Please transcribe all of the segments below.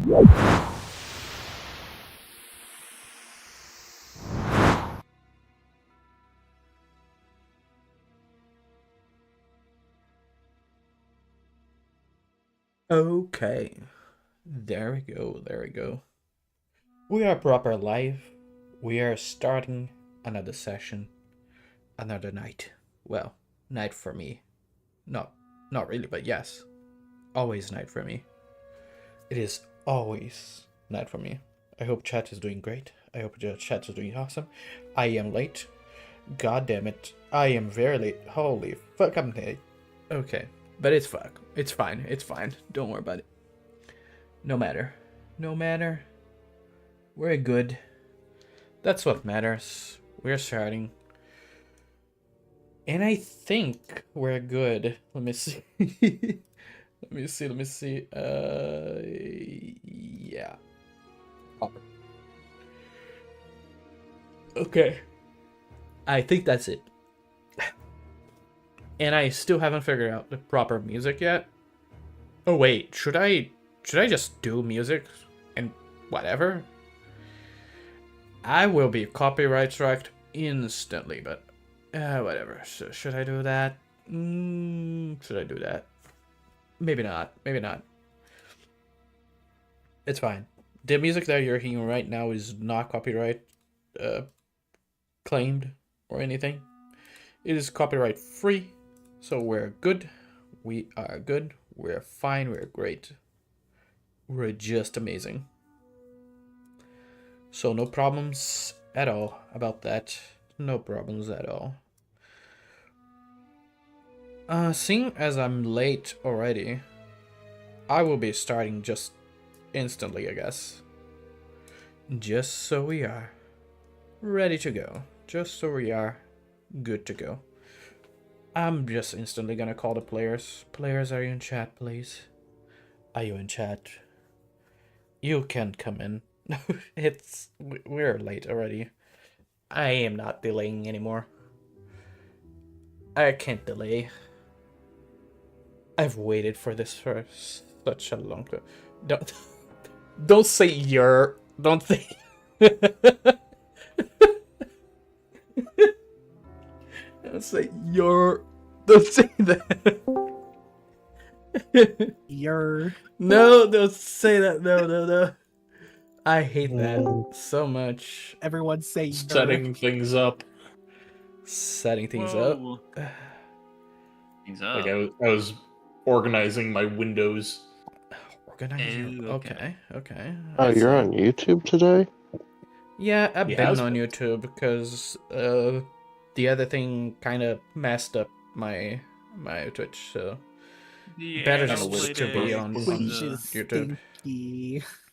Okay. There we go. There we go. We are proper live. We are starting another session, another night. Well, night for me. Not really, but yes. Always night for me. It is always night for me. I hope chat is doing great. I hope the chat is doing awesome. I am late. God damn it. I am very late. Holy fuck, I'm late. Okay. But it's fuck. It's fine. It's fine. Don't worry about it. No matter. No matter. We're good. That's what matters. We're starting. And I think we're good. Let me see. Let me see. Yeah. Okay. I think that's it. And I still haven't figured out the proper music yet. Oh wait, should I just do music and whatever? I will be copyright striked instantly, but whatever. Should I do that? Should I do that? Maybe not. Maybe not. It's fine. The music that you're hearing right now is not copyright claimed or anything. It is copyright free, so we're good. We are good. We're fine. We're great. We're just amazing. So no problems at all about that. No problems at all. Seeing as I'm late already, I will be starting just instantly, I guess. Just so we are ready to go. Just so we are good to go. I'm just instantly gonna call the players. Players, are you in chat, please? Are you in chat? You can come in. We're late already. I am not delaying anymore. I can't delay. I've waited for this for such a long time. Don't say you're. Don't say. Don't say you're. Don't say that. You're. No, don't say that. No. I hate that so much. Everyone say setting things up. Setting things up. Things up. Like I was organizing my windows. Organizing. Okay. Oh, you're on YouTube today? Yeah, I've been on YouTube because the other thing kind of messed up my Twitch, so better just to be on YouTube.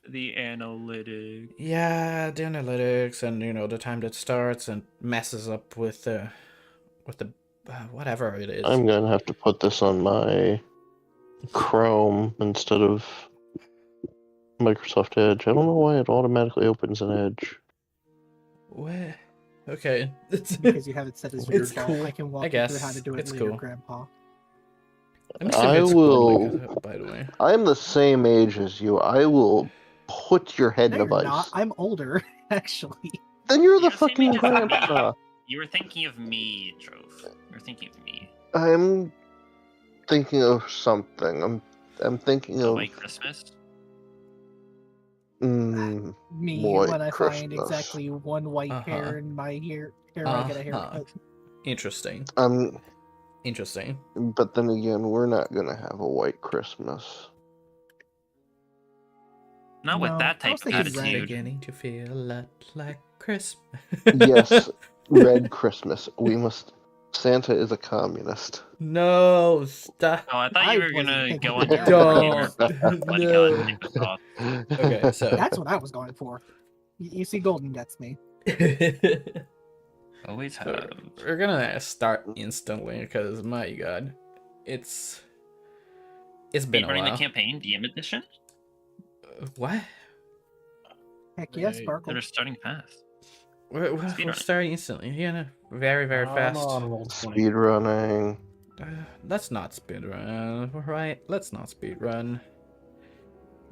The analytics. Yeah, the analytics, and the time that starts and messes up with the whatever it is. I'm gonna have to put this on my Chrome instead of Microsoft Edge. I don't know why it automatically opens an Edge. What? Okay. Because you have it set as your It's default. cool. I can walk I you guess through how to do it it's later, cool. Grandpa. Let me see if it's cool, by the way. I'm the same age as you. I will put your head No, in a you're vice. not. I'm older, actually. Then you're the You're the same fucking age as me. grandpa. You were thinking of me, Trove. You're thinking of me. I'm thinking of something. I'm thinking The of White Christmas. Me White when I Christmas. find exactly one white hair in my hair when I get a haircut. Interesting. Interesting. But then again, we're not gonna have a white Christmas. Not with No, that I was type of thinking red. attitude. Beginning to feel a lot like Christmas. Yes, red Christmas. We must. Santa is a communist. No, stop. Oh, I thought I you were wasn't gonna thinking go of on that. your Don't. What No. God type of thought. Okay, so That's what I was going for. You see, Golden gets me. Always So have. we're gonna start instantly because my god, it's been a Running the while. campaign, DM edition. What? Heck yes, Right. Sparkle. They're starting fast. We're Speedrunning. starting instantly. Yeah, no, very fast. Speed running. Let's not speedrun, right? Let's not speedrun.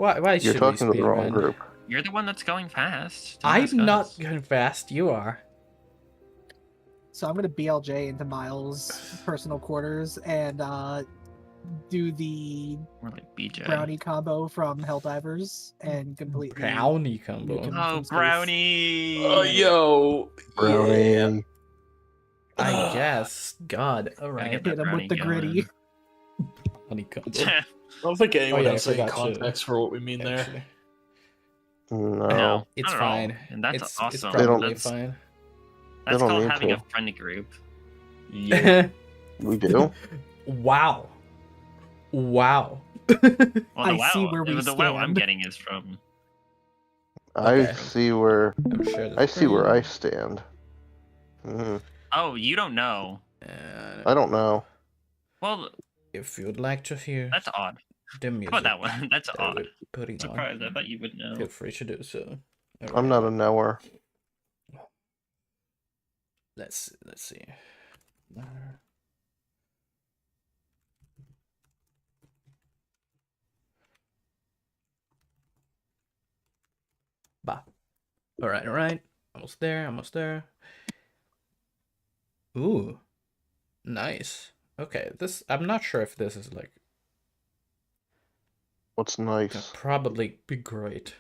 Why You're should we talking to the wrong speedrun? group. You're the one that's going fast. Don't ask I'm not us. going fast. You are. So I'm gonna BLJ into Miles' personal quarters and do the More like BJ. brownie combo from Helldivers and completely Brownie nuke combo. him Oh, from space. brownie! yo, Brownie. I guess. God. All Gotta right. get that Hit him with brownie the gritty. Brownie combo. I don't think anyone Oh, yeah, I has any forgot to- context for what we mean there. Actually. No. No, It's not at all. fine. And that's it's awesome. They don't- probably That's, fine. that's don't called need having to. a friendly group. Yeah. We do? Wow. Wow. Well, I see where we the wow I'm stand. getting is from. Okay. I see where I'm sure I see where I stand. Mhm. Oh, you don't know. I don't know. Well, If you'd like to hear that's odd. the music How about that one? That's that odd. we're putting on, Surprised. I thought you would know. feel free to do so. I'm not a knower. Let's see. Bah. All right. Almost there. Ooh, nice. Okay, this I'm not sure if this is like What's gonna nice? probably be great.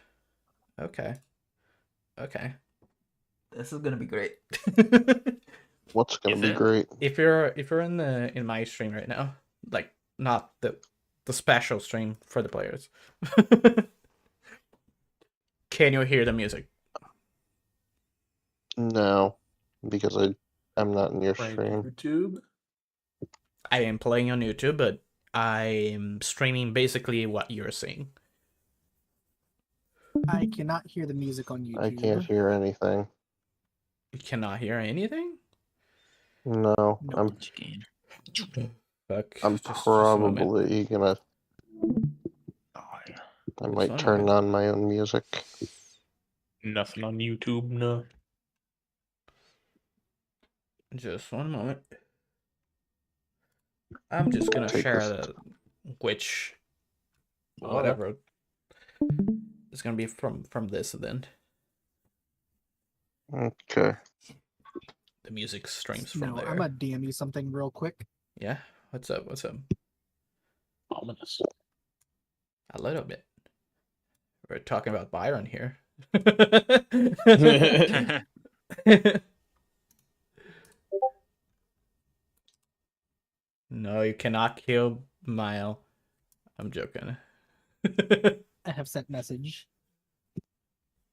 Okay. This is gonna be great. What's gonna Is be it? great? If you're in my stream right now, like not the special stream for the players. Can you hear the music? No, because I'm not in your Right, stream. YouTube. I am playing on YouTube, but I'm streaming basically what you're seeing. I cannot hear the music on YouTube. I can't hear anything. You cannot hear anything? No, Nope. I'm Game. Fuck. I'm just a moment. probably gonna. Oh, yeah. I Just might one turn moment. on my own music. Nothing on YouTube, no. Just one moment. I'm just gonna Take share this. which Oh. whatever it's gonna be from this then. Okay. The music streams from No, there. I'm gonna DM you something real quick. Yeah. What's up? Ominous. A little bit. We're talking about Byron here. No, you cannot kill Mile. I'm joking. I have sent message.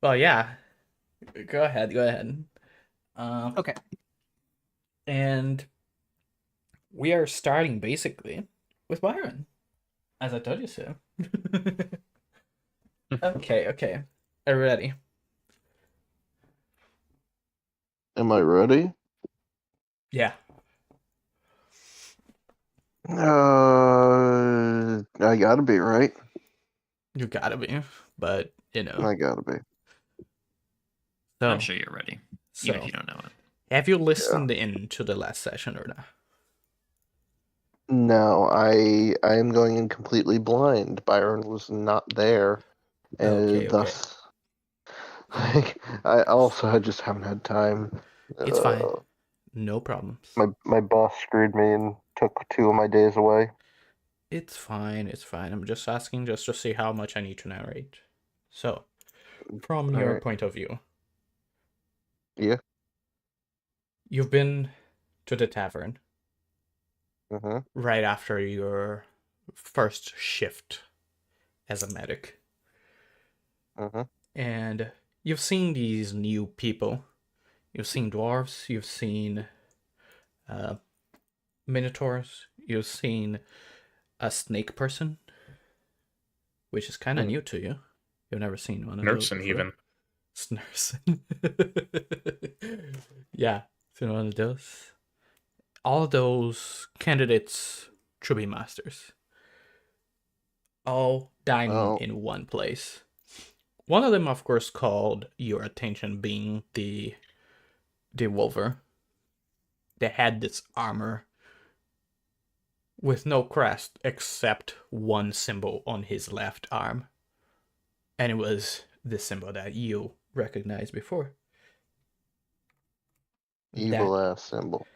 Well, yeah. Go ahead. Okay. And we are starting basically with Byron, as I told you so. Okay. Are you ready? Am I ready? Yeah. I gotta be right. You gotta be, but you know. I gotta be. So, I'm sure you're ready, even if you don't know it. have you listened in to the last session or not? No, I am going in completely blind. Byron was not there, and Okay. thus, I just haven't had time. It's fine. No problems. My boss screwed me and took 2 of my days away. It's fine. I'm just asking just to see how much I need to narrate. So, from your Alright. point of view. Yeah. You've been to the tavern Uh-huh. right after your first shift as a medic. Uh-huh. And you've seen these new people. You've seen dwarves, you've seen minotaurs, you've seen a snake person, which is kind of new to you. You've never seen one of those Nursing, before. even. Snurson. Yeah, seen one of those. All those candidates to be masters. All dining in one place. One of them, of course, called your attention being the Wolver. They had this armor with no crest except one symbol on his left arm. And it was the symbol that you recognized before. Evil ass symbol.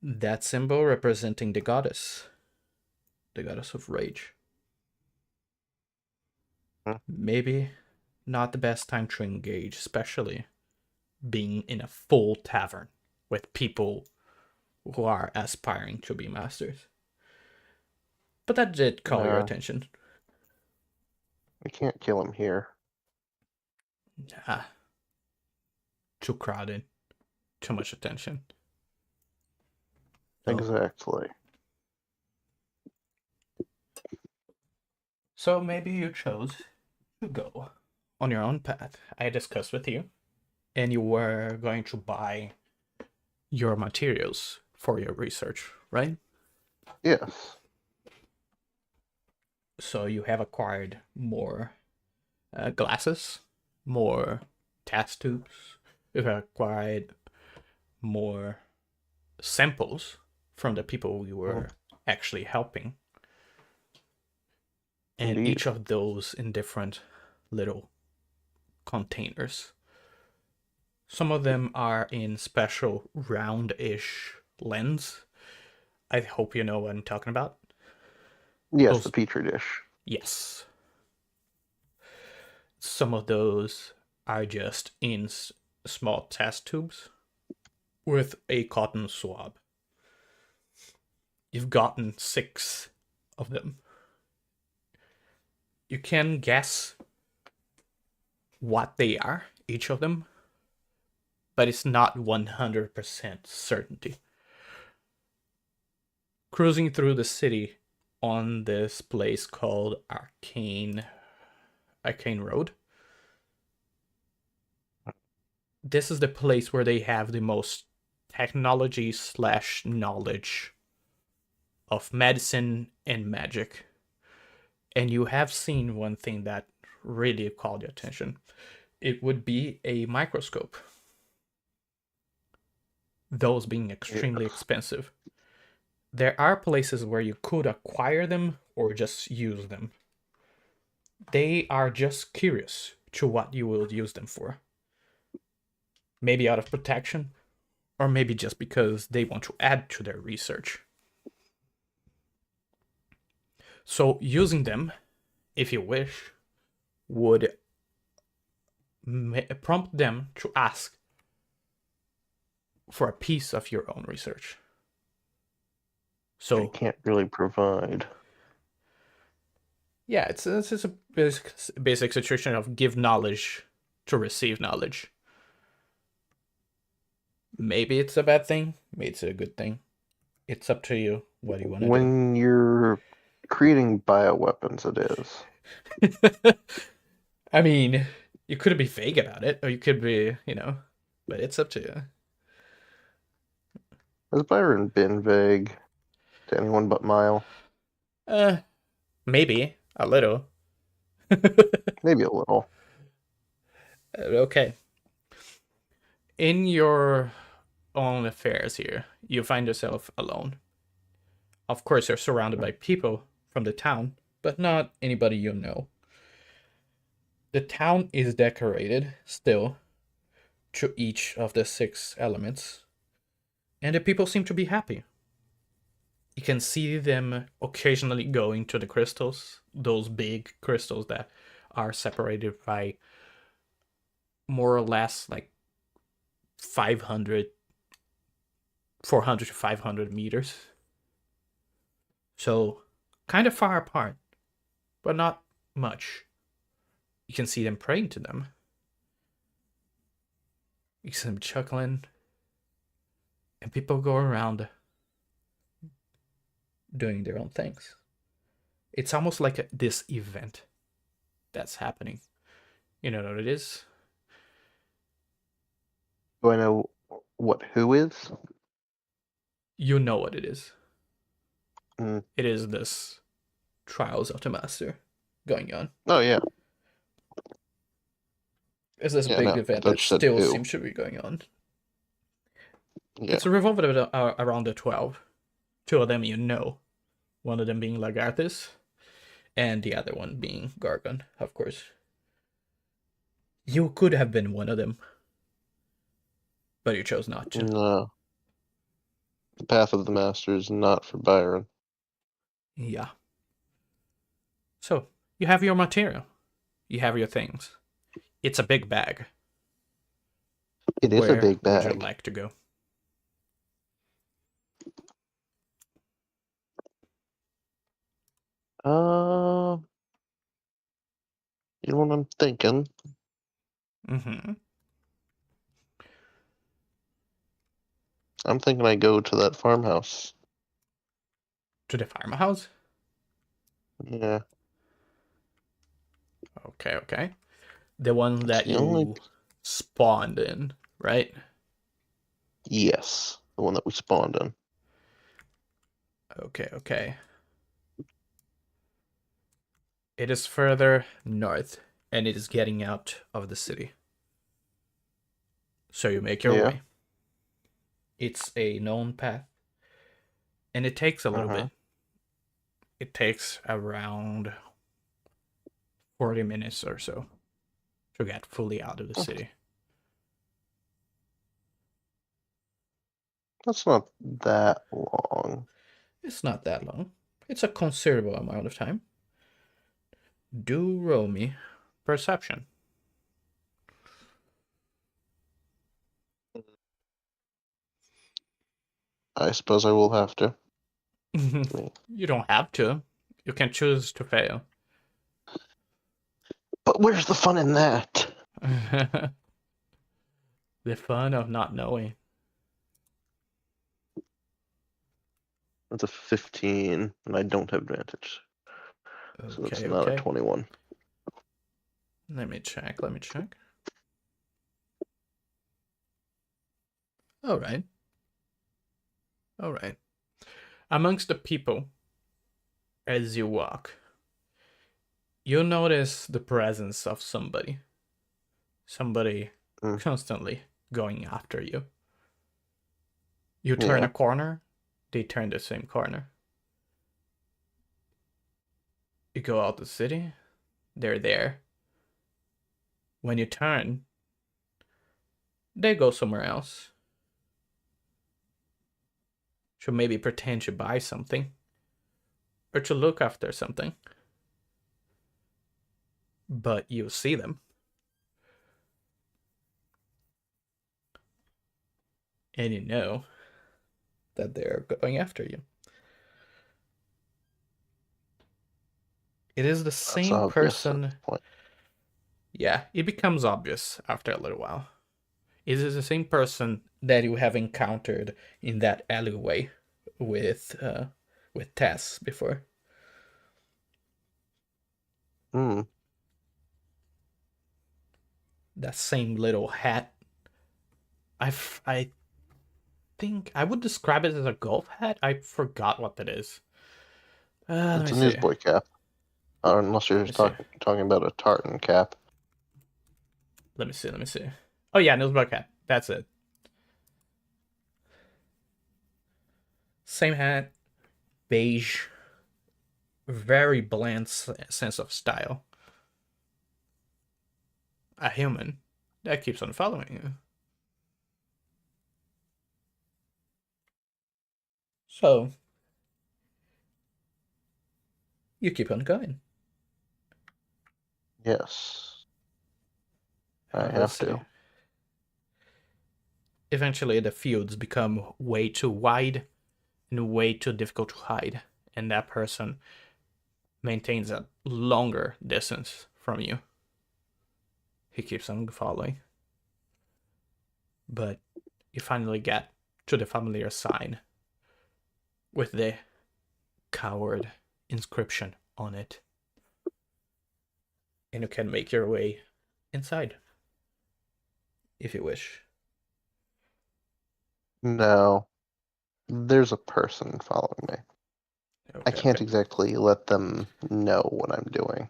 That symbol representing the goddess of rage. Maybe not the best time to engage, especially being in a full tavern with people who are aspiring to be masters. But that did call your attention. We can't kill him here. Too crowded. Too much attention. Exactly. So maybe you chose to go on your own path. I discussed with you. And you were going to buy your materials for your research, right? Yes. So you have acquired more glasses, more test tubes. You've acquired more samples from the people we were actually helping. And Indeed. each of those in different little containers. Some of them are in special round-ish lens. I hope you know what I'm talking about. Yes, the petri dish. Yes. Some of those are just in small test tubes with a cotton swab. You've gotten 6 of them. You can guess what they are, each of them, but it's not 100% certainty. Cruising through the city on this place called Arcane Road. This is the place where they have the most technology / knowledge of medicine and magic. And you have seen one thing that really called your attention. It would be a microscope. Those being extremely expensive. There are places where you could acquire them or just use them. They are just curious to what you will use them for. Maybe out of protection, or maybe just because they want to add to their research. So using them, if you wish, would prompt them to ask for a piece of your own research. So I can't really provide. Yeah, it's a basic situation of give knowledge to receive knowledge. Maybe it's a bad thing. Maybe it's a good thing. It's up to you. What do you want to do? When you're creating bioweapons, it is. I mean, you could be vague about it, or you could be, but it's up to you. Has Byron been vague to anyone but Mile? Maybe a little. Maybe a little. Okay. In your own affairs here, you find yourself alone. Of course, you're surrounded by people from the town, but not anybody you know. The town is decorated still to each of the 6 elements, and the people seem to be happy. You can see them occasionally going to the crystals, those big crystals that are separated by more or less like 400 to 500 meters. So kind of far apart, but not much. You can see them praying to them. You see them chuckling. And people go around doing their own things. It's almost like this event that's happening. You know what it is? Do I know what who is? You know what it is. Mm. It is this Trials of the Master going on. Oh, yeah. It's this big event that still seems to be going on. Yeah. It's revolved around the 12. 2 of them you know. One of them being Lagarthus, and the other one being Gargon, of course. You could have been one of them, but you chose not to. No. The path of the master is not for Byron. Yeah. So, you have your material. You have your things. It's a big bag. It is a Where big would you bag. like to go? You know what I'm thinking? Mm-hmm. I'm thinking I go to that farmhouse. To the farmhouse? Yeah. Okay. The one It's that the only... you spawned in, right? Yes. The one that we spawned in. Okay. It is further north, and it is getting out of the city. So you make your Yeah. way. It's a known path, and it takes a little bit. It takes around 40 minutes or so to get fully out of the city. That's not that long. It's not that long. It's a considerable amount of time. Do roll me perception. I suppose I will have to. You don't have to. You can choose to fail. But where's the fun in that? The fun of not knowing. That's a 15, and I don't have advantage. So it's not a 21. Let me check. All right. Amongst the people, as you walk, you notice the presence of somebody. Somebody constantly going after you. You turn a corner, they turn the same corner. You go out the city, they're there. When you turn, they go somewhere else. To maybe pretend to buy something, or to look after something. But you see them. And you know that they're going after you. It is the same person. Yeah, it becomes obvious after a little while. It is the same person that you have encountered in that alleyway with Tess before. That same little hat. I think I would describe it as a golf hat. I forgot what that is. It's a newsboy cap. Unless you're talking about a tartan cap. Let me see. Oh yeah, newsboy cap. That's it. Same hat. Beige. Very bland sense of style. A human that keeps on following you. So, you keep on going. Yes. I have to. Eventually, the fields become way too wide and way too difficult to hide, and that person maintains a longer distance from you. He keeps on following. But you finally get to the familiar sign with the coward inscription on it. And you can make your way inside if you wish. No. There's a person following me. I can't exactly let them know what I'm doing.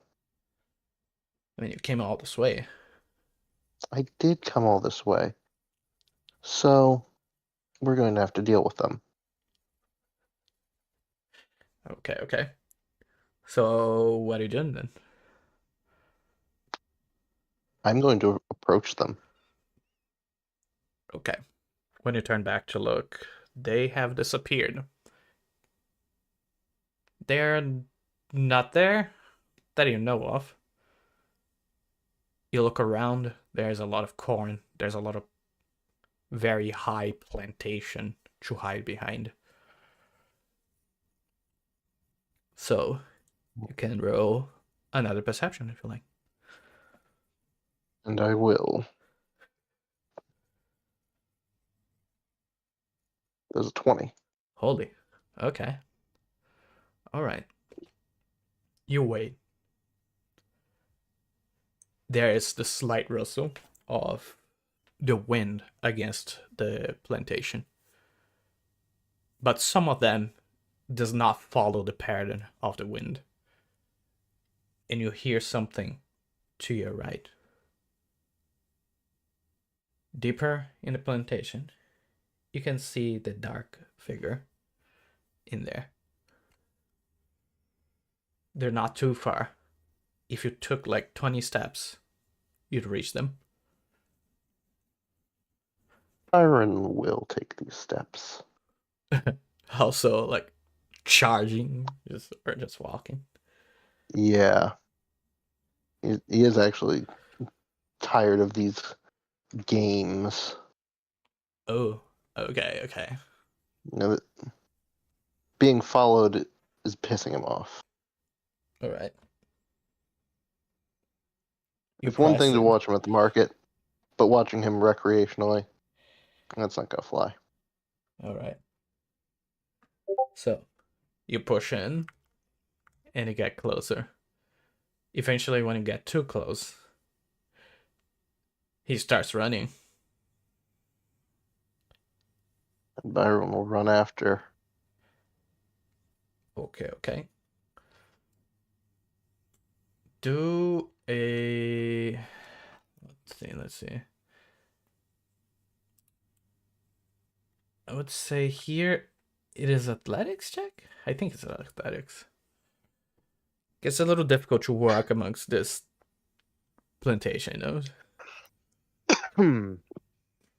I mean, you came all this way. I did come all this way. So, we're going to have to deal with them. Okay. So what are you doing then? I'm going to approach them. Okay. When you turn back to look, they have disappeared. They're not there that you know of. You look around, there's a lot of corn, there's a lot of very high plantation to hide behind. So you can roll another perception if you like. And I will. There's a 20. Holy. Okay. All right. You wait. There is the slight rustle of the wind against the plantation. But some of them does not follow the pattern of the wind. And you hear something to your right. Deeper in the plantation, you can see the dark figure in there. They're not too far. If you took like 20 steps, you'd reach them. Byron will take these steps. Also, like charging or just walking. Yeah. He is actually tired of these games. Oh, okay. You know, being followed is pissing him off. All right. It's one thing to watch him at the market, but watching him recreationally, that's not gonna fly. All right. So you push in, and you get closer. Eventually, when you get too close, he starts running. And Byron will run after. Okay. Do a... Let's see. I would say here it is athletics check? I think it's athletics. It's a little difficult to walk amongst this plantation, All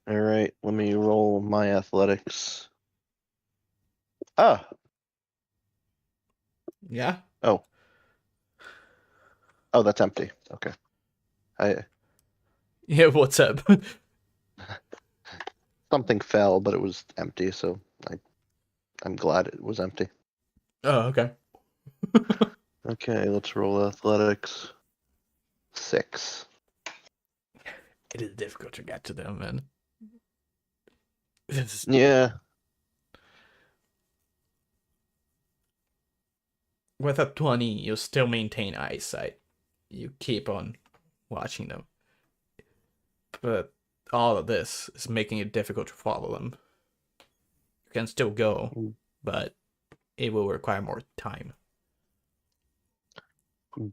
right, let me roll my athletics. Yeah? Oh, that's empty. Okay. Yeah, what's up? Something fell, but it was empty, so I'm glad it was empty. Oh, okay. Okay, let's roll athletics. 6. It is difficult to get to them, man. Yeah. With a 20, you still maintain eyesight. You keep on watching them. But all of this is making it difficult to follow them. You can still go, but it will require more time.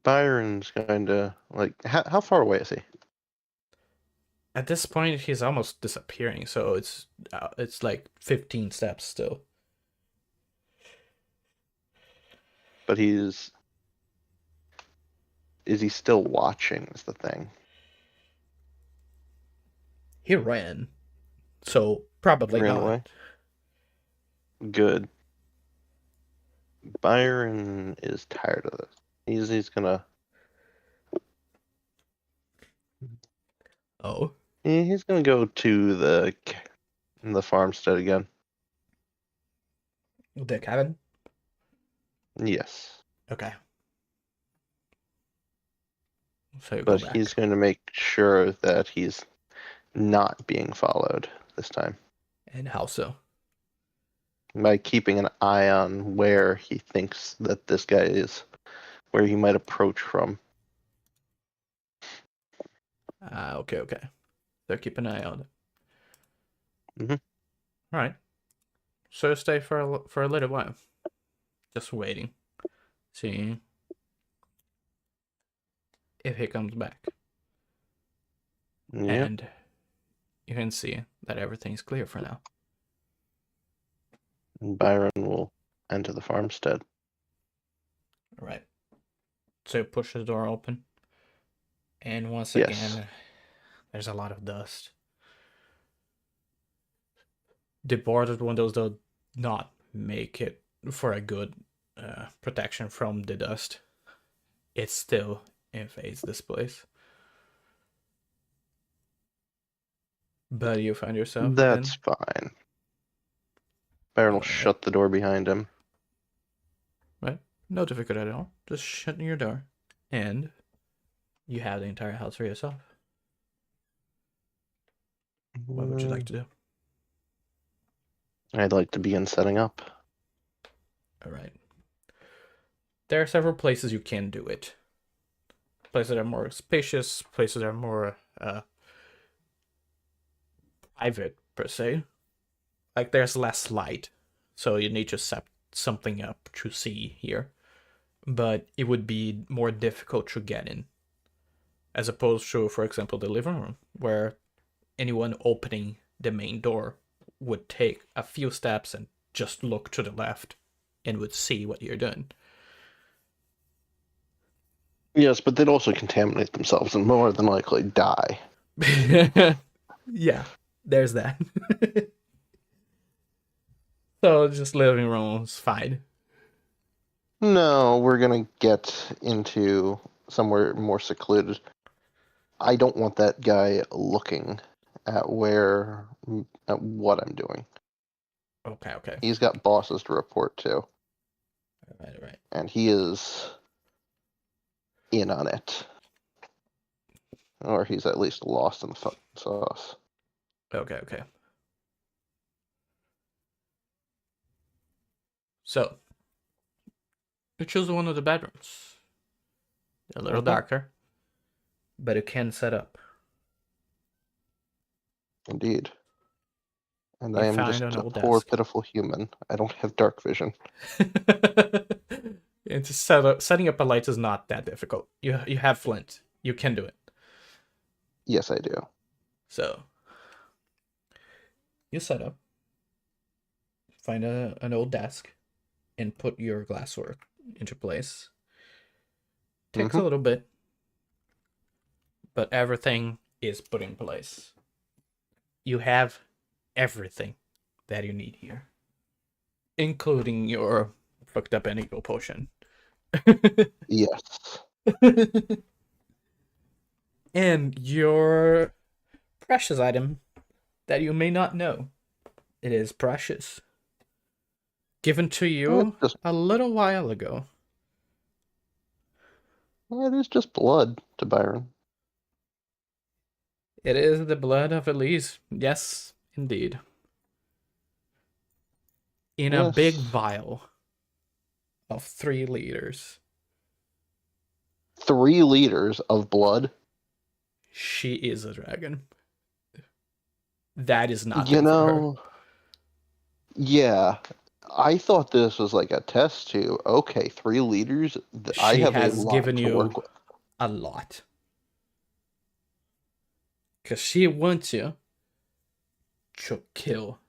Byron's going to, like, how far away is he? At this point, he's almost disappearing, so it's like 15 steps still. But is he still watching is the thing. He ran, so probably Ran not. away? Good. Byron is tired of this. He's gonna... Oh. He's gonna go to the farmstead again. The cabin? Yes. Okay. So you But go back. he's going to make sure that he's not being followed this time. And how so? By keeping an eye on where he thinks that this guy is, where he might approach from. Okay. So keep an eye on it. Mm-hmm. All right. So stay for a little while, just waiting, seeing if he comes back. Yep. And you can see that everything's clear for now. Byron will enter the farmstead. All right. So you push the door open. And once Yes. again, there's a lot of dust. The boarded windows do not make it for a good protection from the dust. It still invades this place. But you find yourself That's fine. Byron will Alright. shut the door behind him. Right? No difficulty at all. Just shutting your door. And you have the entire house for yourself. What would you like to do? I'd like to begin setting up. Alright. There are several places you can do it. Places that are more spacious, places that are more private, per se. Like, there's less light, so you need to set something up to see here. But it would be more difficult to get in. As opposed to, for example, the living room, where anyone opening the main door would take a few steps and just look to the left and would see what you're doing. Yes, but they'd also contaminate themselves and more than likely die. Yeah, there's that. So just living room is fine. No, we're gonna get into somewhere more secluded. I don't want that guy looking at what I'm doing. Okay. He's got bosses to report to, All right. and he is in on it, or he's at least lost in the fucking sauce. Okay. So, you choose one of the bedrooms. A little darker, but it can set up. Indeed. And You I am find just an a old poor, desk. pitiful human. I don't have dark vision. And setting up a light is not that difficult. You have flint. You can do it. Yes, I do. So, you set up. Find an old desk, and put your glassware into place. Takes a little bit, but everything is put in place. You have everything that you need here, including your fucked up and evil potion. Yes. And your precious item that you may not know. It is precious. Given to you a little while ago. It is just blood to Byron. It is the blood of Elise. Yes, indeed. In a big vial of 3 liters. 3 liters of blood? She is a dragon. That is not You for her. know, yeah. I thought this was like a test tube. Okay, 3 liters. I She have a has lot given to you work with. a lot. Because she wants you to kill.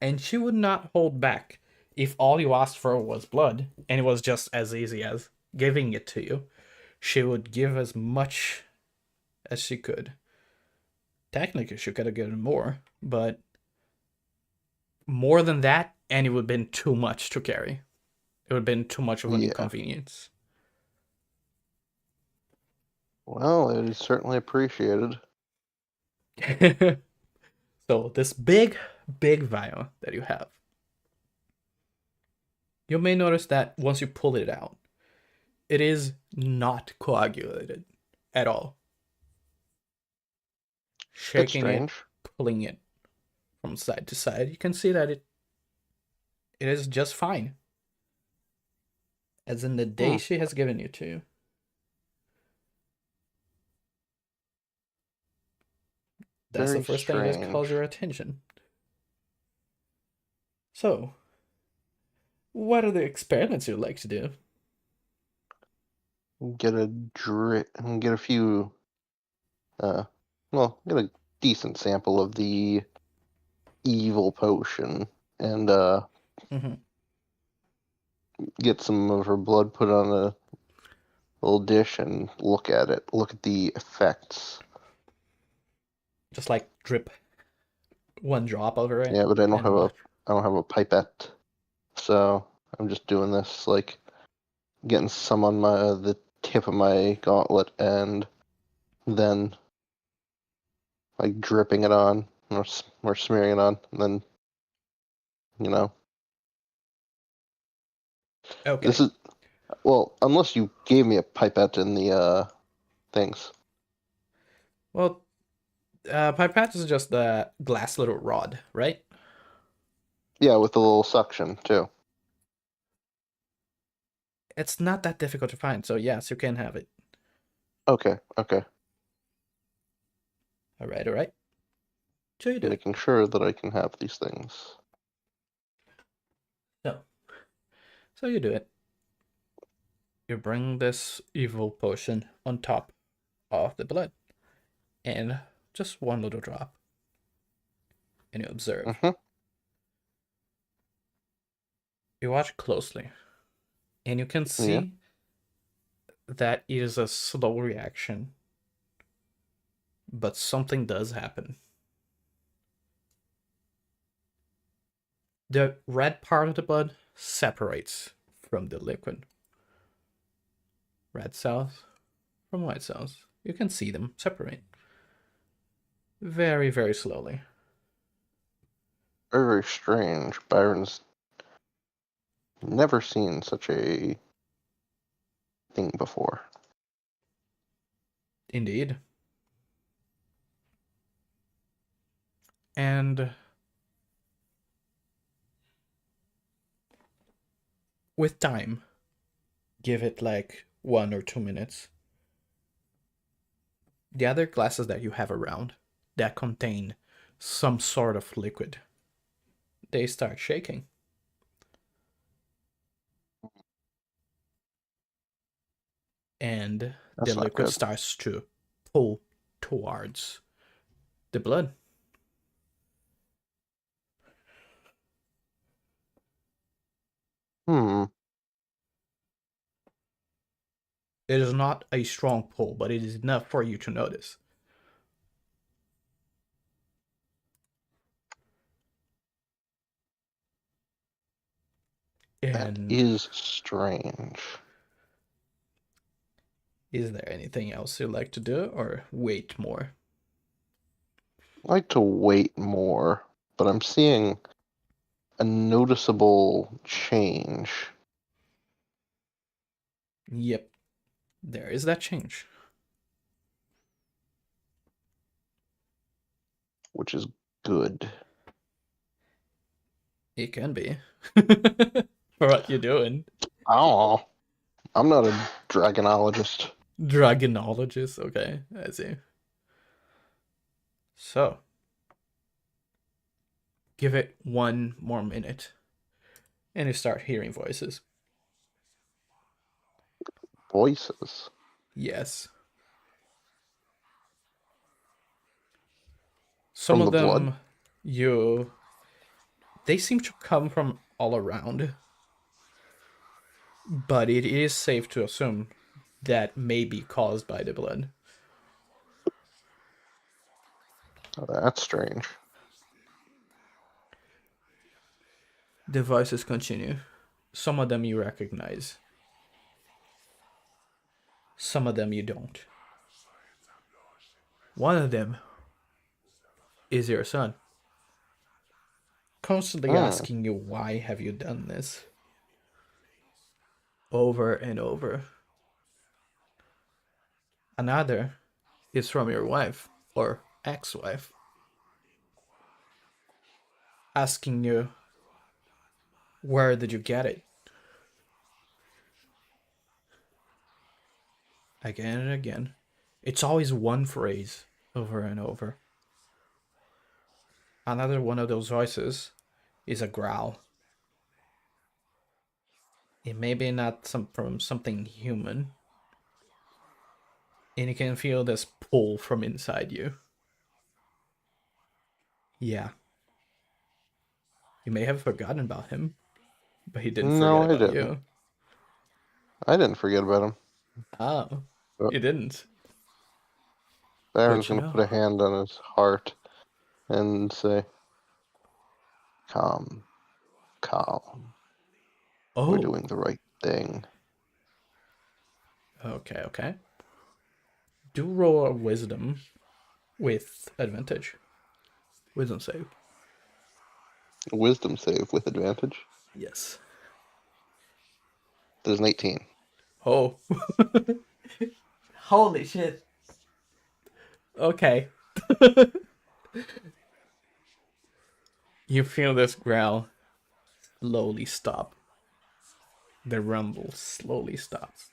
And she would not hold back. If all you asked for was blood, and it was just as easy as giving it to you, she would give as much as she could. Technically, she could have given more, but more than that, and it would have been too much to carry. It would have been too much of an inconvenience. Well, it is certainly appreciated. So, this big vial that you have, you may notice that once you pull it out, it is not coagulated at all. Shaking it, pulling it from side to side, you can see that it is just fine. As in the day she has given you to. That's the first thing that calls your attention. So, what are the experiments you'd like to do? Get a few, get a decent sample of the evil potion and get some of her blood put on little dish and look at it. Look at the effects. Just like drip one drop over it. Yeah, but I don't and have watch. I don't have a pipette, so I'm just doing this like getting some on the tip of my gauntlet and then like dripping it on or smearing it on, and then you know Okay. this is well, unless you gave me a pipette in the things. Well, pipette is just the glass little rod, right? Yeah, with a little suction too. It's not that difficult to find, so yes, you can have it. Okay, okay. All right. So you do it. Making sure that I can have these things. No. So you do it. You bring this evil potion on top of the blood, and just one little drop, and you observe. Mm-hmm. You watch closely, and you can see that it is a slow reaction, but something does happen. The red part of the blood separates from the liquid. Red cells from white cells. You can see them separate. Very, very slowly. Very, very strange. Byron's never seen such a thing before. Indeed. And with time, give it like 1 or 2 minutes. The other glasses that you have around that contain some sort of liquid, they start shaking. And That's the not liquid good. starts to pull towards the blood. Hmm. It is not a strong pull, but it is enough for you to notice. That And is strange. is there anything else you'd like to do or wait more? I like to wait more, but I'm seeing a noticeable change. Yep, there is that change. Which is good. It can be. For what you're doing. Oh, I'm not a dragonologist. Dragonologist, okay, I see. So, give it 1 more minute, and you start hearing voices. Voices. Yes. Some From of the blood? them, they seem to come from all around, but it is safe to assume that may be caused by the blood. Oh, that's strange. The voices continue. Some of them you recognize. Some of them you don't. One of them is your son, constantly asking you, why have you done this? Over and over. Another is from your wife or ex-wife, asking you, where did you get it? Again and again. It's always one phrase over and over. Another one of those voices is a growl. It may be not from something human, and you can feel this pull from inside you. Yeah. You may have forgotten about him, but he didn't No, forget I about didn't. you. I didn't forget about him. Oh, Uh, you didn't. Baron's you gonna know. put a hand on his heart and say, "Calm, calm. We're Oh, doing the right thing." okay, okay. Do roll a wisdom with advantage. Wisdom save. Wisdom save with advantage. Yes. There's an 18. Oh. Holy shit. Okay. You feel this growl slowly stop. The rumble slowly stops.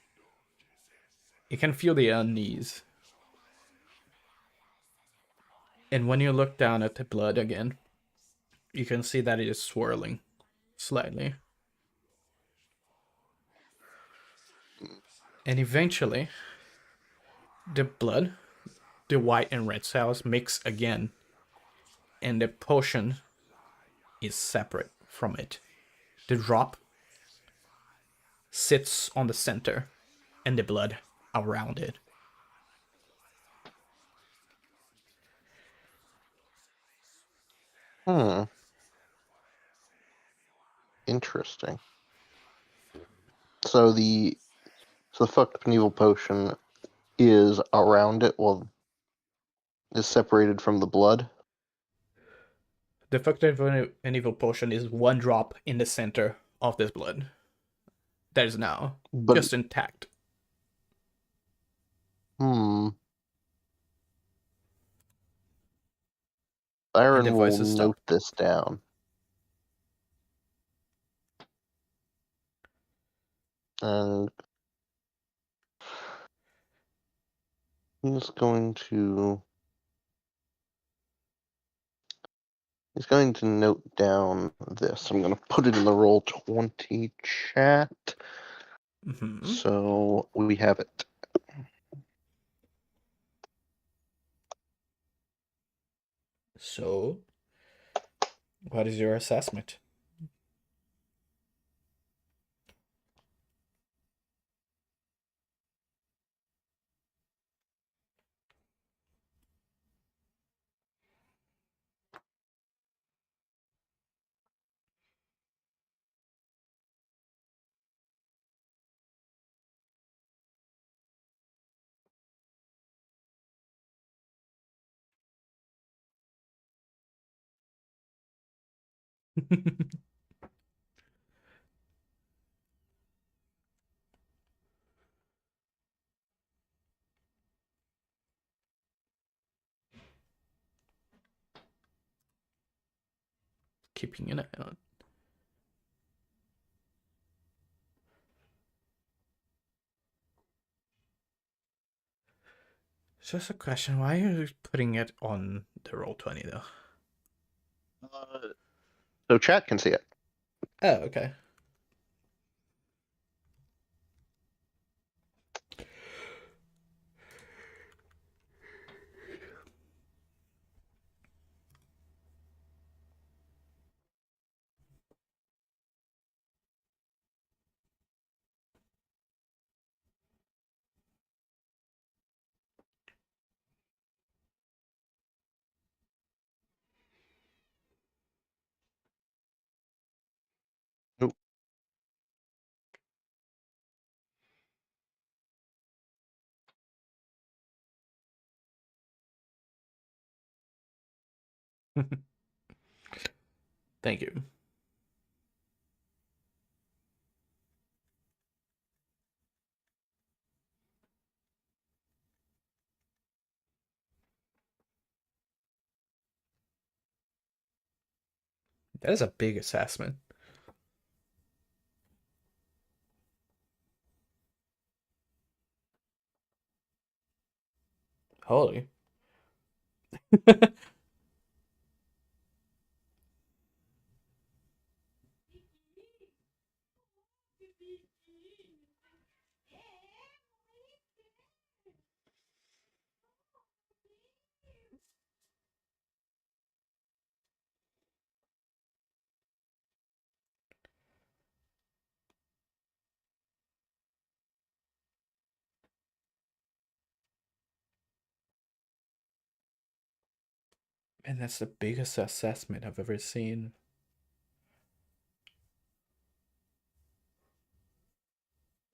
You can feel the unease. And when you look down at the blood again, you can see that it is swirling slightly. And eventually, the blood, the white and red cells mix again, and the potion is separate from it. The drop sits on the center, and the blood around it. Hmm. Interesting. So the fucked up and evil potion is around it, well, is separated from the blood. The effective and evil potion is one drop in the center of this blood. That is now But just intact. hmm, And the Byron will voices note stop. this down. And he's going to note down this. I'm going to put it in the Roll20 chat. Mm-hmm. So we have it. So, what is your assessment? Keeping an eye on. Just a question. Why are you putting it on the Roll20 though? So chat can see it. Oh, okay. Oop. Thank you. That is a big assessment. Holy. And that's the biggest assessment I've ever seen.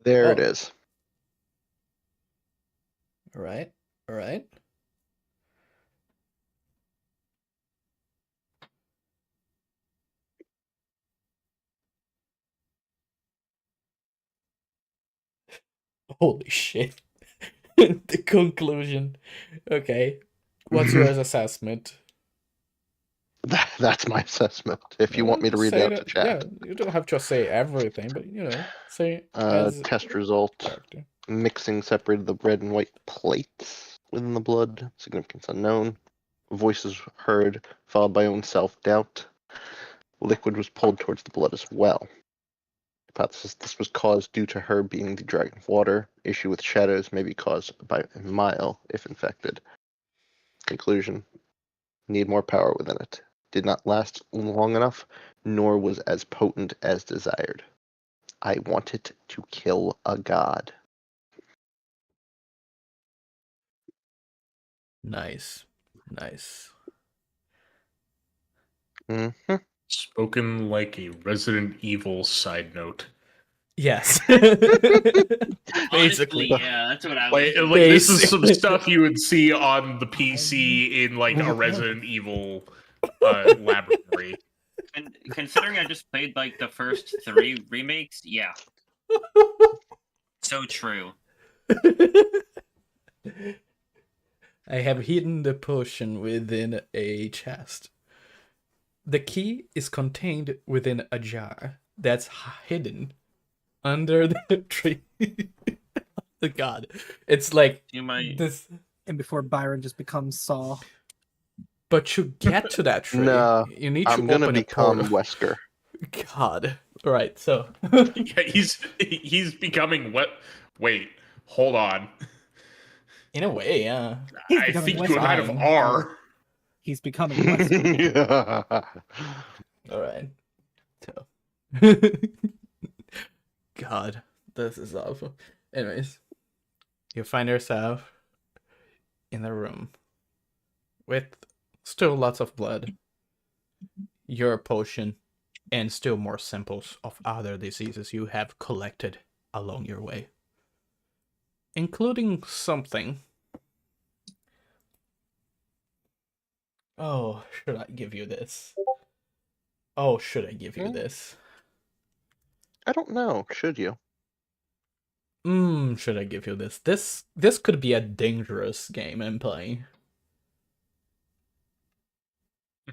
There it Oh. is. All right. All right. Holy shit. The conclusion. Okay. What's your assessment? That's my assessment. If you want me to read it Say out to that. Yeah, chat. you don't have to say everything, but say as Test result. character. Mixing separated the red and white plates within the blood. Significance unknown. Voices heard, followed by own self-doubt. Liquid was pulled towards the blood as well. Hypothesis: this was caused due to her being the dragon of water. Issue with shadows may be caused by Mile if infected. Conclusion: need more power within it. Did not last long enough, nor was as potent as desired. I want it to kill a god. Nice. Nice. Mm-hmm. Spoken like a Resident Evil side note. Yes. Honestly, Basically. yeah, that's what I was. Like this is some Basically. stuff you would see on the PC in like a Resident Evil laboratory. And considering I just played like the first 3 remakes, yeah, so true. I have hidden the potion within a chest. The key is contained within a jar that's hidden under the tree. Oh, God. It's like You might. this. And before Byron just becomes Saul. But to get to that tree, No, you need to I'm gonna open a become portal. Wesker. God. All right, so. Yeah, he's becoming what? Wait, hold on. In a way, yeah. He's I becoming think you kind of Fine. are. He's becoming Wesker. Yeah. All right. So. God, this is awful. Anyways, you find yourself in a room with still lots of blood, your potion, and still more samples of other diseases you have collected along your way, including something. Oh, should I give you this? Oh, should I give you this? I don't know. Should you? Should I give you this? This could be a dangerous game I'm playing.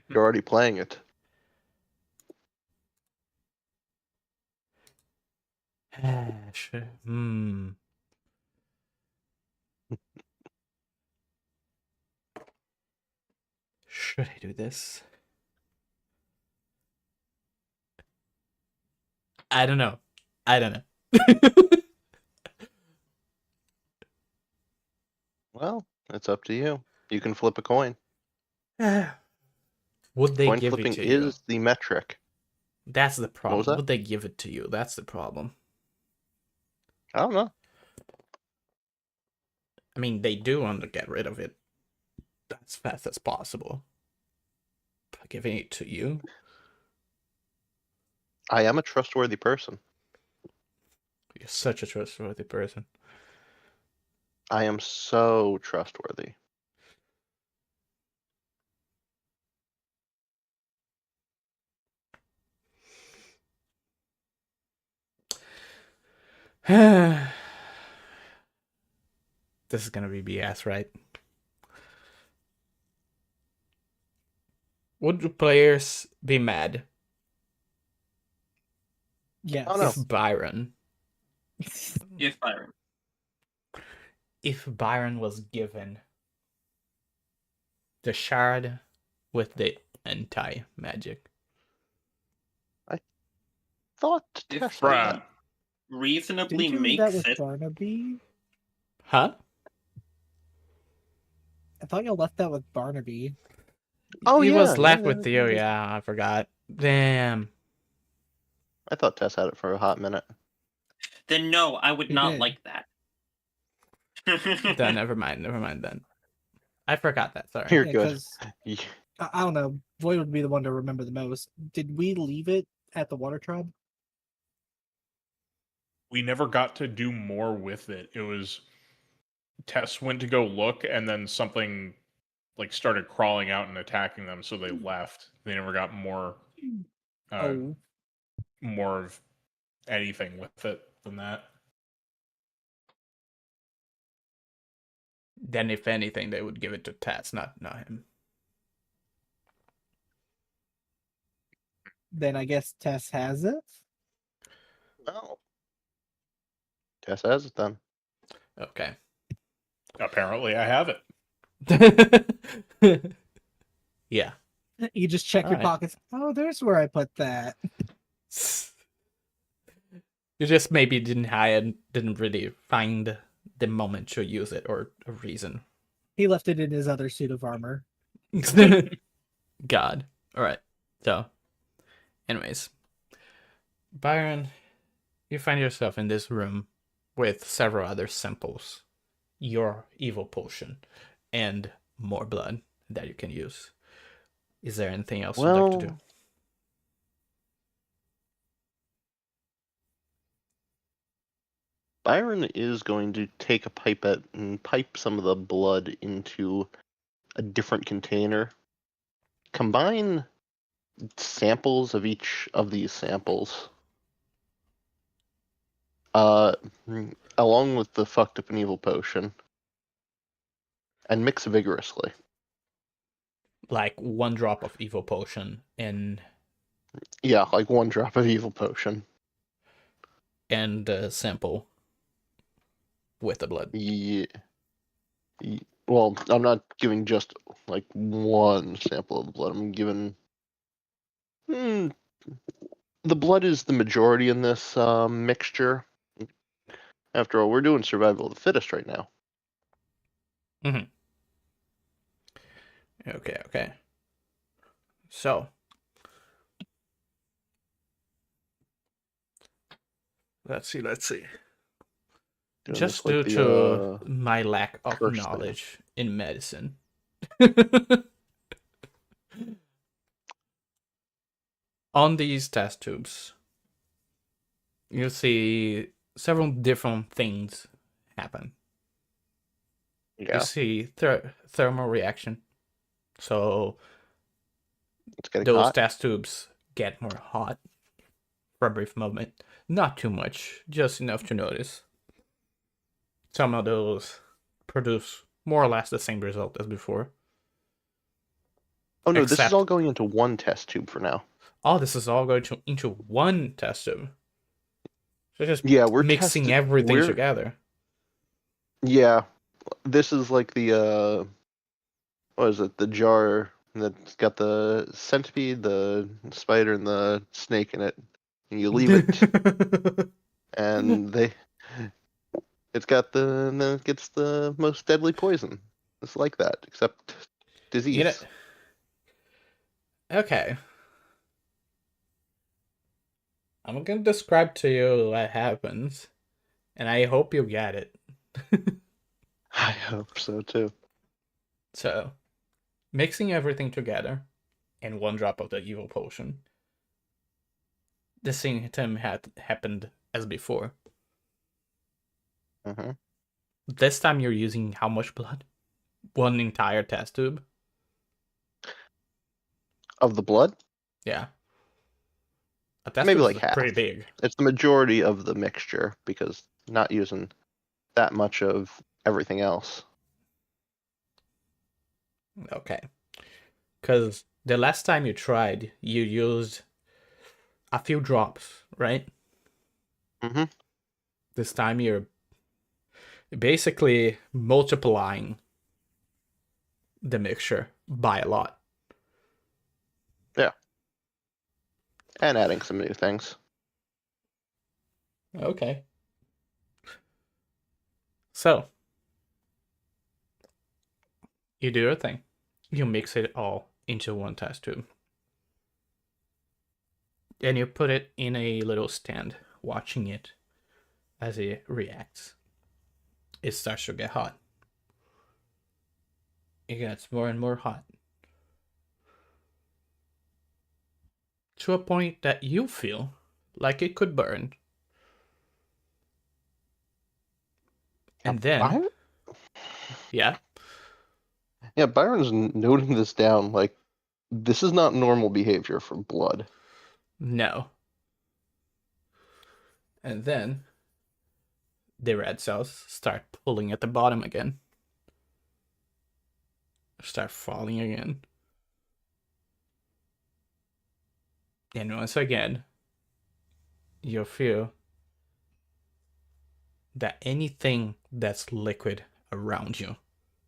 You're already playing it. Should, Should I do this? I don't know. I don't know. Well, it's up to you. You can flip a coin. Would they Coin give it flipping to you? is the metric. That's the was problem. that? Would they give it to you? That's the problem. I don't know. I mean, they do want to get rid of it as fast as possible. But giving it to you? I am a trustworthy person. You're such a trustworthy person. I am so trustworthy. This is gonna be BS, right? Would the players be mad Yes. Oh, no. if Byron was given the shard with the anti-magic? Thought If Tess Bruh. had that. Reasonably Didn't you read make that with sense. Barnaby? Huh? I thought you left that with Barnaby. Oh, He yeah, was left yeah, with yeah, you, yeah. yeah, I forgot. Damn. I thought Tess had it for a hot minute. Then no, I would You not did. like that. Then never mind then. I forgot that, sorry. You're Yeah, good. 'cause I don't know. Void would be the one to remember the most. Did we leave it at the Water Tribe? We never got to do more with it. It was Tess went to go look, and then something like started crawling out and attacking them, so they left. They never got more Oh, more of anything with it than that. Then, if anything, they would give it to Tats, not him. then I guess Tess has it. Well, Tess has it then. Okay. Apparently, I have it. Yeah. You just check your Alright. pockets. Oh, there's where I put that. You just maybe didn't really find the moment to use it or a reason. He left it in his other suit of armor. God. Alright. So, anyways. Byron, you find yourself in this room with several other samples. Your evil potion and more blood that you can use. Is there anything else you'd like to do? Byron is going to take a pipette and pipe some of the blood into a different container. Combine samples of each of these samples, along with the fucked up and evil potion, and mix vigorously. Like 1 drop of evil potion and Yeah, like 1 drop of evil potion. And sample with the blood. Yeah. Well, I'm not giving just like 1 sample of the blood. I'm giving. The blood is the majority in this mixture. After all, we're doing survival of the fittest right now. Mm-hmm. Okay. So, let's see. Doing Just this like due the, to my lack of curse knowledge in medicine. On these test tubes, you see several different things happen. Yeah, You see thermal reaction. So it's getting those hot. test tubes get more hot for a brief moment. Not too much, just enough to notice. Some of those produce more or less the same result as before. Oh no, this is Except- all going into 1 test tube for now. Oh, this is all going into 1 test tube. So just we're mixing everything together. Yeah, this is like the what is it? The jar that's got the centipede, the spider, and the snake in it. And you leave it, and it gets the most deadly poison. It's like that, except disease. Okay. I'm gonna describe to you what happens, and I hope you get it. I hope so too. So, mixing everything together in 1 drop of the evil potion. The same thing had happened as before. Mm-hmm. This time you're using how much blood? 1 entire test tube? Of the blood? Yeah. A test Maybe tube like is half. pretty big. It's the majority of the mixture because not using that much of everything else. Okay. Because the last time you tried, you used a few drops, right? Mm-hmm. This time you're basically multiplying the mixture by a lot. Yeah. And adding some new things. Okay. So, you do your thing. You mix it all into 1 test tube. And you put it in a little stand, watching it as it reacts. It starts to get hot. It gets more and more hot. to a point that you feel like it could burn. And then, Byron? yeah, Yeah, Byron's noting this down. Like, this is not normal behavior for blood. no. And then the red cells start pulling at the bottom again. Start falling again. And once again, you feel that anything that's liquid around you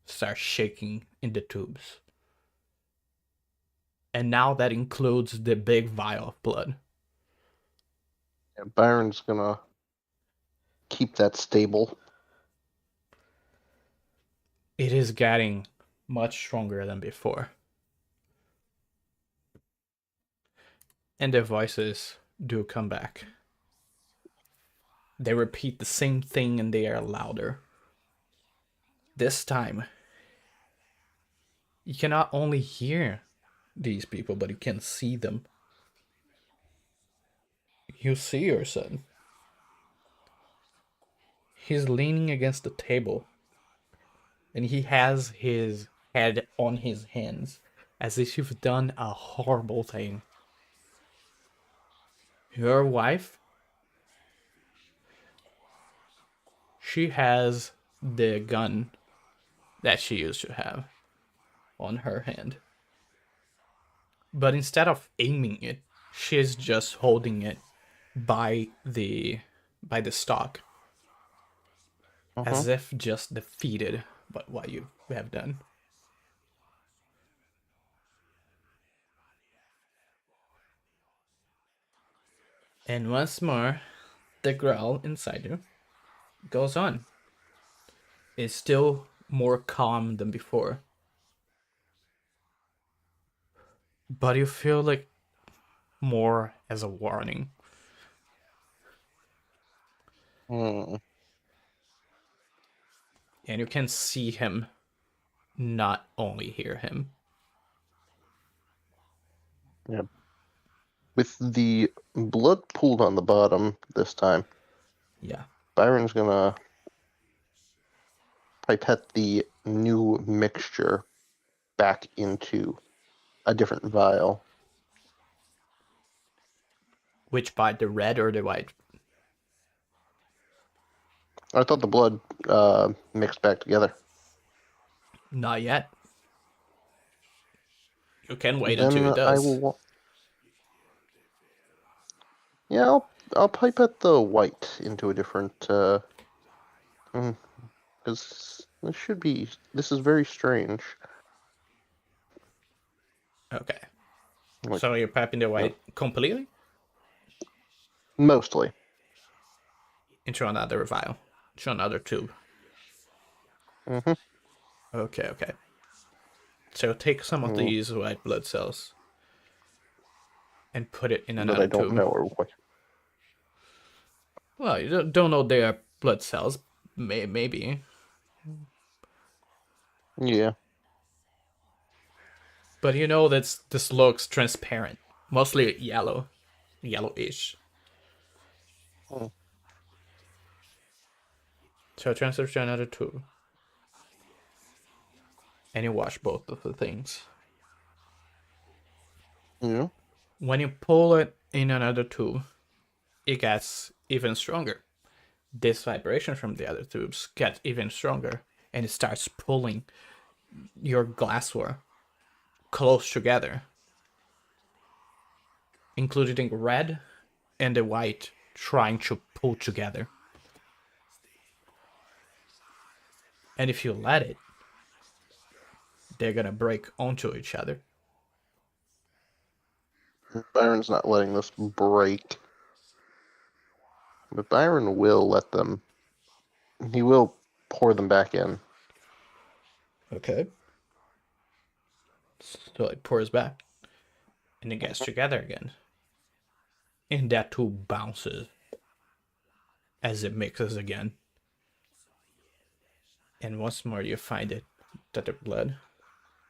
starts shaking in the tubes. And now that includes the big vial of blood. Yeah, Byron's gonna keep that stable. It is getting much stronger than before. And the voices do come back. They repeat the same thing and they are louder. This time, you cannot only hear these people, but you can see them. You see your son. He's leaning against the table, and he has his head on his hands, as if you've done a horrible thing. Your wife, she has the gun that she used to have on her hand. But instead of aiming it, she's just holding it by the stock, as if just defeated by what you have done. And once more, the growl inside you goes on. It's still more calm than before. But you feel like more as a warning. Hmm. And you can see him, not only hear him. Yeah. With the blood pooled on the bottom this time, Yeah. Byron's gonna pipette the new mixture back into a different vial. Which part, the red or the white? I thought the blood mixed back together. Not yet. You can wait Then until it I does. will. Yeah, I'll pipette the white into a different. Because this is very strange. Okay. Like, So you're piping the white completely mostly. into another vial, to another tube. Mm-hmm. Okay. So take some of these white blood cells and put it in That another I don't tube. know are white. Well, you don't know they are blood cells. Maybe. Yeah. But you know that this looks transparent. Mostly yellow. Yellowish. Hmm. So transfer to another tube. And you wash both of the things. Yeah. When you pull it in another tube, it gets even stronger. This vibration from the other tubes gets even stronger, and it starts pulling your glassware close together, including the red and the white trying to pull together. And if you let it, they're gonna break onto each other. Byron's not letting this break. But Byron will let them. He will pour them back in. Okay. So it pours back, and it gets together again. And that tube bounces as it mixes again. And once more you find it that the blood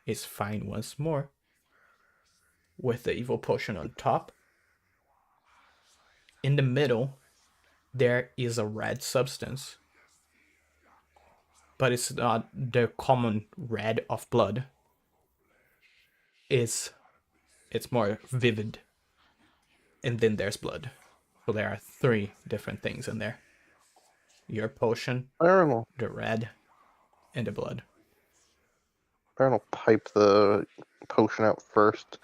is fine once more, with the evil potion on top In the middle, there is a red substance, but it's not the common red of blood. It's more vivid. And then there's blood. So there are 3 different things in there. Your potion, I don't know. the red, and the blood. I don't know. Pipe the potion out first,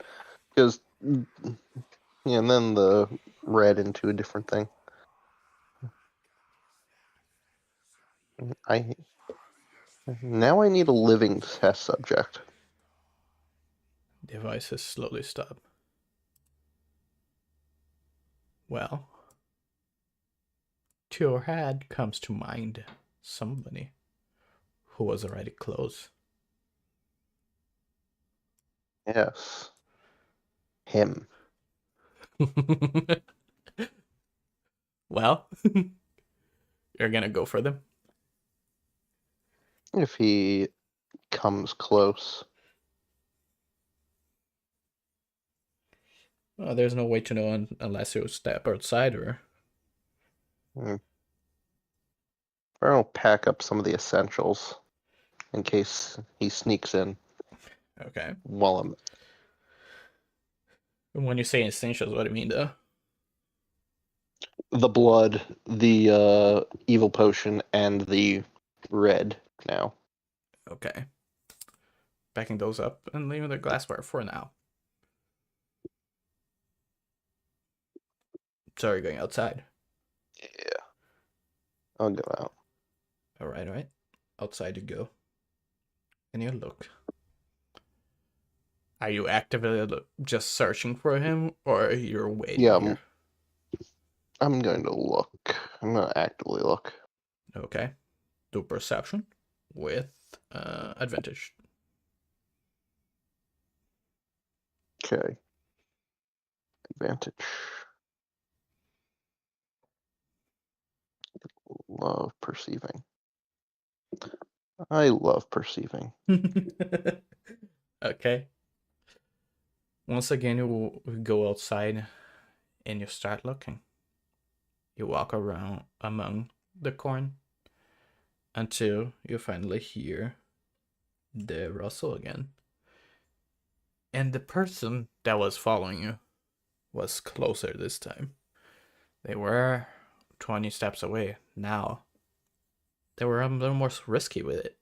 because yeah, and then the red into a different thing. Now I need a living test subject. Devices slowly stop. Well, to your head comes to mind somebody who was already close. Yes. Him. Well, you're gonna go for them. If he comes close. Well, there's no way to know unless you step outside or. I'll pack up some of the essentials in case he sneaks in Okay. while I'm. When you say essentials, what do you mean though? The blood, the evil potion, and the red now. Okay. Backing those up and leaving the glassware for now. So you're going outside. Yeah. I'll go out. Alright. Outside you go. And you look. Are you actively just searching for him, or you're waiting Yeah, here? I'm going to look. I'm going to actively look. Okay. Do perception with advantage. Okay. Advantage. Love perceiving. I love perceiving. Okay. Once again, you go outside and you start looking. You walk around among the corn until you finally hear the rustle again. And the person that was following you was closer this time. They were 20 steps away. Now, they were a little more risky with it.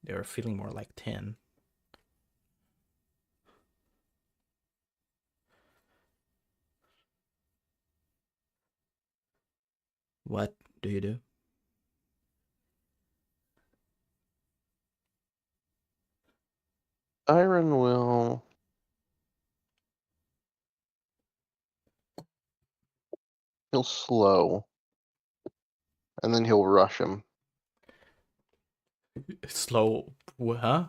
They were feeling more like 10. What do you do? Iron will. He'll slow. And then he'll rush him. Slow, huh?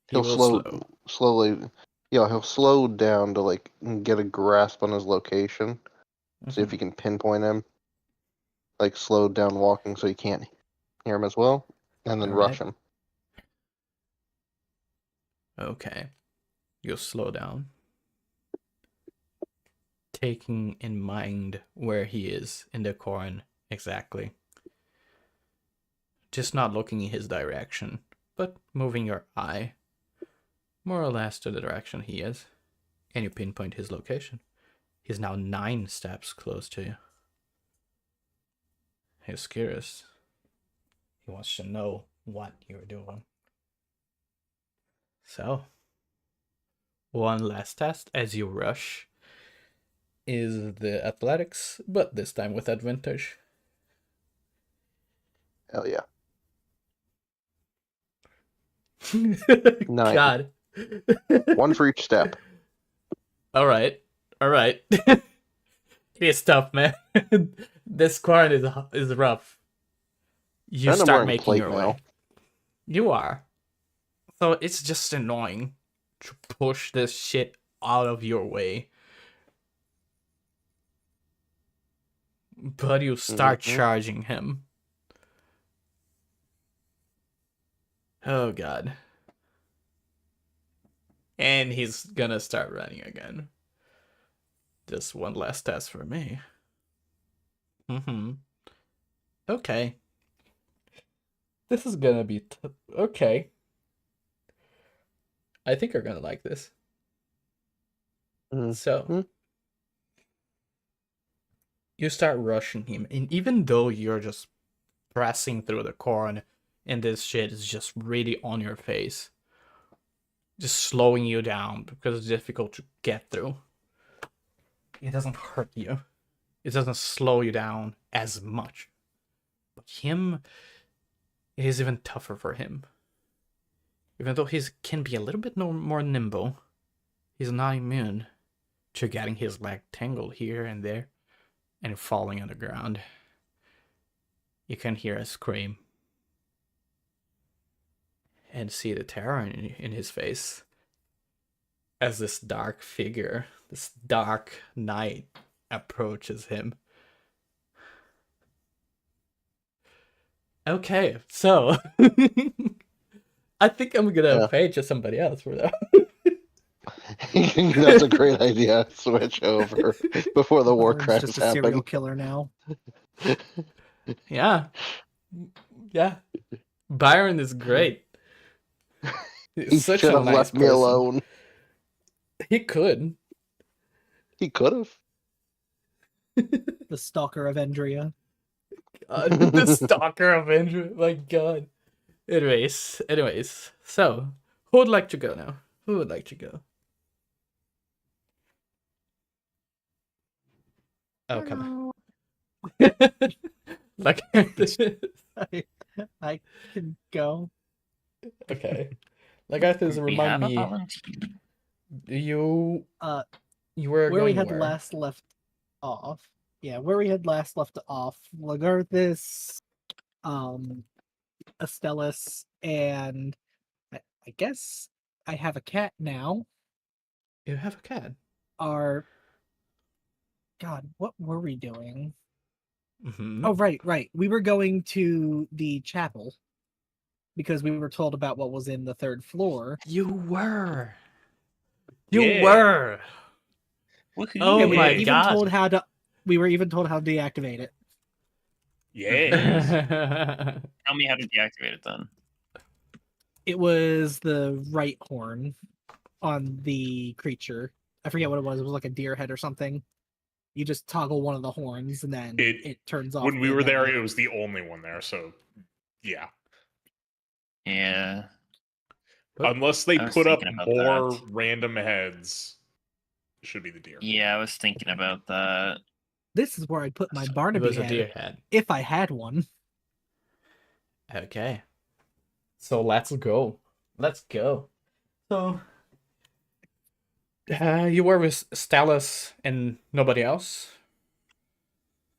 He He'll will slow. slowly. Yeah, he'll slow down to like get a grasp on his location. See if he can pinpoint him. Like slow down walking so you can't hear him as well. And then rush him. Okay. You'll slow down. Taking in mind where he is in the corn exactly. Just not looking in his direction, but moving your eye more or less to the direction he is. And you pinpoint his location. He's now 9 steps close to you. He's curious. He wants to know what you're doing. So, one last test as you rush is the athletics, but this time with advantage. Hell yeah. 9. God. 1 for each step. All right. It's tough, man. This corn is rough. You And I'm start wearing making plate your now. way. You are. So it's just annoying to push this shit out of your way. But you start charging him. Oh god. And he's gonna start running again. Just one last test for me. Okay. This is gonna be okay. I think you're gonna like this. So you start rushing him, and even though you're just pressing through the corn, and this shit is just really on your face, just slowing you down because it's difficult to get through. It doesn't hurt you. It doesn't slow you down as much. But him, it is even tougher for him. Even though he can be a little bit more nimble, he's not immune to getting his leg tangled here and there and falling on the ground. You can hear a scream and see the terror in his face as this dark figure, this dark night approaches him. Okay, so I think I'm gonna pay to somebody else for that. That's a great idea. Switch over before the war Byron's crimes just a serial happen. killer now. Yeah. Byron is great. He He's such should a have nice left me person. alone. He could. He could have. The stalker of Endria. The stalker of Andrew. My God. Anyways. So, who would like to go now? Who would like to go? Oh, come on. Like, I can go. okay. Lagarthus, We remind have a me. volunteer. You were Where we going had where? last left off. Yeah, where we had last left off. Lagarthus, Astellas, and I guess I have a cat now. You have a cat. God, what were we doing? Mm-hmm. Oh, right. We were going to the chapel because we were told about what was in the third floor. You were. Yeah. Woohoo. Oh And we my were even God. told how to. We were even told how to deactivate it. Yes. Tell me how to deactivate it then. It was the right horn on the creature. I forget what it was. It was like a deer head or something. You just toggle one of the horns and then it turns off. When we the were there, network. it was the only one there, so yeah. Yeah. Unless they I was put up thinking about more that. random heads, it should be the deer. Yeah, I was thinking about that. This is where I'd put my It Barnaby was a head deer head. if I had one. Okay. So let's go. So, you were with Stellas and nobody else?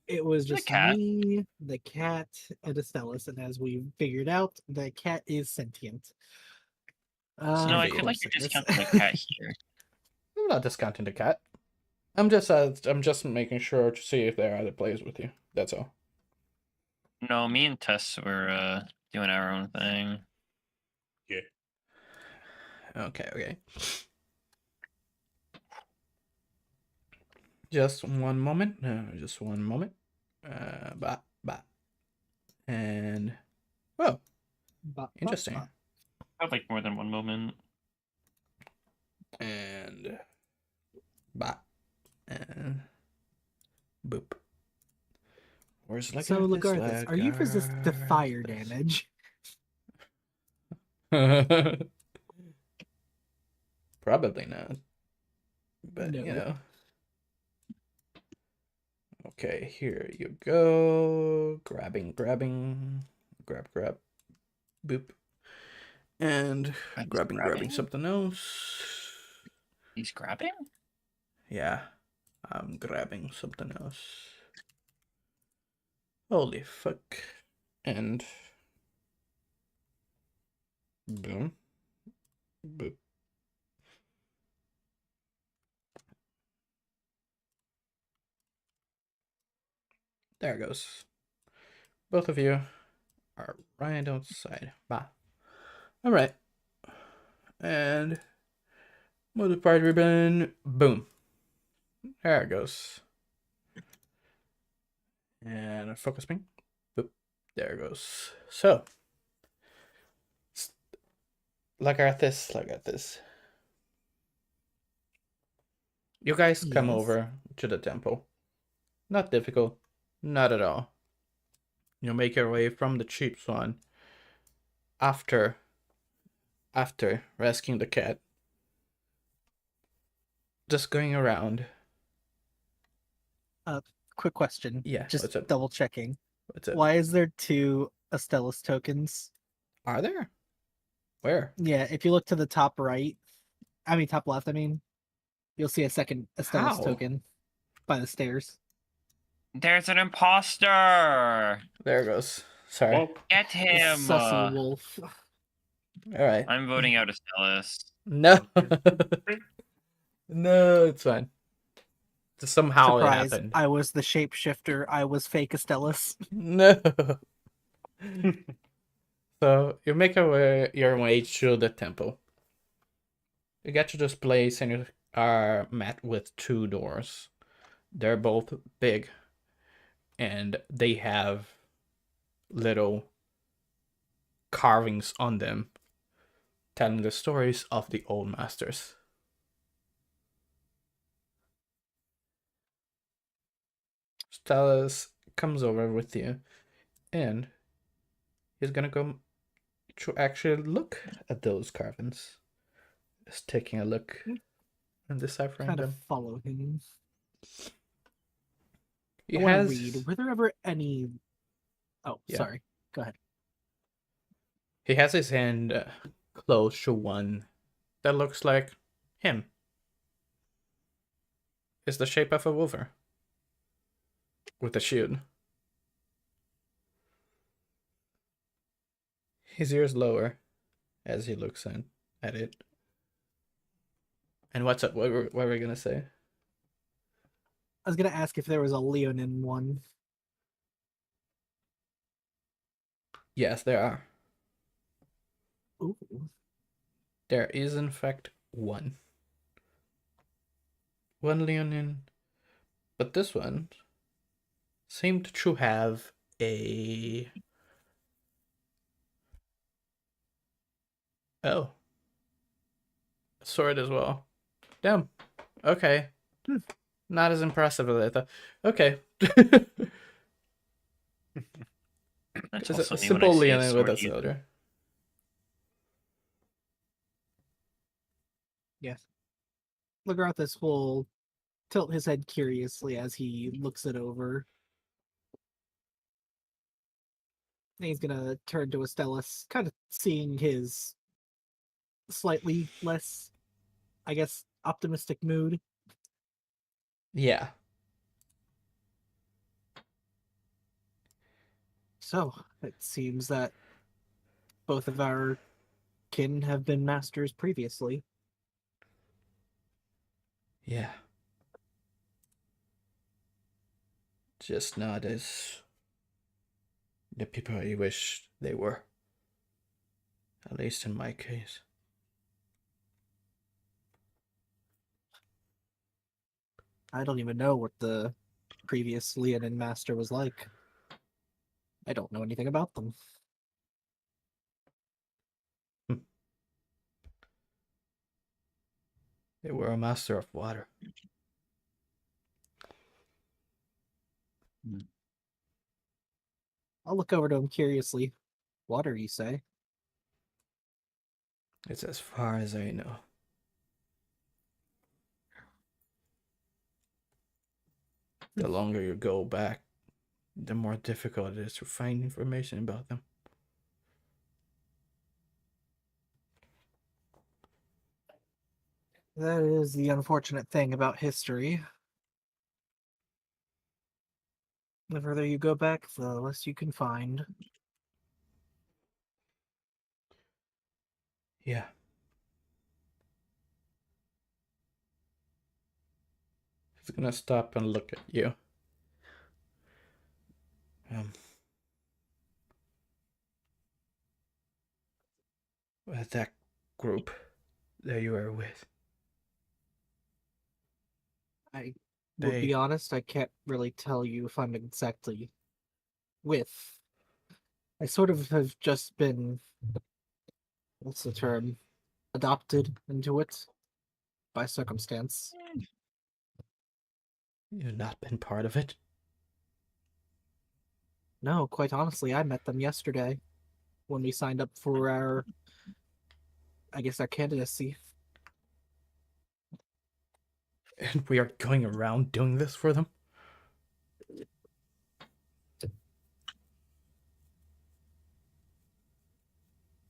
It was The just cat. me, the cat, and Astellas, and as we figured out, the cat is sentient. No, I Indeed. feel like you're sickness. discounting the cat here. I'm not discounting the cat. I'm just making sure to see if there are other players with you. That's all. No, me and Tess were doing our own thing. Yeah. Okay. Just one moment. Just one moment. Bah. And interesting. I have like more than one moment. And bah. And boop. Where's like So, Lagarthus, are you resistant to fire damage? Probably not. But No. you know. Okay, here you go. Grabbing. Grab. Boop. And He's grabbing something else. He's grabbing? Yeah. I'm grabbing something else. Holy fuck. And boom. Boop. There it goes. Both of you are right outside. Bye. Alright. And move the party ribbon. Boom. There it goes. And focus me. Boop. There it goes. So, look at this. Look at this. You guys come Yes. over to the temple. Not difficult. Not at all. You make your way from the cheap one after rescuing the cat. Just going around. Quick question. Yeah, Just what's up? double checking. What's up? Why is there 2 Astellas tokens? Are there? Where? Yeah, if you look to the top right, top left, you'll see a second Astellas How? token by the stairs. There's an imposter. There it goes. Sorry. Well, Get him. Sussy wolf. All right. I'm voting out Astellas. No. No, it's fine. Just somehow Surprise! it happened. I was the shapeshifter. I was fake Astellas. No. So you make your way through the temple. You get to this place and you are met with 2 doors. They're both big and they have little carvings on them telling the stories of the old masters. Stella's comes over with you and he's gonna go to actually look at those carvings. Just taking a look and deciphering Kind of them. follow him. He I want to has read. Were there ever any? Oh, Yeah. sorry. Go ahead. he has his hand close to one that looks like him. It's the shape of a wolver with a shield. His ears lower as he looks at it. And what's up? What were we gonna say? I was gonna ask if there was a Leonin one. Yes, there are. Ooh. There is in fact one. One Leonin. But this one seemed to have a sword as well. Damn. Okay. Not as impressive as I thought. Okay. That's Just also a me when I simple see a Leonin with a sword either. soldier. Yes. Lagarthus will tilt his head curiously as he looks it over. And he's gonna turn to Astellas, kind of seeing his slightly less, I guess, optimistic mood. Yeah. So, it seems that both of our kin have been masters previously. Yeah. Just not as the people I wish they were. At least in my case. I don't even know what the previous Leonin master was like. I don't know anything about them. They were a master of water. I'll look over to him curiously. Water, you say? It's as far as I know. The longer you go back, the more difficult it is to find information about them. That is the unfortunate thing about history. The further you go back, the less you can find. Yeah. He's gonna stop and look at you. With that group that you were with. I Would They be honest, I can't really tell you if I'm exactly with. I sort of have just been, what's the term, adopted into it by circumstance. you've not been part of it. No, quite honestly, I met them yesterday when we signed up for our, I guess, our candidacy. And we are going around doing this for them?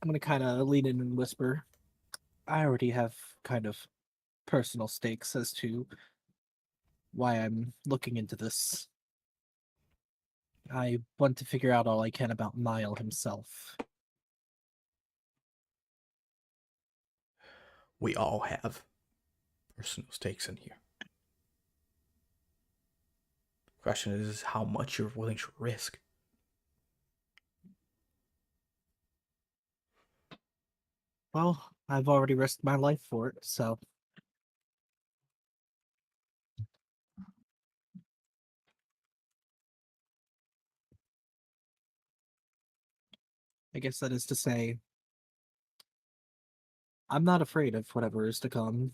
I'm gonna kind of lean in and whisper. I already have kind of personal stakes as to why I'm looking into this. I want to figure out all I can about Mile himself. We all have personal stakes in here. Question is how much you're willing to risk. Well, I've already risked my life for it, so I guess that is to say, I'm not afraid of whatever is to come.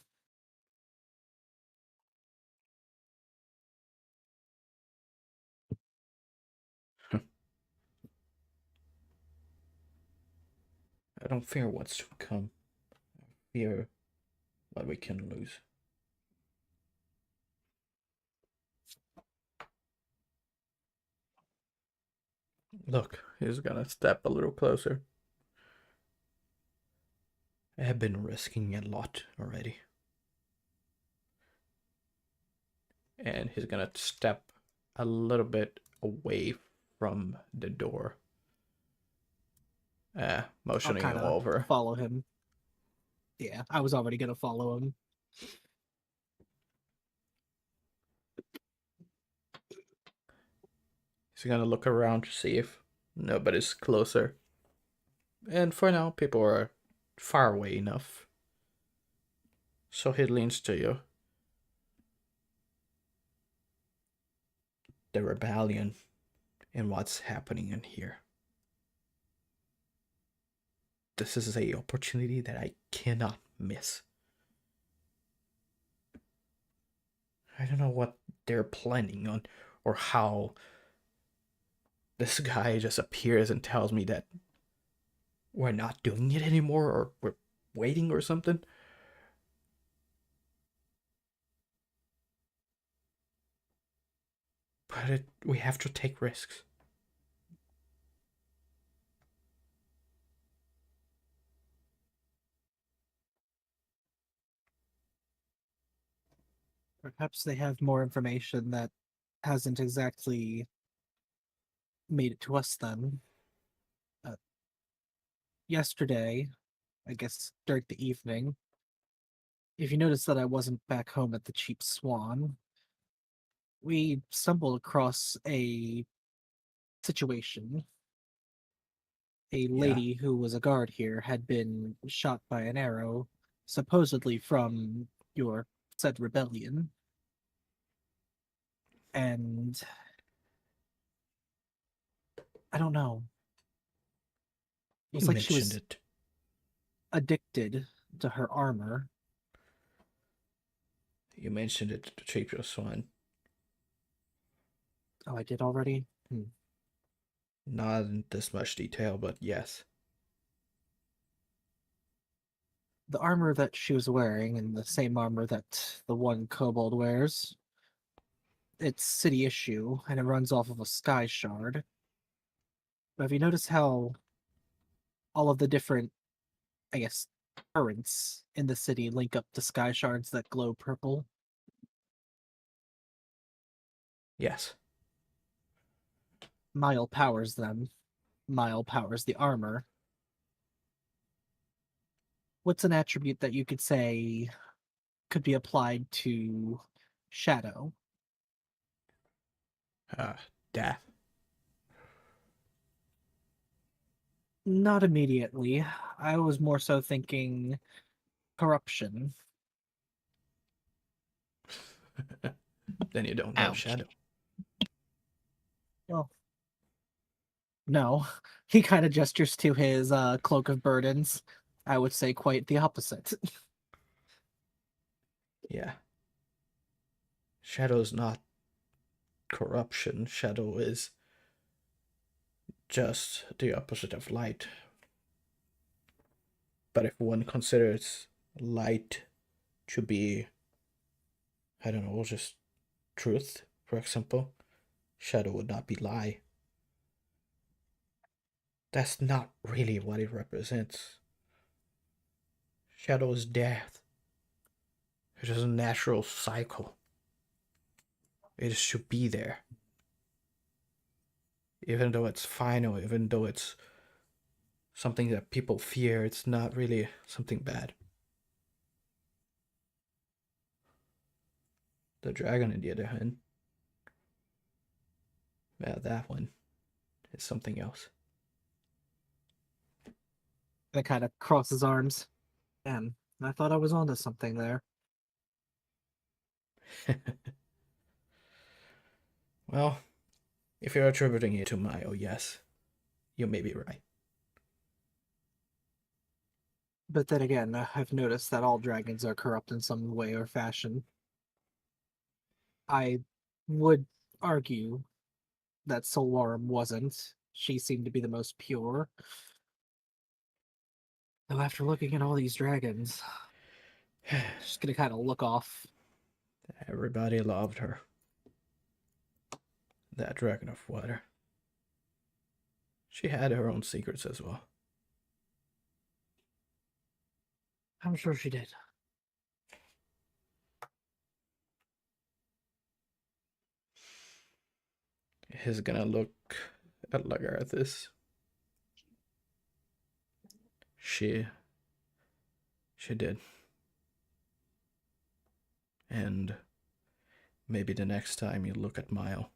I don't fear what's to come. I fear what we can lose. Look, he's gonna step a little closer. I have been risking a lot already. And he's gonna step a little bit away from the door. I'll Motioning kind him of over. follow him. Yeah, I was already gonna follow him. He's gonna look around to see if nobody's closer. And for now, people are far away enough. So he leans to you. The rebellion and what's happening in here. This is a opportunity that I cannot miss. I don't know what they're planning on or how this guy just appears and tells me that we're not doing it anymore or we're waiting or something. But we have to take risks. Perhaps they have more information that hasn't exactly made it to us then. Uh, Yesterday, I guess during the evening, if you notice that I wasn't back home at the Cheap Swan, we stumbled across a situation. A Yeah. lady who was a guard here had been shot by an arrow, supposedly from your said rebellion. And I don't know. It was You like she mentioned was it. addicted to her armor. You mentioned it to Cheap Swan. Oh, I did already? Not in this much detail, but yes. The armor that she was wearing, and the same armor that the one kobold wears, it's city issue, and it runs off of a sky shard. But have you noticed how all of the different, I guess, currents in the city link up to sky shards that glow purple? Yes. Mile powers them. Mile powers the armor. What's an attribute that you could say could be applied to Shadow? Death. Not immediately. I was more so thinking corruption. Then you don't know Ouch. Shadow. Well, no. He kind of gestures to his cloak of burdens. I would say quite the opposite. Yeah. Shadow's not corruption. Shadow is just the opposite of light. But if one considers light to be, I don't know, just truth, for example, shadow would not be lie. That's not really what it represents. Shadow is death. It is a natural cycle. It should be there. Even though it's final, even though it's something that people fear, it's not really something bad. The dragon, on the other hand, well, that one is something else. And it kind of crosses arms. Man, I thought I was onto something there. Well, if you're attributing it to Mayo, yes, you may be right. But then again, I've noticed that all dragons are corrupt in some way or fashion. I would argue that Solarum wasn't. She seemed to be the most pure. Though after looking at all these dragons, just gonna kind of look off. Everybody loved her. That dragon of water. She had her own secrets as well. I'm sure she did. He's gonna look at Lagarthus. She did. And maybe the next time you look at Mile,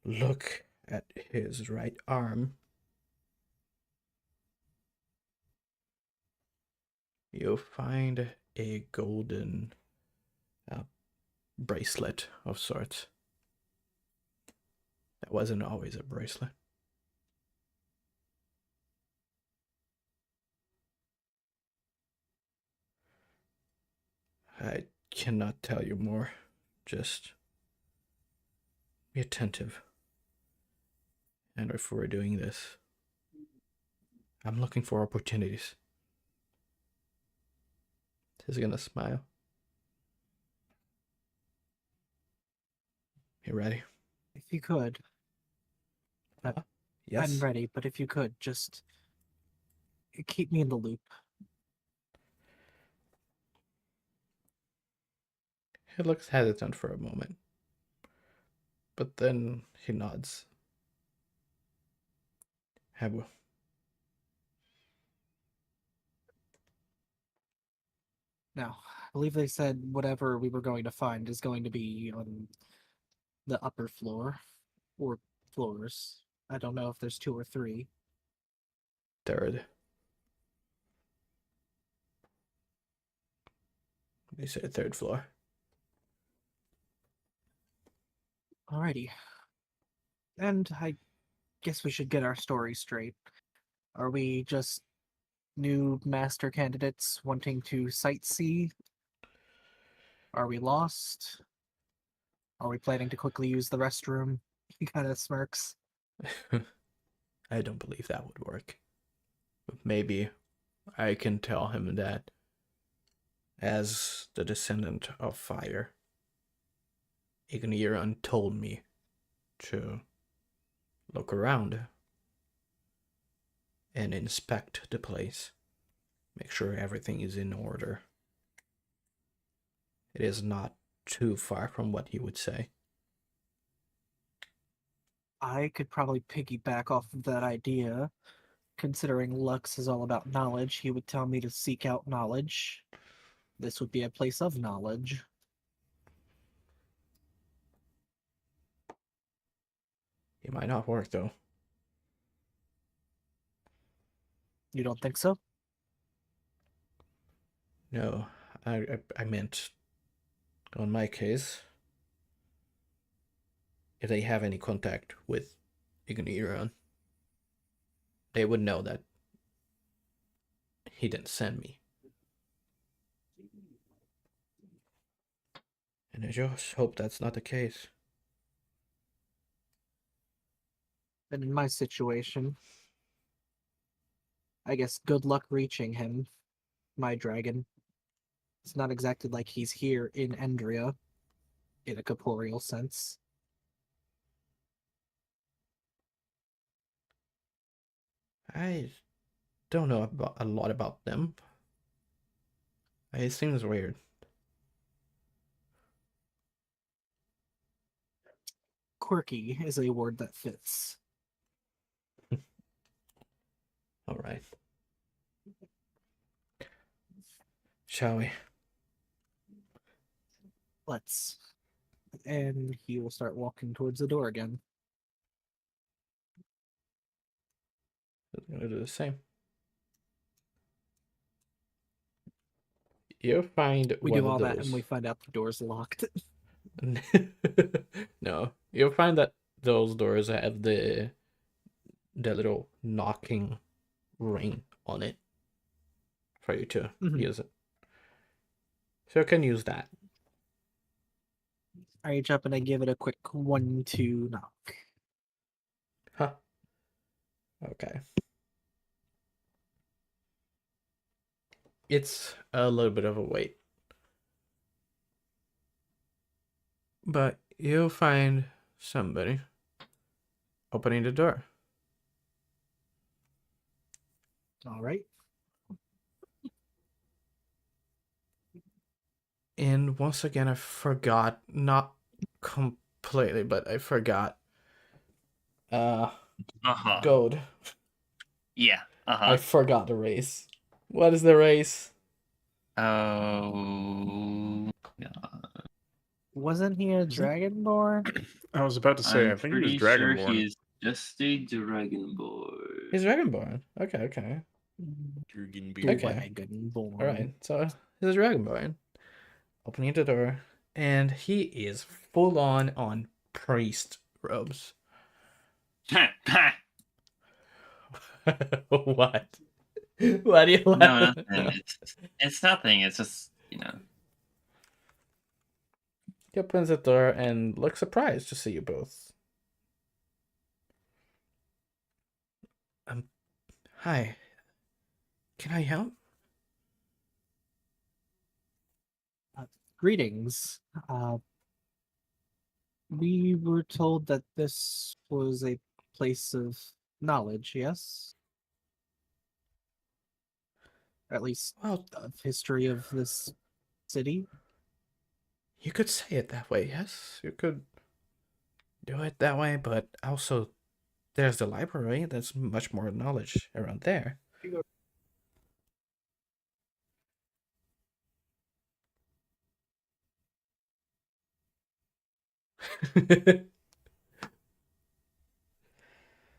look at his right arm. You'll find a golden bracelet of sorts. That wasn't always a bracelet. I cannot tell you more. Just be attentive. And if we're doing this, I'm looking for opportunities. He's gonna smile. You ready? If you could. Yes. I'm ready, but if you could, just keep me in the loop. He looks hesitant for a moment, but then he nods. I will. Now, I believe they said whatever we were going to find is going to be on the upper floor or floors. I don't know if there's 2 or 3. Third. They said third floor. Alrighty. And I guess we should get our story straight. Are we just new master candidates wanting to sightsee? Are we lost? Are we planning to quickly use the restroom? He kind of smirks. I don't believe that would work. But maybe I can tell him that as the descendant of fire, Igniran told me to look around and inspect the place. Make sure everything is in order. It is not too far from what he would say. I could probably piggyback off of that idea. Considering Lux is all about knowledge, he would tell me to seek out knowledge. This would be a place of knowledge. It might not work though. You don't think so? No, I meant On my case, if they have any contact with Igniron, they would know that he didn't send me. And I just hope that's not the case. And in my situation, I guess good luck reaching him, my dragon. It's not exactly like he's here in Endria, in a corporeal sense. I don't know about a lot about them. It seems weird. Quirky is a word that fits. All right. Shall we? Let's. And he will start walking towards the door again. I'm gonna do the same. You find We one do of all that those. and we find out the door's locked. No, you'll find that those doors have the little knocking ring on it for you to use it. So you can use that. I reach up and I give it a quick 1-2 knock. Huh. Okay. It's a little bit of a wait. But you'll find somebody opening the door. All right. And once again, I forgot, not completely, but I forgot. Gold. Yeah. I forgot the race. What is the race? Oh. God. Wasn't he a dragonborn? I was about to say, I think he was pretty sure Dragonborn. he is just a dragonborn. He's Dragonborn. Okay. Okay. Dragonborn. All right. So he's a Dragonborn. Opening the door, and he is full on priest robes. What? Why do you laugh? No, nothing. It's nothing. It's just, He opens the door and looks surprised to see you both. Hi. Can I help? Greetings. We were told that this was a place of knowledge, yes? At least Well, of history of this city. you could say it that way, yes. You could do it that way, but also there's the library. There's much more knowledge around there.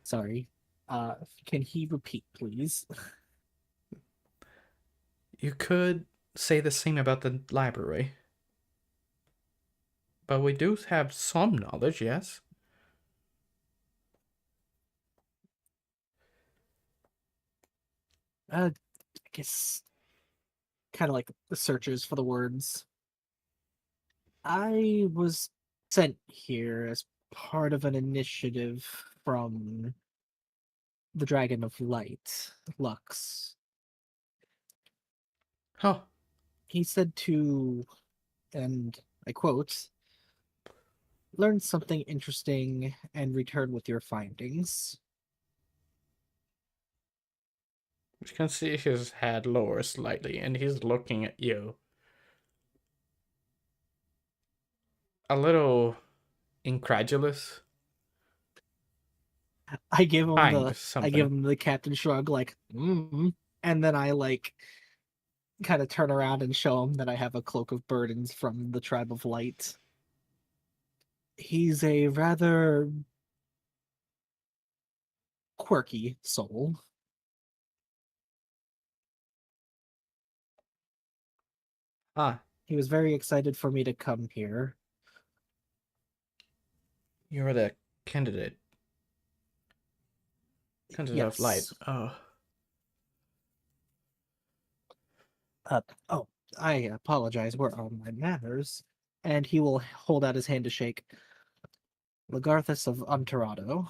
Sorry. Can he repeat, please? You could say the same about the library. But we do have some knowledge, yes. I guess kind of like the searches for the words. I was sent here as part of an initiative from the Dragon of Light, Lux. Huh. He said to, and I quote, learn something interesting and return with your findings. You can see his head lowers slightly, and he's looking at you. A little incredulous. I give him Find the captain shrug, like, and then I like kind of turn around and show him that I have a cloak of burdens from the tribe of light. He's a rather quirky soul. Ah. he was very excited for me to come here. You're the candidate. Candidate of light. Yes. Oh. Oh, I apologize. We're on my manners. And he will hold out his hand to shake. Lagarthus of Unterado.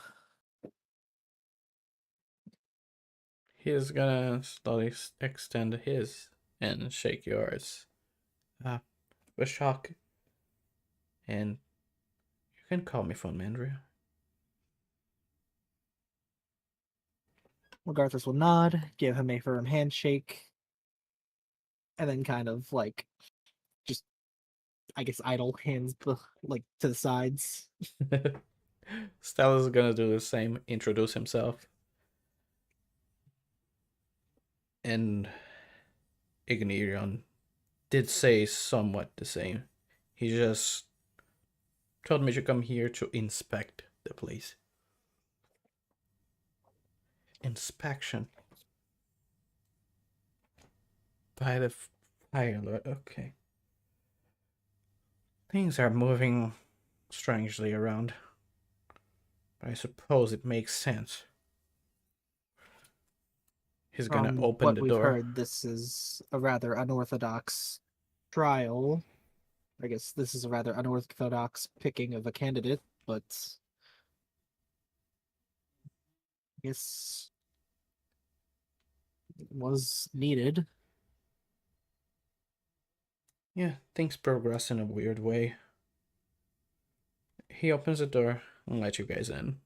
He's gonna slowly extend his and shake yours. With shock. And you can call me Phone Mandria. Lagarthus will nod, give him a firm handshake, and then kind of like just, I guess, idle hands like to the sides. Stella's gonna do the same, introduce himself. And Ignerion did say somewhat the same. He just told me to come here to inspect the place. Inspection. By the Fire Lord. Okay. Things are moving strangely around. But I suppose it makes sense. He's gonna From open what the we've door. heard, this is a rather unorthodox trial. I guess this is a rather unorthodox picking of a candidate, but I guess it was needed. Yeah, things progress in a weird way. He opens the door and lets you guys in.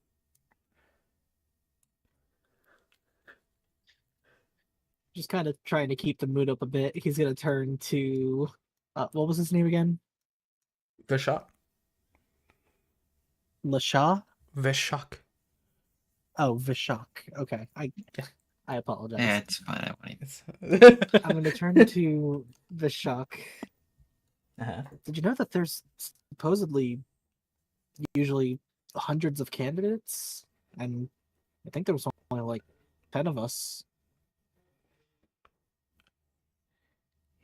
Just kind of trying to keep the mood up a bit. He's gonna turn to what was his name again? Vishak. Lasha? Vishak. Oh, Vishak. Okay. I apologize. Yeah, it's fine. I won't even. I'm gonna turn to Vishak. Uh-huh. Did you know that there's supposedly usually hundreds of candidates? And I think there was only like 10 of us.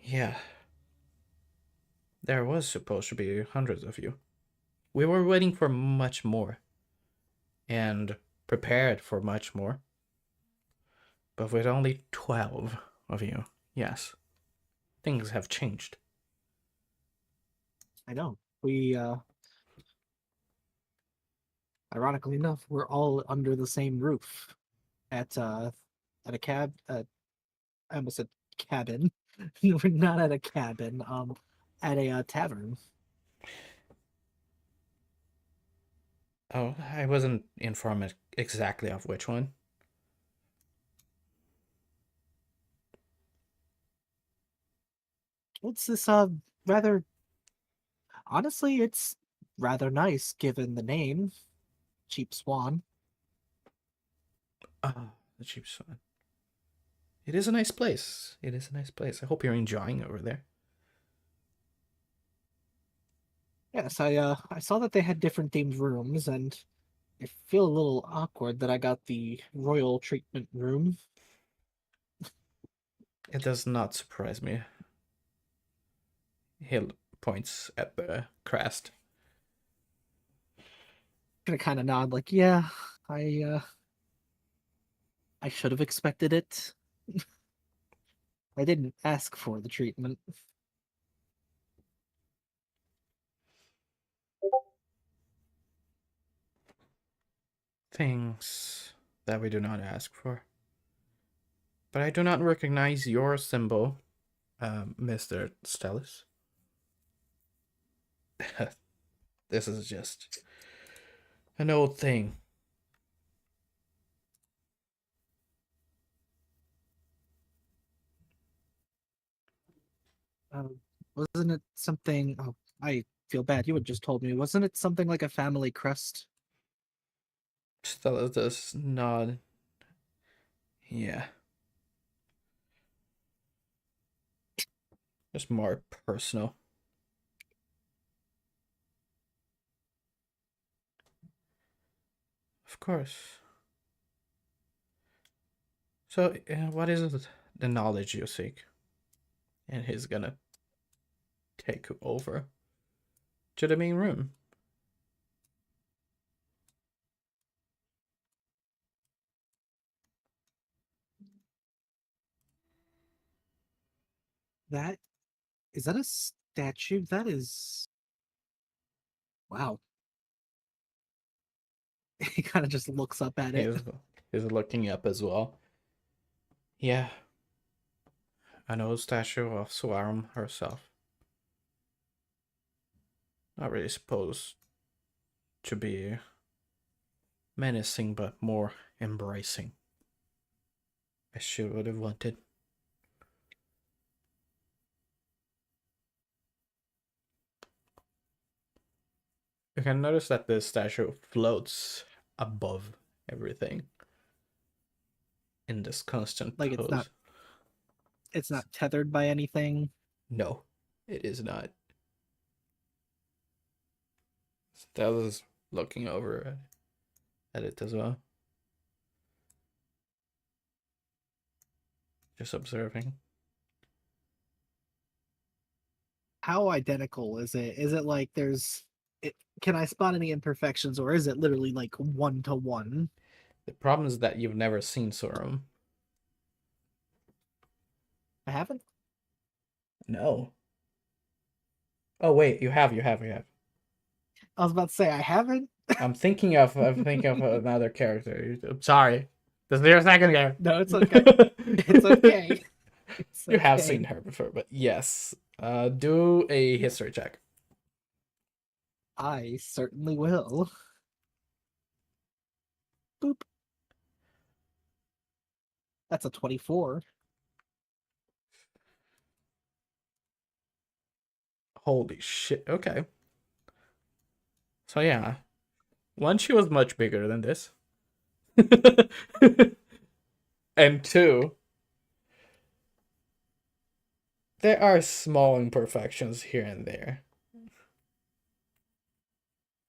Yeah. There was supposed to be hundreds of you. We were waiting for much more. And prepared for much more. But with only 12 of you, yes. Things have changed. I know. We ironically enough, we're all under the same roof at a cab I almost said cabin. We're not at a cabin, at a tavern. Oh, I wasn't informed exactly of which one. It's this rather honestly, it's rather nice given the name. Cheap Swan. Ah, the cheap swan. It is a nice place. It is a nice place. I hope you're enjoying over there. Yes, I saw that they had different themed rooms, and I feel a little awkward that I got the royal treatment room. It does not surprise me. Hill points at the crest. Gonna kind of nod, like, yeah, I should have expected it. I didn't ask for the treatment. Things that we do not ask for. But I do not recognize your symbol, Mr. Stellis. This is just an old thing. Wasn't it something? Oh, I feel bad. You had just told me. Wasn't it something like a family crest? Stellis does nod. Yeah. Just more personal. Of course. So, what is the knowledge you seek? And he's gonna take you over to the main room. That is that a statue? That is wow. He kind of just looks up at it. He's looking up as well. Yeah. An old statue of Swarum herself. Not really supposed to be menacing, but more embracing, as she would have wanted. You can notice that the statue floats above everything in this constant Like pose. It's not tethered by anything. No, it is not. Stella's looking over at it as well. Just observing. How identical is it? Is it like can I spot any imperfections, or is it literally like 1-to-1? The problem is that you've never seen Sorum. I haven't. No. Oh wait, you have. I was about to say I haven't. I'm thinking of another character. I'm sorry. Just there a second here. No, it's okay. It's okay. It's You have okay. seen her before, but yes. Do a history check. I certainly will. Boop. That's a 24. Holy shit. Okay. So yeah. One, she was much bigger than this. And two, there are small imperfections here and there.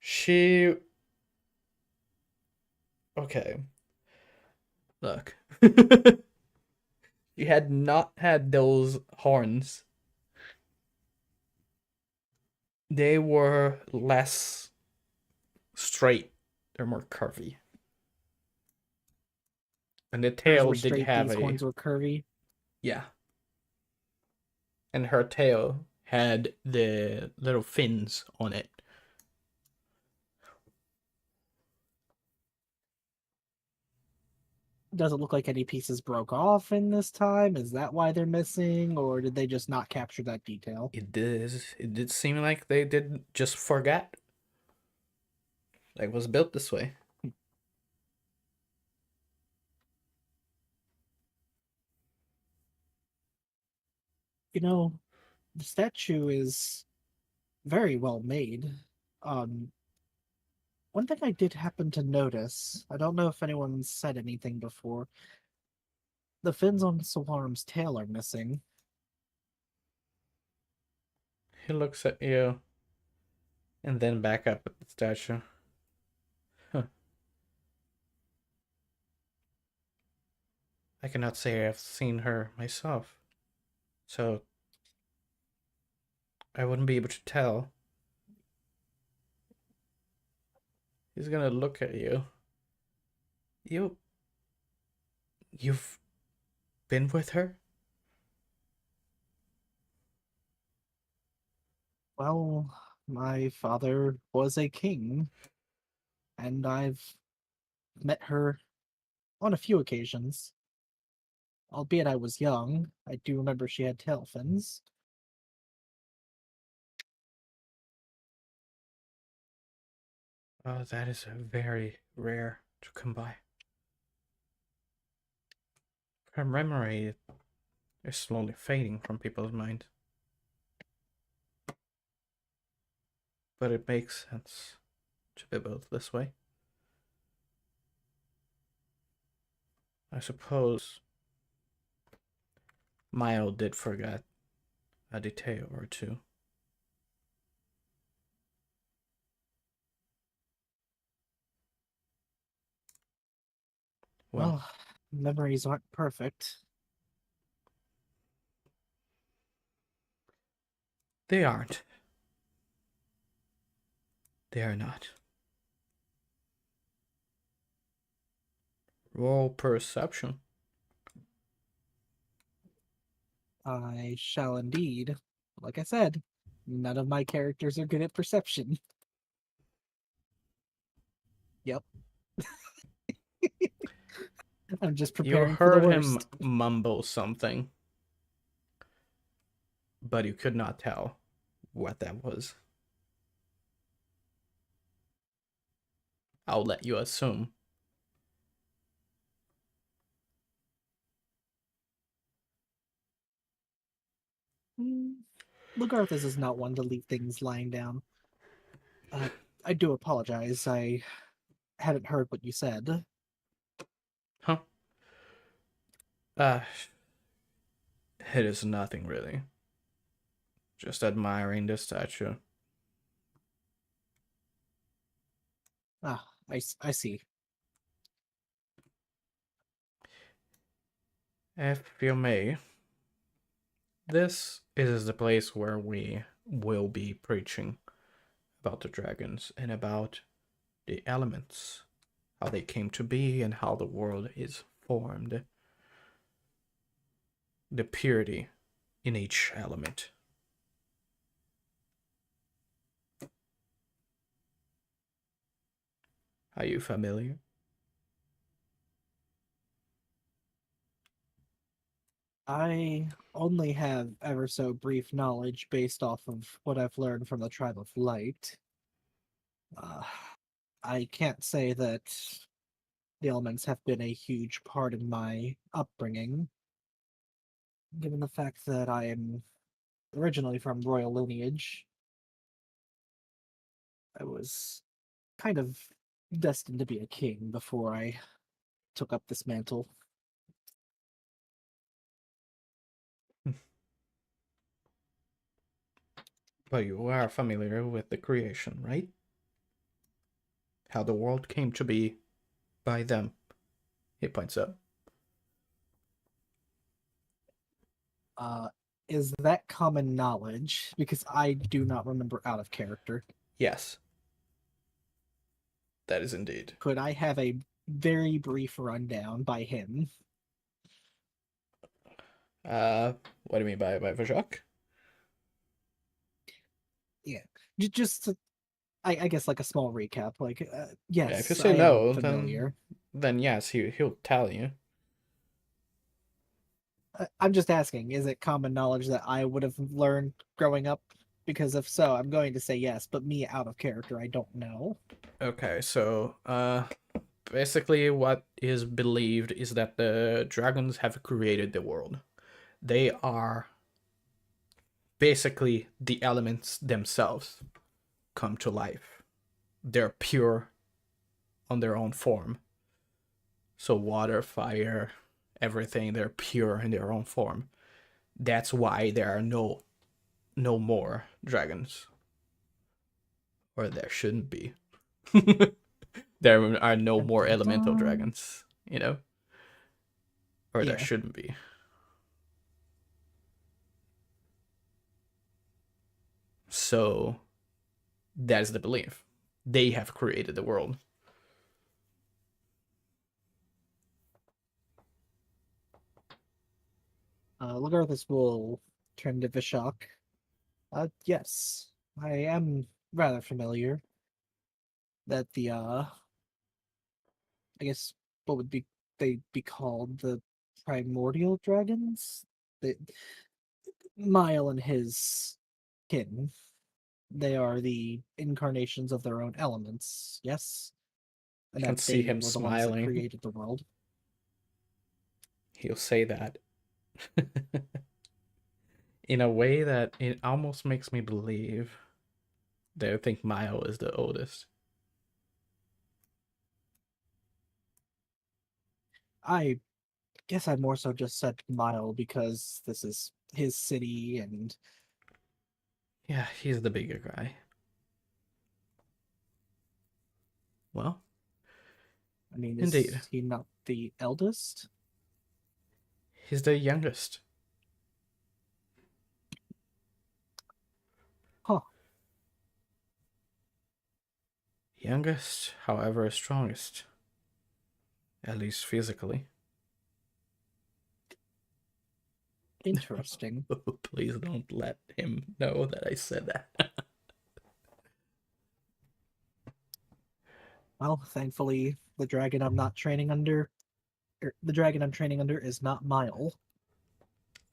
She... Okay. Look. You had not had those horns. They were less straight. They're more curvy. And the Hers tail were did straight, have these a... horns were curvy. Yeah. And her tail had the little fins on it. Does it look like any pieces broke off in this time? Is that why they're missing, or did they just not capture that detail? It did seem like they did just forget. Like, it was built this way. You know, the statue is very well made. Um, One thing I did happen to notice, I don't know if anyone said anything before, the fins on Sawarum's tail are missing. He looks at you and then back up at the statue. Huh. I cannot say I've seen her myself, so I wouldn't be able to tell. He's gonna look at you. You've been with her? Well, my father was a king, and I've met her on a few occasions. Albeit I was young, I do remember she had tail fins. Oh, that is very rare to come by. Her memory is slowly fading from people's minds. But it makes sense to be built this way. I suppose Mile did forget a detail or two. Well, memories aren't perfect. They aren't. They are not. Roll perception. I shall indeed. Like I said, none of my characters are good at perception. Yep. I'm just You preparing for the heard him worst. mumble something, but you could not tell what that was. I'll let you assume. Lagarthus is not one to leave things lying down. I do apologize. I hadn't heard what you said. Huh? Uh, it is nothing really. Just admiring the statue. Ah, I see. If you may, this is the place where we will be preaching about the dragons and about the elements, how they came to be and how the world is formed. The purity in each element. Are you familiar? I only have ever so brief knowledge based off of what I've learned from the Tribe of Light. Uh, I can't say that the elements have been a huge part in my upbringing, given the fact that I am originally from royal lineage. I was kind of destined to be a king before I took up this mantle. But you are familiar with the creation, right? How the world came to be by them. He points out. Is that common knowledge? Because I do not remember out of character. Yes. That is indeed. Could I have a very brief rundown by him? What do you mean by Vajak? Yeah, just I guess like a small recap. Like, Yeah, if you yes, say I am no, familiar. then yes, he'll tell you. I'm just asking, is it common knowledge that I would have learned growing up? Because if so, I'm going to say yes, but me out of character, I don't know. Okay, so basically what is believed is that the dragons have created the world. They are basically the elements themselves come to life. They're pure on their own form. So water, fire, everything, they're pure in their own form. That's why there are no more dragons. Or there shouldn't be. There are no more elemental dragons, you know? Or there Yeah. shouldn't be. So that's the belief. They have created the world. Lagarthus will turn to Vishak. Yes, I am rather familiar that the I guess what would be they be called the primordial dragons? The Mile and his kin. They are the incarnations of their own elements, yes? And You can that see they him were the ones that smiling. created the world. He'll say that in a way that it almost makes me believe that I think Mile is the oldest. I guess I more so just said Mile because this is his city and Yeah, he's the bigger guy. Well, I mean, indeed. is he not the eldest? He's the youngest. Youngest, however, strongest. At least physically. Interesting. Please don't let him know that I said that. Well, thankfully, the dragon I'm training under is not Mile.